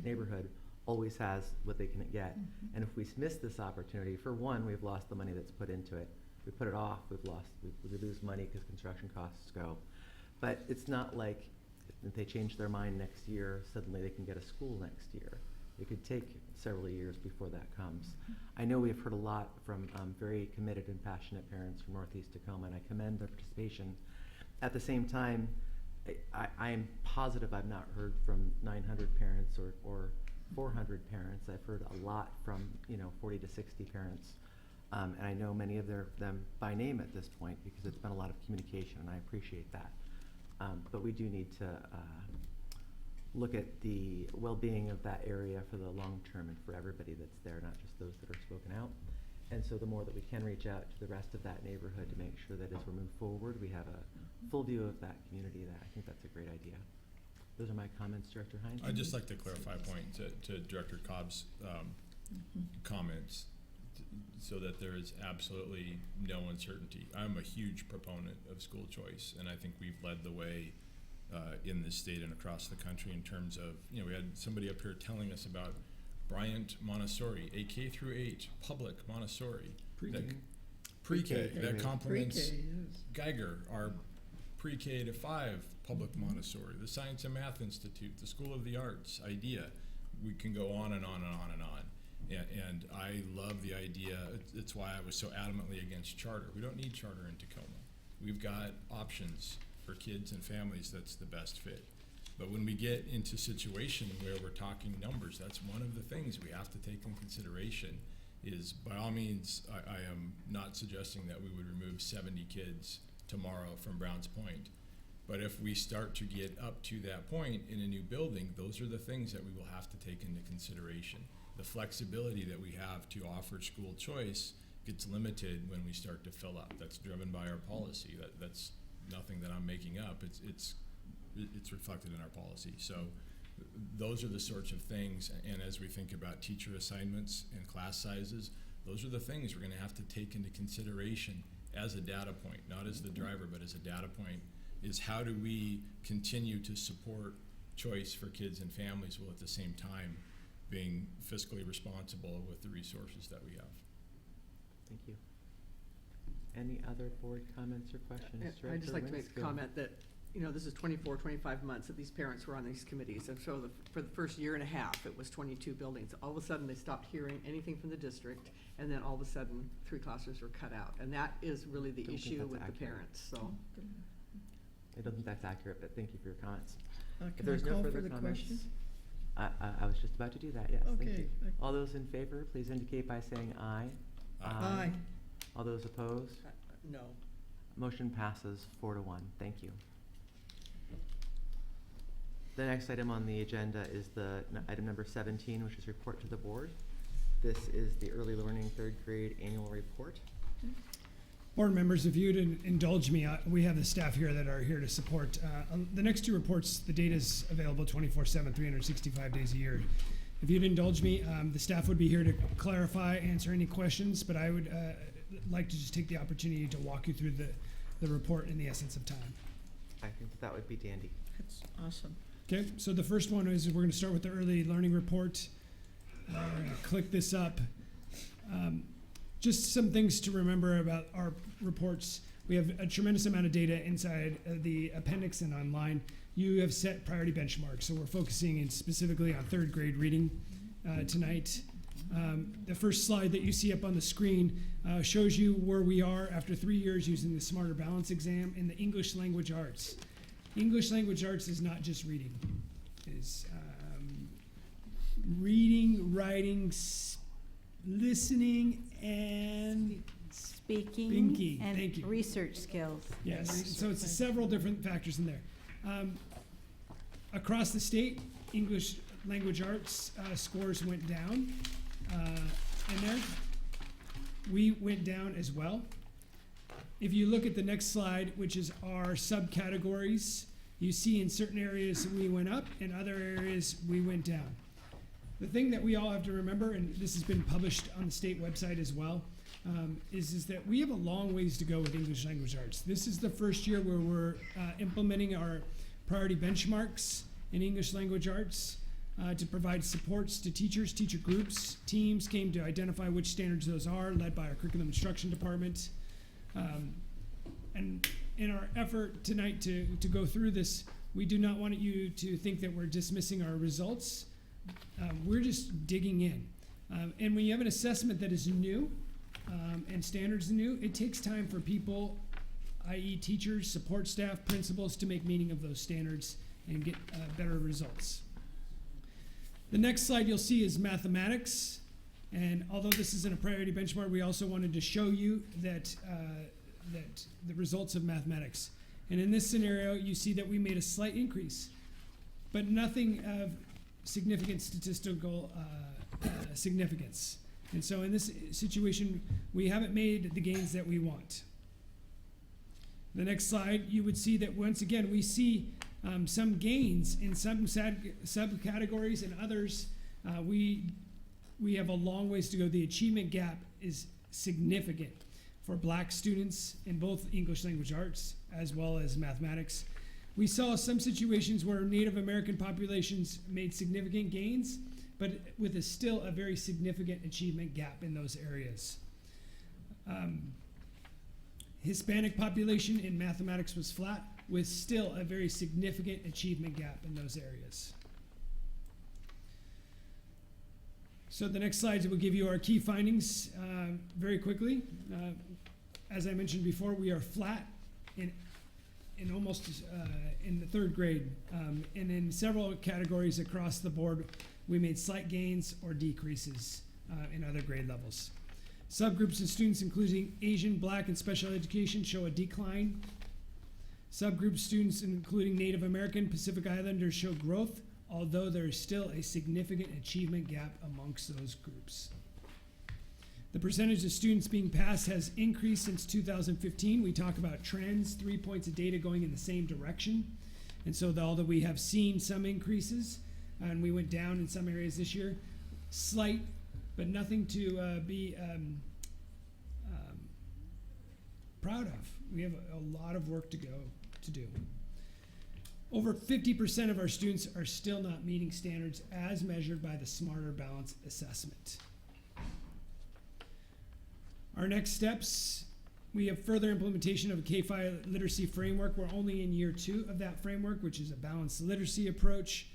neighborhood always has what they can get. And if we miss this opportunity, for one, we've lost the money that's put into it. We put it off, we lose money because construction costs go. But it's not like if they change their mind next year, suddenly they can get a school next year. It could take several years before that comes. I know we've heard a lot from very committed and passionate parents from Northeast Tacoma, and I commend their participation. At the same time, I am positive I've not heard from 900 parents or 400 parents. I've heard a lot from 40 to 60 parents. And I know many of them by name at this point because it's been a lot of communication, and I appreciate that. But we do need to look at the well-being of that area for the long term and for everybody that's there, not just those that are spoken out. And so the more that we can reach out to the rest of that neighborhood to make sure that as we move forward, we have a full view of that community, I think that's a great idea. Those are my comments, Director Hines. I'd just like to clarify a point to Director Cobb's comments so that there is absolutely no uncertainty. I'm a huge proponent of school choice, and I think we've led the way in this state and across the country in terms of, we had somebody up here telling us about Bryant Montessori, a K through 8 public Montessori. Pre-K. That complements Geiger, our pre-K to 5 public Montessori, the Science and Math Institute, the School of the Arts, IDEA. We can go on and on and on and on. And I love the idea. It's why I was so adamantly against charter. We don't need charter in Tacoma. We've got options for kids and families that's the best fit. But when we get into a situation where we're talking numbers, that's one of the things we have to take in consideration is, by all means, I am not suggesting that we would remove 70 kids tomorrow from Browns Point. But if we start to get up to that point in a new building, those are the things that we will have to take into consideration. The flexibility that we have to offer school choice gets limited when we start to fill up. That's driven by our policy. That's nothing that I'm making up. It's reflected in our policy. So those are the sorts of things, and as we think about teacher assignments and class sizes, those are the things we're going to have to take into consideration as a data point, not as the driver, but as a data point, is how do we continue to support choice for kids and families while at the same time being fiscally responsible with the resources that we have. Thank you. Any other board comments or questions? I'd just like to make a Winsky. comment that, this is 24, 25 months that these parents were on these committees. And so for the first year and a half, it was 22 buildings. All of a sudden, they stopped hearing anything from the district, and then all of a sudden, 3 classrooms were cut out. And that is really the Don't think issue that's with accurate. the parents, so. I don't think that's accurate, but thank you for your comments. If Can there's I no call for further the comments, question? I was just about to do that, yes, thank Okay. you. All those in favor, please indicate by saying aye. Aye. All those opposed? No. Motion passes 4-1. Thank you. The next item on the agenda is item number 17, which is report to the board. This is the early learning 3rd grade annual report. Board members, if you'd indulge me, we have the staff here that are here to support. The next 2 reports, the data is available 24/7, 365 days a year. If you'd indulge me, the staff would be here to clarify, answer any questions, but I would like to just take the opportunity to walk you through the report in the essence of time. I think that would be dandy. That's awesome. Okay, so the first one is we're going to start with the early learning report. We're going to click this up. Just some things to remember about our reports. We have a tremendous amount of data inside the appendix and online. You have set priority benchmarks, so we're focusing in specifically on 3rd grade reading tonight. The first slide that you see up on the screen shows you where we are after 3 years using the Smarter Balance exam in the English language arts. English language arts is not just reading. It's reading, writing, listening, and speaking and Thank you. research skills. Yes, so it's several different factors in there. Across the state, English language arts scores went down in there. We went down as well. If you look at the next slide, which is our subcategories, you see in certain areas we went up, in other areas we went down. The thing that we all have to remember, and this has been published on the state website as well, is that we have a long ways to go with English language arts. This is the first year where we're implementing our priority benchmarks in English language arts. to provide supports to teachers, teacher groups, teams came to identify which standards those are, led by our curriculum instruction department. And in our effort tonight to go through this, we do not want you to think that we're dismissing our results. We're just digging in. And when you have an assessment that is new and standards new, it takes time for people, i.e. teachers, support staff, principals, to make meaning of those standards and get better results. The next slide you'll see is mathematics. And although this isn't a priority benchmark, we also wanted to show you that the results of mathematics. And in this scenario, you see that we made a slight increase, but nothing of significant statistical significance. And so in this situation, we haven't made the gains that we want. The next slide, you would see that once again, we see some gains in some subcategories, and others, we have a long ways to go. The achievement gap is significant for Black students in both English language arts as well as mathematics. We saw some situations where Native American populations made significant gains, but with still a very significant achievement gap in those areas. Hispanic population in mathematics was flat, with still a very significant achievement gap in those areas. So the next slides will give you our key findings very quickly. As I mentioned before, we are flat in almost in the third grade, and in several categories across the board, we made slight gains or decreases in other grade levels. Subgroups of students, including Asian, Black, and special education, show a decline. Subgroup students, including Native American, Pacific Islanders, show growth, although there is still a significant achievement gap amongst those groups. The percentage of students being passed has increased since 2015. We talk about trends, 3 points of data going in the same direction. And so although we have seen some increases, and we went down in some areas this year, slight, but nothing to be proud of. We have a lot of work to do. Over 50% of our students are still not meeting standards as measured by the Smarter Balance assessment. Our next steps, we have further implementation of a K-5 literacy framework. We're only in year 2 of that framework, which is a balanced literacy approach.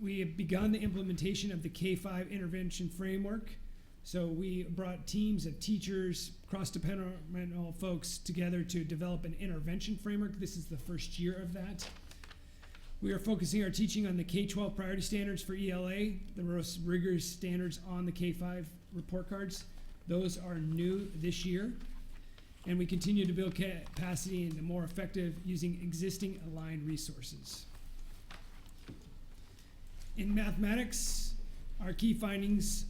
We have begun the implementation of the K-5 intervention framework. So we brought teams of teachers, cross-departmental folks together to develop an intervention framework. This is the first year of that. We are focusing our teaching on the K-12 priority standards for ELA, the most rigorous standards on the K-5 report cards. Those are new this year. And we continue to build capacity and more effective using existing aligned resources. In mathematics, our key findings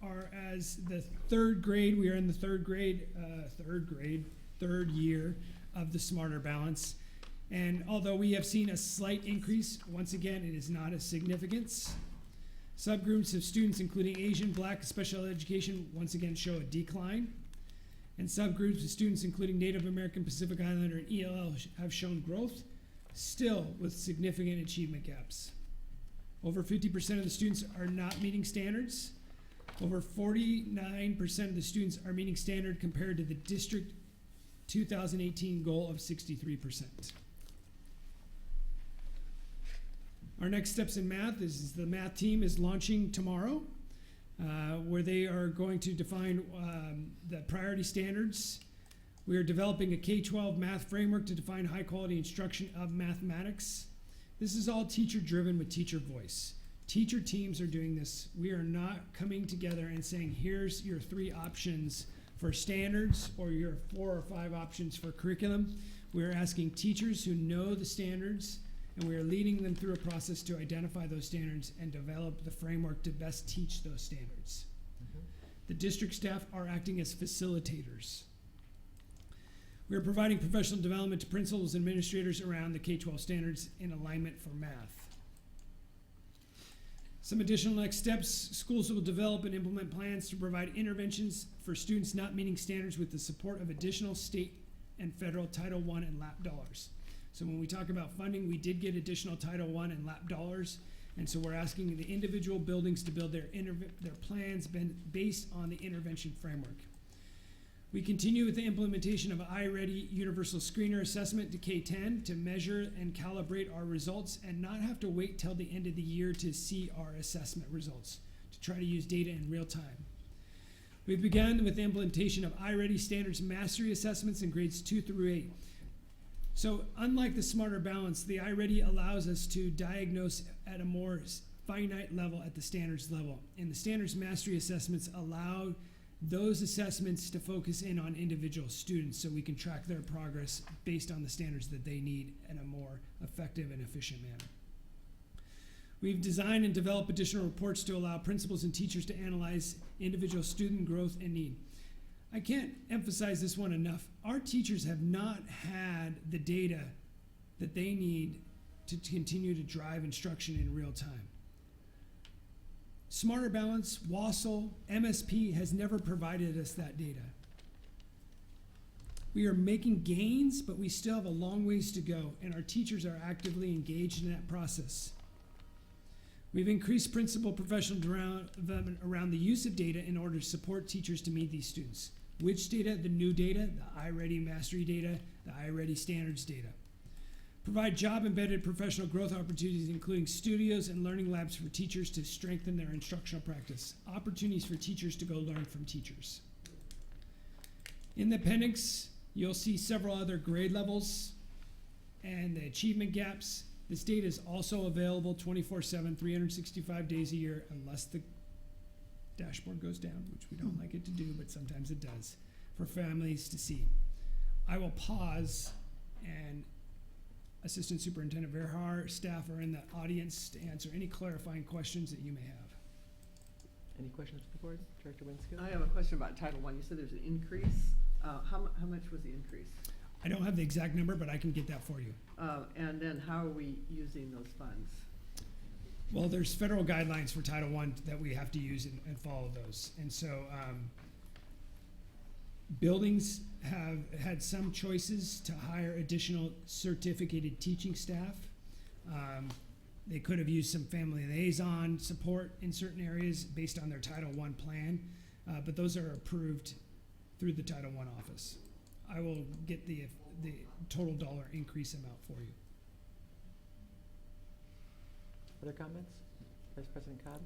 are as the third grade, we are in the third year of the Smarter Balance. And although we have seen a slight increase, once again, it is not a significance. Subgroups of students, including Asian, Black, special education, once again show a decline. And subgroups of students, including Native American, Pacific Islander, and ELL, have shown growth, still with significant achievement gaps. Over 50% of the students are not meeting standards. Over 49% of the students are meeting standard compared to the district 2018 goal of 63%. Our next steps in math is the math team is launching tomorrow, where they are going to define the priority standards. We are developing a K-12 math framework to define high quality instruction of mathematics. This is all teacher driven with teacher voice. Teacher teams are doing this. We are not coming together and saying, here's your 3 options for standards or your 4 or 5 options for curriculum. We're asking teachers who know the standards, and we are leading them through a process to identify those standards and develop the framework to best teach those standards. The district staff are acting as facilitators. We are providing professional development to principals and administrators around the K-12 standards in alignment for math. Some additional next steps, schools will develop and implement plans to provide interventions for students not meeting standards with the support of additional state and federal Title I and LAP dollars. So when we talk about funding, we did get additional Title I and LAP dollars. And so we're asking the individual buildings to build their plans based on the intervention framework. We continue with the implementation of iReady Universal Screener Assessment to K-10 to measure and calibrate our results and not have to wait till the end of the year to see our assessment results, to try to use data in real time. We've begun with the implementation of iReady Standards Mastery Assessments in grades 2 through 8. So unlike the Smarter Balance, the iReady allows us to diagnose at a more finite level at the standards level. And the Standards Mastery Assessments allow those assessments to focus in on individual students so we can track their progress based on the standards that they need in a more effective and efficient manner. We've designed and developed additional reports to allow principals and teachers to analyze individual student growth and need. I can't emphasize this one enough. Our teachers have not had the data that they need to continue to drive instruction in real time. Smarter Balance, WASL, MSP has never provided us that data. We are making gains, but we still have a long ways to go, and our teachers are actively engaged in that process. We've increased principal professional development around the use of data in order to support teachers to meet these students. Which data? The new data, the iReady Mastery data, the iReady Standards data. Provide job-embedded professional growth opportunities, including studios and learning labs for teachers to strengthen their instructional practice. Opportunities for teachers to go learn from teachers. In the appendix, you'll see several other grade levels and the achievement gaps. This data is also available 24/7, 365 days a year, unless the dashboard goes down, which we don't like it to do, but sometimes it does, for families to see. I will pause, and Assistant Superintendent Verhar, staff are in the audience to answer any clarifying questions that you may have. Any questions for the board? Director Winskill? I have a question about Title I. You said there's an increase. How much was the increase? I don't have the exact number, but I can get that for you. And then how are we using those funds? Well, there's federal guidelines for Title I that we have to use and follow those. And so buildings have had some choices to hire additional certificated teaching staff. They could have used some family liaison support in certain areas based on their Title I plan, but those are approved through the Title I office. I will get the total dollar increase amount for you. Other comments? Vice President Cobb?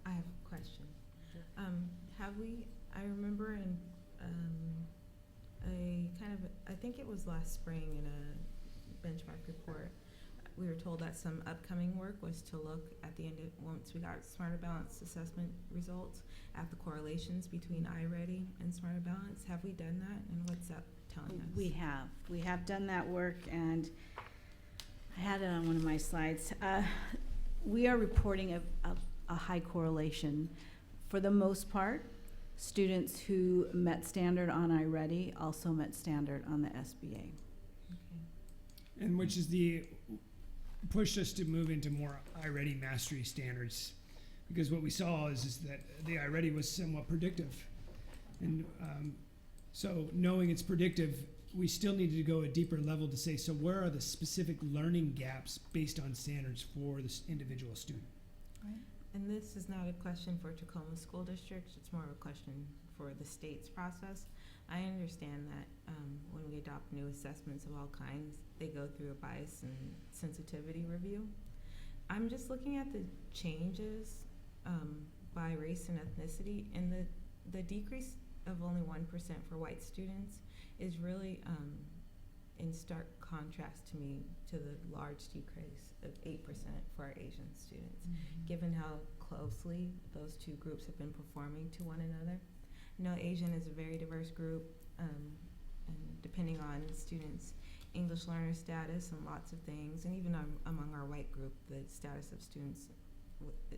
I have a question. I remember in I think it was last spring in a benchmark report, we were told that some upcoming work was to look at the end of, once we got Smarter Balance assessment results, at the correlations between iReady and Smarter Balance. Have we done that, and what's that telling us? We have done that work, and I had it on one of my slides. We are reporting a high correlation. For the most part, students who met standard on iReady also met standard on the SBA. Okay. And which is pushed us to move into more iReady mastery standards, because what we saw is that the iReady was somewhat predictive. And so knowing it's predictive, we still needed to go a deeper level to say, so where are the specific learning gaps based on standards for this individual student? Right. And this is not a question for Tacoma School District, it's more of a question for the state's process. I understand that when we adopt new assessments of all kinds, they go through a bias and sensitivity review. I'm just looking at the changes by race and ethnicity, and the decrease of only 1% for white students is really in stark contrast to me to the large decrease of 8% for our Asian students, given how closely those two groups have been performing to one another. No, Asian is a very diverse group, and depending on students' English learner status and lots of things, and even among our white group, the status of students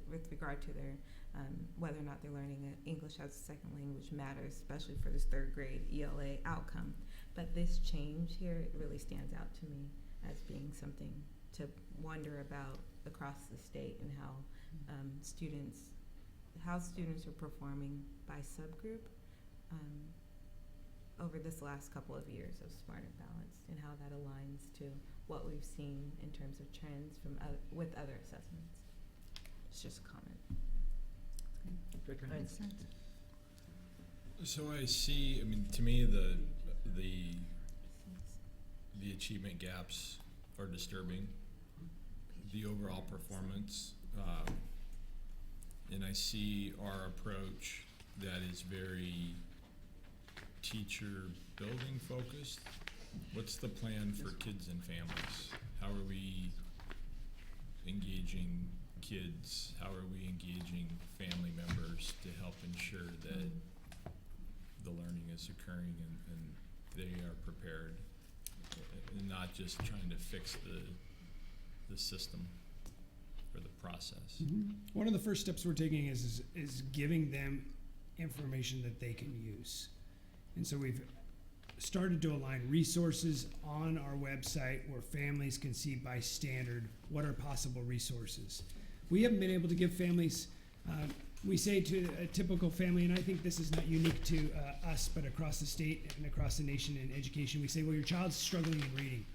with regard to their whether or not they're learning English as a second language matters, especially for this third grade ELA outcome. But this change here, it really stands out to me as being something to wonder about across the state, and how students are performing by subgroup. over this last couple of years of Smart and Balanced and how that aligns to what we've seen in terms of trends from with other assessments. It's just a comment. Director Hines. So I see, I mean, to me, the achievement gaps are disturbing. The overall performance, and I see our approach that is very teacher building focused. What's the plan for kids and families? How are we engaging kids? How are we engaging family members to help ensure that the learning is occurring and they are prepared, and not just trying to fix the system or the process? One of the first steps we're taking is giving them information that they can use. And so we've started to align resources on our website where families can see by standard what are possible resources. We haven't been able to give families, we say to a typical family, and I think this is not unique to us, but across the state and across the nation in education, we say, well, your child's struggling in reading.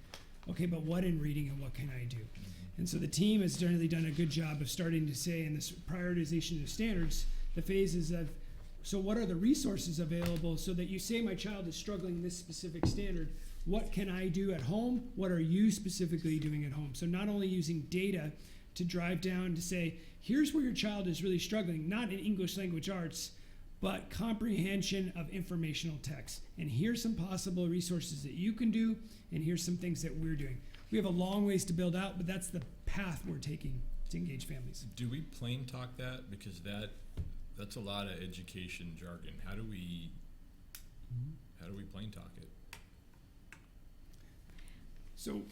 Okay, but what in reading and what can I do? And so the team has generally done a good job of starting to say in this prioritization of standards, the phases of, so what are the resources available so that you say my child is struggling in this specific standard, what can I do at home? What are you specifically doing at home? So not only using data to drive down to say, here's where your child is really struggling, not in English language arts, but comprehension of informational text. And here's some possible resources that you can do, and here's some things that we're doing. We have a long ways to build out, but that's the path we're taking to engage families. Do we plain talk that? Because that's a lot of education jargon. How do we plain talk it? So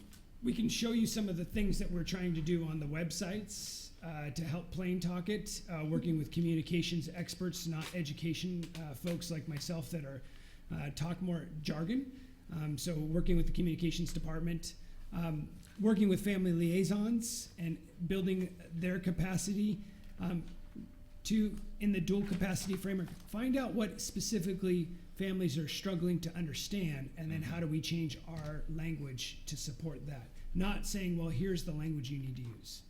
we can show you some of the things that we're trying to do on the websites to help plain talk it, working with communications experts, not education folks like myself that are talk more jargon. So working with the communications department, working with family liaisons and building their capacity to, in the dual capacity framework, find out what specifically families are struggling to understand, and then how do we change our language to support that? Not saying, well, here's the language you need to use.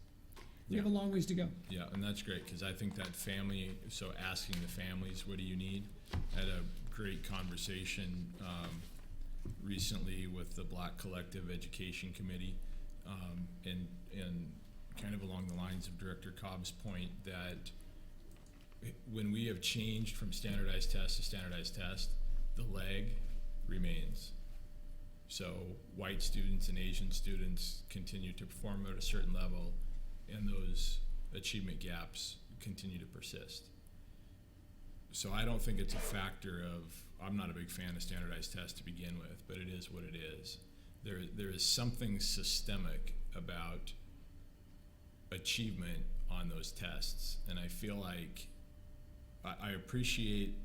We have a long ways to go. Yeah, and that's great, because I think that family, so asking the families, what do you need? I had a great conversation recently with the Black Collective Education Committee, and kind of along the lines of Director Cobb's point that when we have changed from standardized test to standardized test, the lag remains. So white students and Asian students continue to perform at a certain level, and those achievement gaps continue to persist. So I don't think it's a factor of, I'm not a big fan of standardized tests to begin with, but it is what it is. There is something systemic about achievement on those tests, and I feel like I appreciate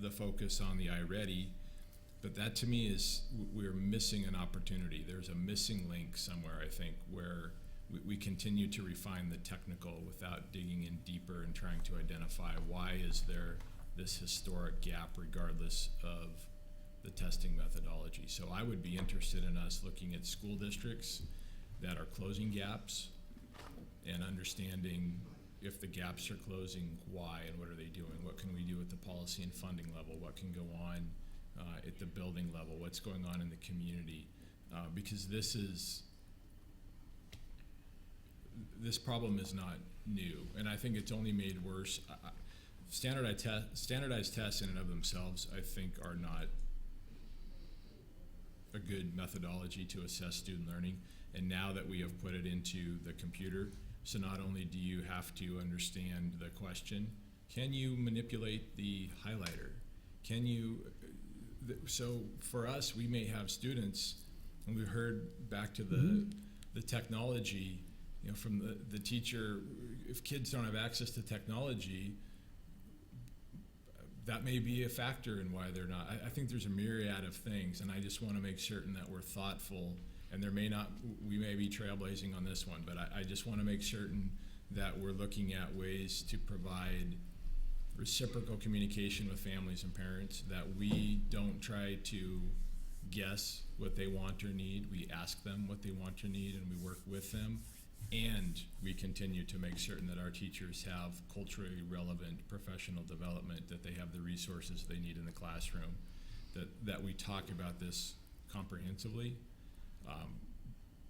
the focus on the iReady, but that to me is, we're missing an opportunity. There's a missing link somewhere, I think, where we continue to refine the technical without digging in deeper and trying to identify why is there this historic gap regardless of the testing methodology. So I would be interested in us looking at school districts that are closing gaps and understanding if the gaps are closing, why, and what are they doing? What can we do at the policy and funding level? What can go on at the building level? What's going on in the community? Because this problem is not new, and I think it's only made worse. Standardized tests in and of themselves, I think, are not a good methodology to assess student learning. And now that we have put it into the computer, so not only do you have to understand the question, can you manipulate the highlighter? Can you, so for us, we may have students, and we heard back to the technology, you know, from the teacher, if kids don't have access to technology, that may be a factor in why they're not. I think there's a myriad of things, and I just want to make certain that we're thoughtful, and we may be trailblazing on this one, but I just want to make certain that we're looking at ways to provide reciprocal communication with families and parents, that we don't try to guess what they want or need. We ask them what they want or need, and we work with them. And we continue to make certain that our teachers have culturally relevant professional development, that they have the resources they need in the classroom, that we talk about this comprehensively.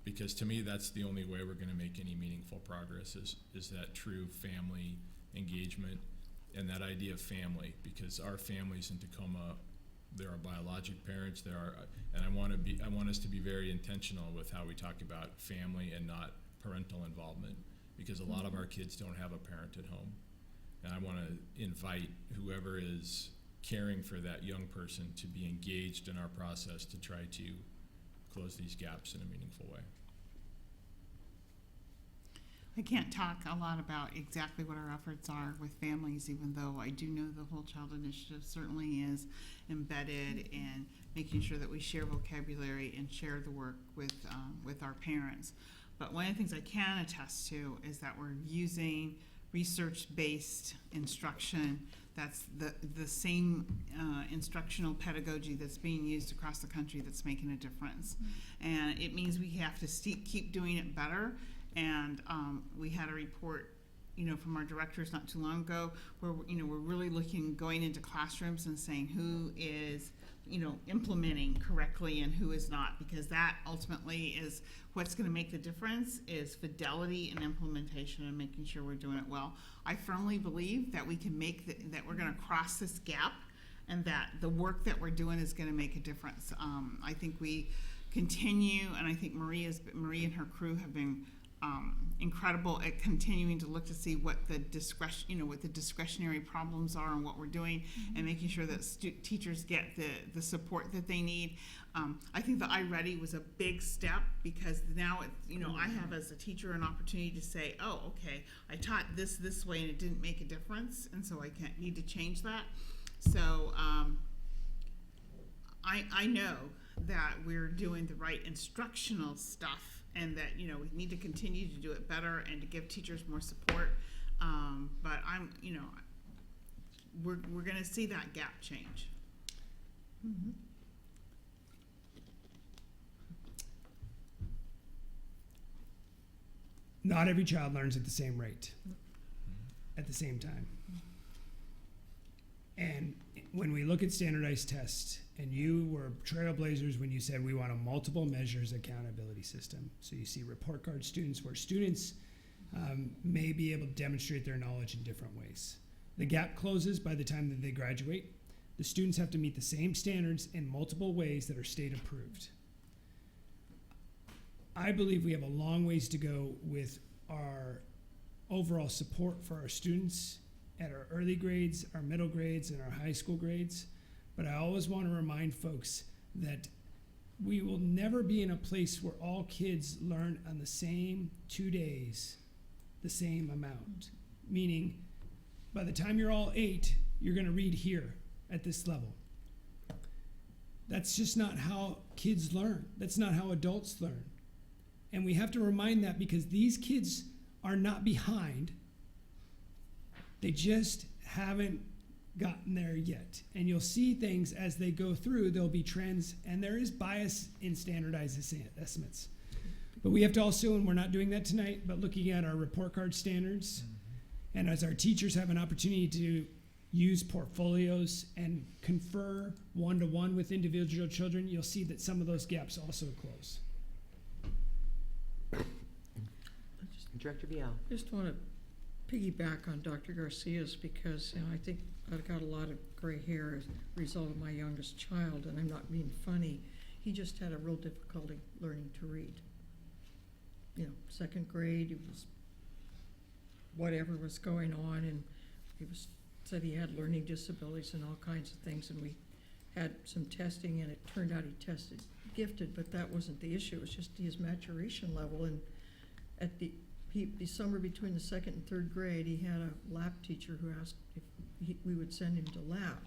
Because to me, that's the only way we're going to make any meaningful progress is that true family engagement and that idea of family, because our families in Tacoma, there are biologic parents, and I want us to be very intentional with how we talk about family and not parental involvement, because a lot of our kids don't have a parent at home. And I want to invite whoever is caring for that young person to be engaged in our process to try to close these gaps in a meaningful way. I can't talk a lot about exactly what our efforts are with families, even though I do know the Whole Child Initiative certainly is embedded in making sure that we share vocabulary and share the work with our parents. But one of the things I can attest to is that we're using research-based instruction. That's the same instructional pedagogy that's being used across the country that's making a difference. And it means we have to keep doing it better. And we had a report, from our directors not too long ago, where we're really going into classrooms and saying who is implementing correctly and who is not, because that ultimately is what's going to make the difference, is fidelity and implementation and making sure we're doing it well. I firmly believe that we can that we're going to cross this gap, and that the work that we're doing is going to make a difference. I think we continue, and I think Marie and her crew have been incredible at continuing to look to see what the discretionary problems are and what we're doing, and making sure that teachers get the support that they need. I think the iReady was a big step, because now I have as a teacher an opportunity to say, oh, okay, I taught this way and it didn't make a difference, and so I need to change that. So I know that we're doing the right instructional stuff, and that we need to continue to do it better and to give teachers more support. But we're going to see that gap change. Mm-hmm. Not every child learns at the same rate, at the same time. And when we look at standardized tests, and you were trailblazers when you said we want a multiple measures accountability system. So you see report card students, where students may be able to demonstrate their knowledge in different ways. The gap closes by the time that they graduate. The students have to meet the same standards in multiple ways that are state approved. I believe we have a long ways to go with our overall support for our students at our early grades, our middle grades, and our high school grades. But I always want to remind folks that we will never be in a place where all kids learn on the same 2 days the same amount. Meaning, by the time you're all 8, you're going to read here at this level. That's just not how kids learn. That's not how adults learn. And we have to remind that, because these kids are not behind. They just haven't gotten there yet. And you'll see things as they go through. There'll be trends, and there is bias in standardized estimates. But we have to also, and we're not doing that tonight, but looking at our report card standards, and as our teachers have an opportunity to use portfolios and confer one-to-one with individual children, you'll see that some of those gaps also close. Director Vial. I just want to piggyback on Dr. Garcia's, because I think I've got a lot of gray hair as a result of my youngest child, and I'm not being funny. He just had a real difficulty learning to read. Second grade, he was whatever was going on, and said he had learning disabilities and all kinds of things, and we had some testing, and it turned out he tested gifted, but that wasn't the issue. It was just his maturation level. And at the summer between the second and third grade, he had a lab teacher who asked if we would send him to lab,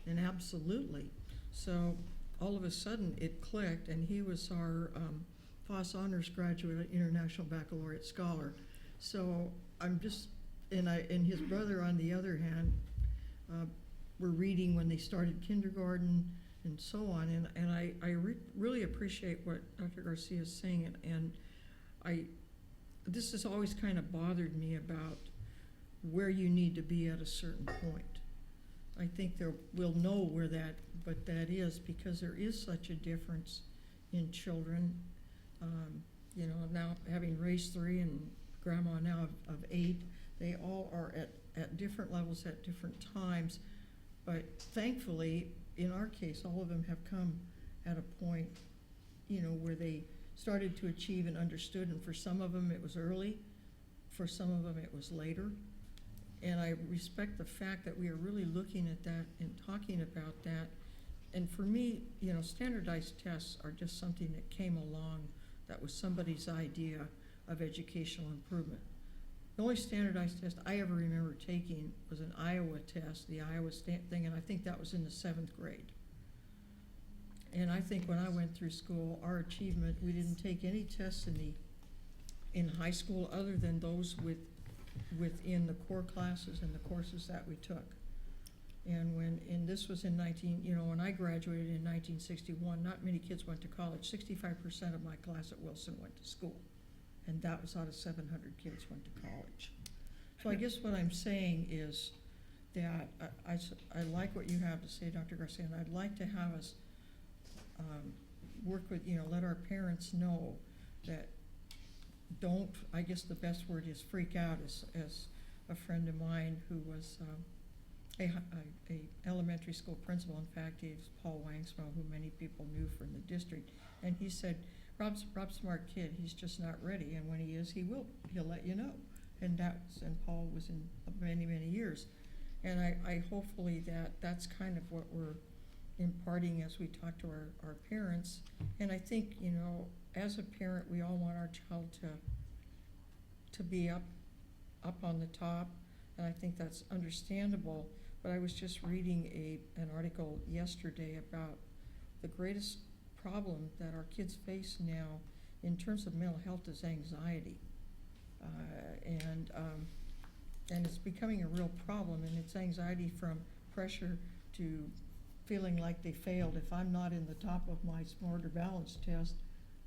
and absolutely. So all of a sudden it clicked, and he was our FOSS Honors Graduate International Baccalaureate Scholar. So I'm just, and his brother on the other hand were reading when they started kindergarten and so on. And I really appreciate what Dr. Garcia is saying. And this has always kind of bothered me about where you need to be at a certain point. I think we'll know where that is, because there is such a difference in children. You know, now having raised 3 and grandma now of 8, they all are at different levels at different times. But thankfully, in our case, all of them have come at a point, you know, where they started to achieve and understood. And for some of them, it was early. For some of them, it was later. And I respect the fact that we are really looking at that and talking about that. And for me, you know, standardized tests are just something that came along that was somebody's idea of educational improvement. The only standardized test I ever remember taking was an Iowa test, the Iowa thing, and I think that was in the 7th grade. And I think when I went through school, our achievement, we didn't take any tests in high school other than those within the core classes and the courses that we took. And this was in when I graduated in 1961, not many kids went to college. 65% of my class at Wilson went to school. And that was out of 700 kids went to college. So I guess what I'm saying is that I like what you have to say, Dr. Garcia, and I'd like to have us work with, let our parents know that I guess the best word is freak out, as a friend of mine who was a elementary school principal. In fact, he's Paul Wangsmo, who many people knew from the district, and he said, Rob's a smart kid, he's just not ready, and when he is, he'll let you know. And Paul was in many, many years. And I hopefully that's kind of what we're imparting as we talk to our parents. And I think, as a parent, we all want our child to be up on the top, and I think that's understandable. But I was just reading an article yesterday about the greatest problem that our kids face now in terms of mental health is anxiety. And it's becoming a real problem, and it's anxiety from pressure to feeling like they failed. If I'm not in the top of my SMART or balance test,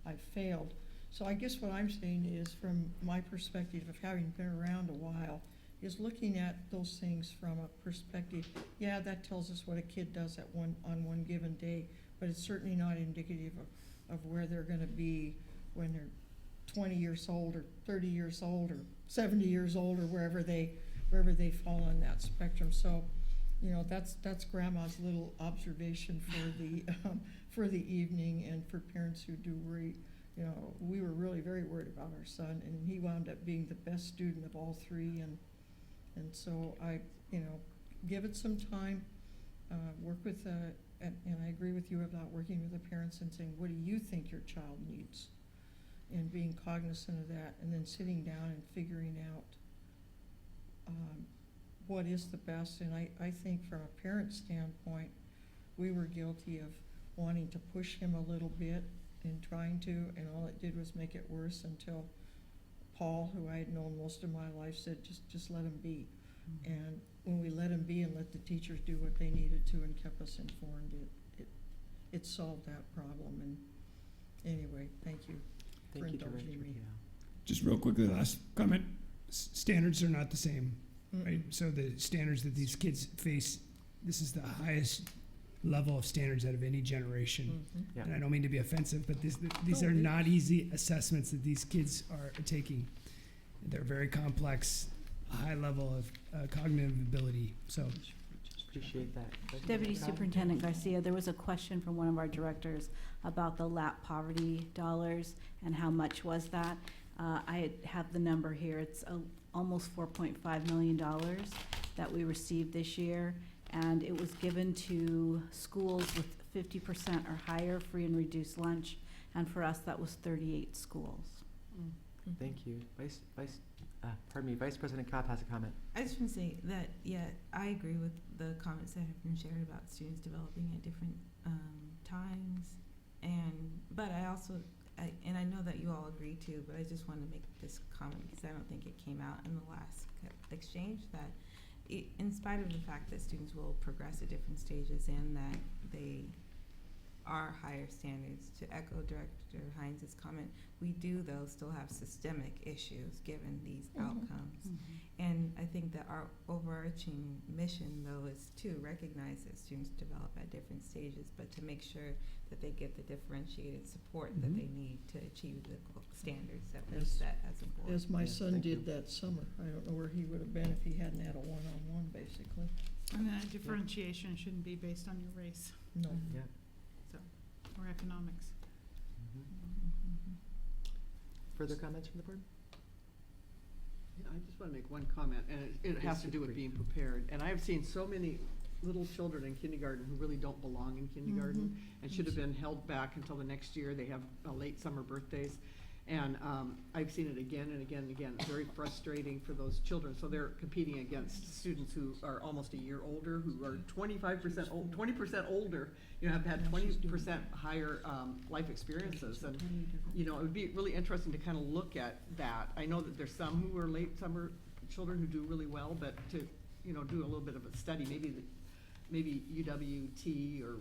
I failed. So I guess what I'm saying is, from my perspective of having been around a while, is looking at those things from a perspective, yeah, that tells us what a kid does on one given day, but it's certainly not indicative of where they're gonna be when they're 20 years old or 30 years old or 70 years old or wherever they fall on that spectrum. So, that's Grandma's little observation for the evening, and for parents who do worry. We were really very worried about our son, and he wound up being the best student of all 3, and so I give it some time, work with and I agree with you about working with the parents and saying, what do you think your child needs? And being cognizant of that, and then sitting down and figuring out what is the best. And I think from a parent standpoint, we were guilty of wanting to push him a little bit and trying to, and all it did was make it worse, until Paul, who I had known most of my life, said, just let him be. Mm-hmm. And when we let him be and let the teachers do what they needed to and kept us informed, it solved that problem. And anyway, thank you for indulging me. Just real quickly, last comment. Standards are not the same, right? So the standards that these kids face, this is the highest level of standards out of any generation. Mm-hmm. Yeah. And I don't mean to be offensive, but these are not easy assessments that these kids are taking. They're very complex, high level of cognitive ability. So appreciate that. Deputy Superintendent Garcia, there was a question from one of our directors about the LAP poverty dollars and how much was that. I have the number here. It's almost $4.5 million that we received this year, and it was given to schools with 50% or higher free and reduced lunch, and for us that was 38 schools. Thank you. Vice President Kopp has a comment. I just want to say that, I agree with the comments that have been shared about students developing at different times, but I also, and I know that you all agree too, but I just want to make this comment because I don't think it came out in the last exchange, that in spite of the fact that students will progress at different stages and that they are higher standards, to echo Director Hines' comment, we do though still have systemic issues given these outcomes. And I think that our overarching mission though is to recognize that students develop at different stages, but to make sure that they get the differentiated support that they need to achieve the standards that we set as a board. As my Yes, son thank did you. that summer. I don't know where he would have been if he hadn't had a one-on-one, basically. And then differentiation shouldn't be based on your race No. Yeah. or economics. Further comments from the board? Yeah, I just want to make one comment, and it has to do with being prepared. And I have seen so many little children in kindergarten who really don't belong in kindergarten and should have been held back until the next year. They have late summer birthdays. And I've seen it again and again and again. It's very frustrating for those children. So they're competing against students who are almost a year older, who are 25% old, 20% older, you know, have had 20% higher life experiences. And, you know, it would be really interesting to kind of look at that. I know that there's some who are late summer children who do really well, but to, you know, do a little bit of a study, maybe UWT or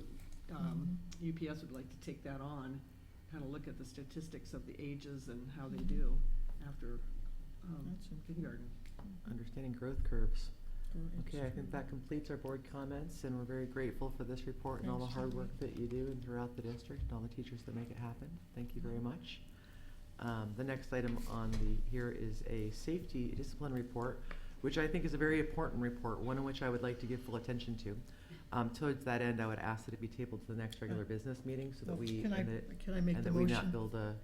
UPS would like to take that on, kind of look at the statistics of the ages and how they do after kindergarten. Understanding growth curves. Okay, I think that completes our board comments, and we're very grateful for this report and all the hard work that you do and throughout the district and all the teachers that make it happen. Thank you very much. The next item on here is a safety discipline report, which I think is a very important report, one in which I would like to give full attention to. Towards that end, I would ask that it be tabled to the next regular business meeting so that we Can I make and the that we motion? not build a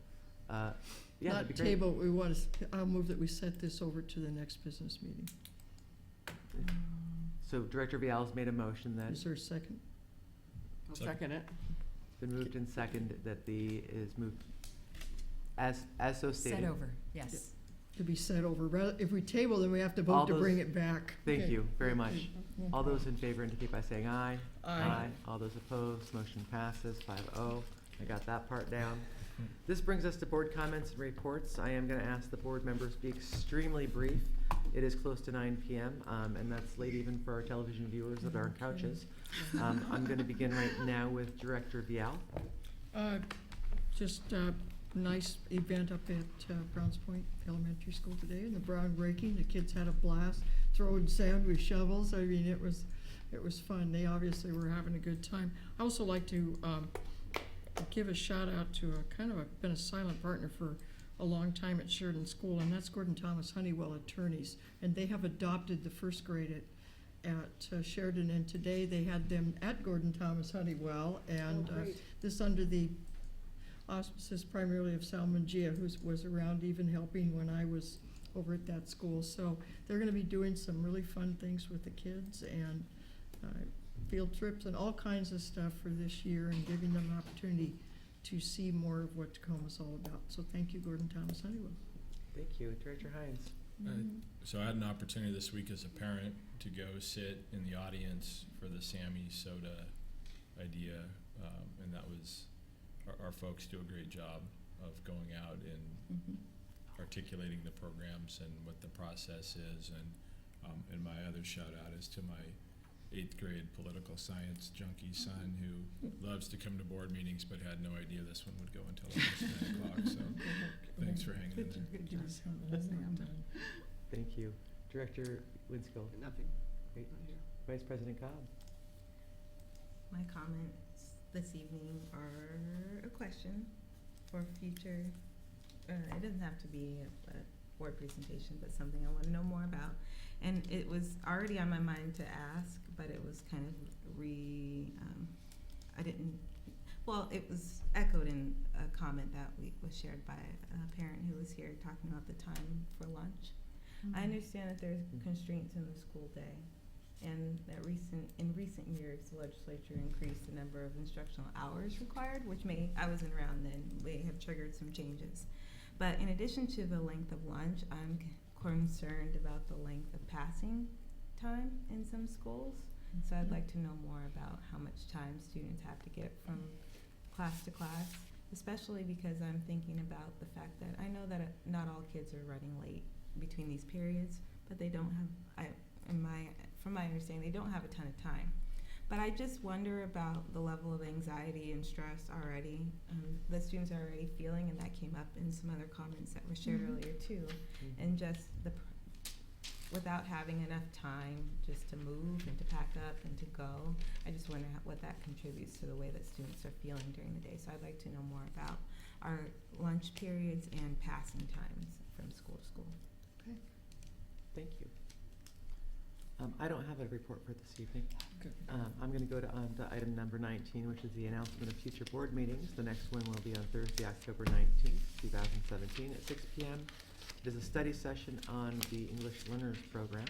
yeah, that'd Not be great. table, I'll move that we set this over to the next business meeting. So Director Vial's made a motion that Is there a second? I'll second it. it's been moved and seconded that the is moved as so stated. Set over, yes. To be set over. If we table, then we have to All vote to those- bring it back. Thank Okay. you very much. No All problem. those in favor indicate by saying aye. Aye. All those opposed, motion passes 5-0. I got that part down. This brings us to board comments and reports. I am going to ask the board members to be extremely brief. It is close to 9 p.m., and that's late even for our television viewers that are on couches. I'm going to begin right now with Director Vial. Just a nice event up at Browns Point Elementary School today, and the groundbreaking. The kids had a blast throwing sand with shovels. I mean, it was fun. They obviously were having a good time. I also like to give a shout out to been a silent partner for a long time at Sheridan School, and that's Gordon Thomas Honeywell Attorneys, and they have adopted the first grade at Sheridan, and today they had them at Gordon Thomas Honeywell, and this under the auspices primarily of Salman Gia, who was around even helping when I was over at that school. So they're going to be doing some really fun things with the kids and field trips and all kinds of stuff for this year, and giving them an opportunity to see more of what Tacoma's all about. So thank you, Gordon Thomas Honeywell. Thank you. Director Hines. So I had an opportunity this week as a parent to go sit in the audience for the Sammy Soda idea, and that was, our folks do a great job of going out and articulating the programs and what the process is, and my other shout out is to my 8th grade political science junkie son who loves to come to board meetings but had no idea this one would go until almost 9 o'clock. So thanks for hanging in there. Thank you. Director Winskill. Nothing. Great. Vice President Cobb. My comments this evening are a question for future, it doesn't have to be a board presentation, but something I want to know more about. And it was already on my mind to ask, but it was kind of it was echoed in a comment that was shared by a parent who was here talking about the time for lunch. I understand that there's constraints in the school day, and that in recent years, the legislature increased the number of instructional hours required, which I wasn't around then, may have triggered some changes. But in addition to the length of lunch, I'm concerned about the length of passing time in some schools. So I'd like to know more about how much time students have to get from class to class, especially because I'm thinking about the fact that I know that not all kids are running late between these periods, but they don't have, in my from my understanding, they don't have a ton of time. But I just wonder about the level of anxiety and stress already that students are already feeling, and that came up in some other comments that were shared earlier too. And just without having enough time just to move and to pack up and to go, I just wonder what that contributes to the way that students are feeling during the day. So I'd like to know more about our lunch periods and passing times from school to school. Okay. Thank you. I don't have a report for this evening. I'm going to go on to item number 19, which is the announcement of future board meetings. The next one will be on Thursday, October 19th, 2017 at 6 p.m. It is a study session on the English Learners Program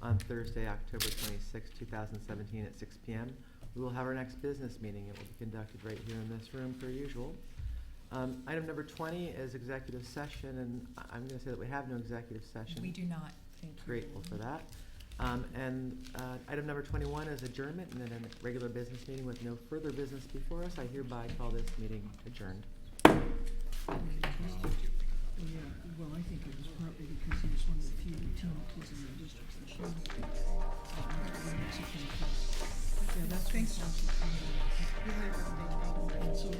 on Thursday, October 26th, 2017 at 6 p.m. We will have our next business meeting. It will be conducted right here in this room per usual. Item number 20 is executive session, and I'm going to say that we have no executive session. We do not. Thank you. Grateful for that. Item number 21 is adjournment, and then a regular business meeting with no further business before us. I hereby call this meeting adjourned. Yeah, well, I think it was partly because he was one of the few Latino kids in the district that showed. Yeah, that's fantastic. And so we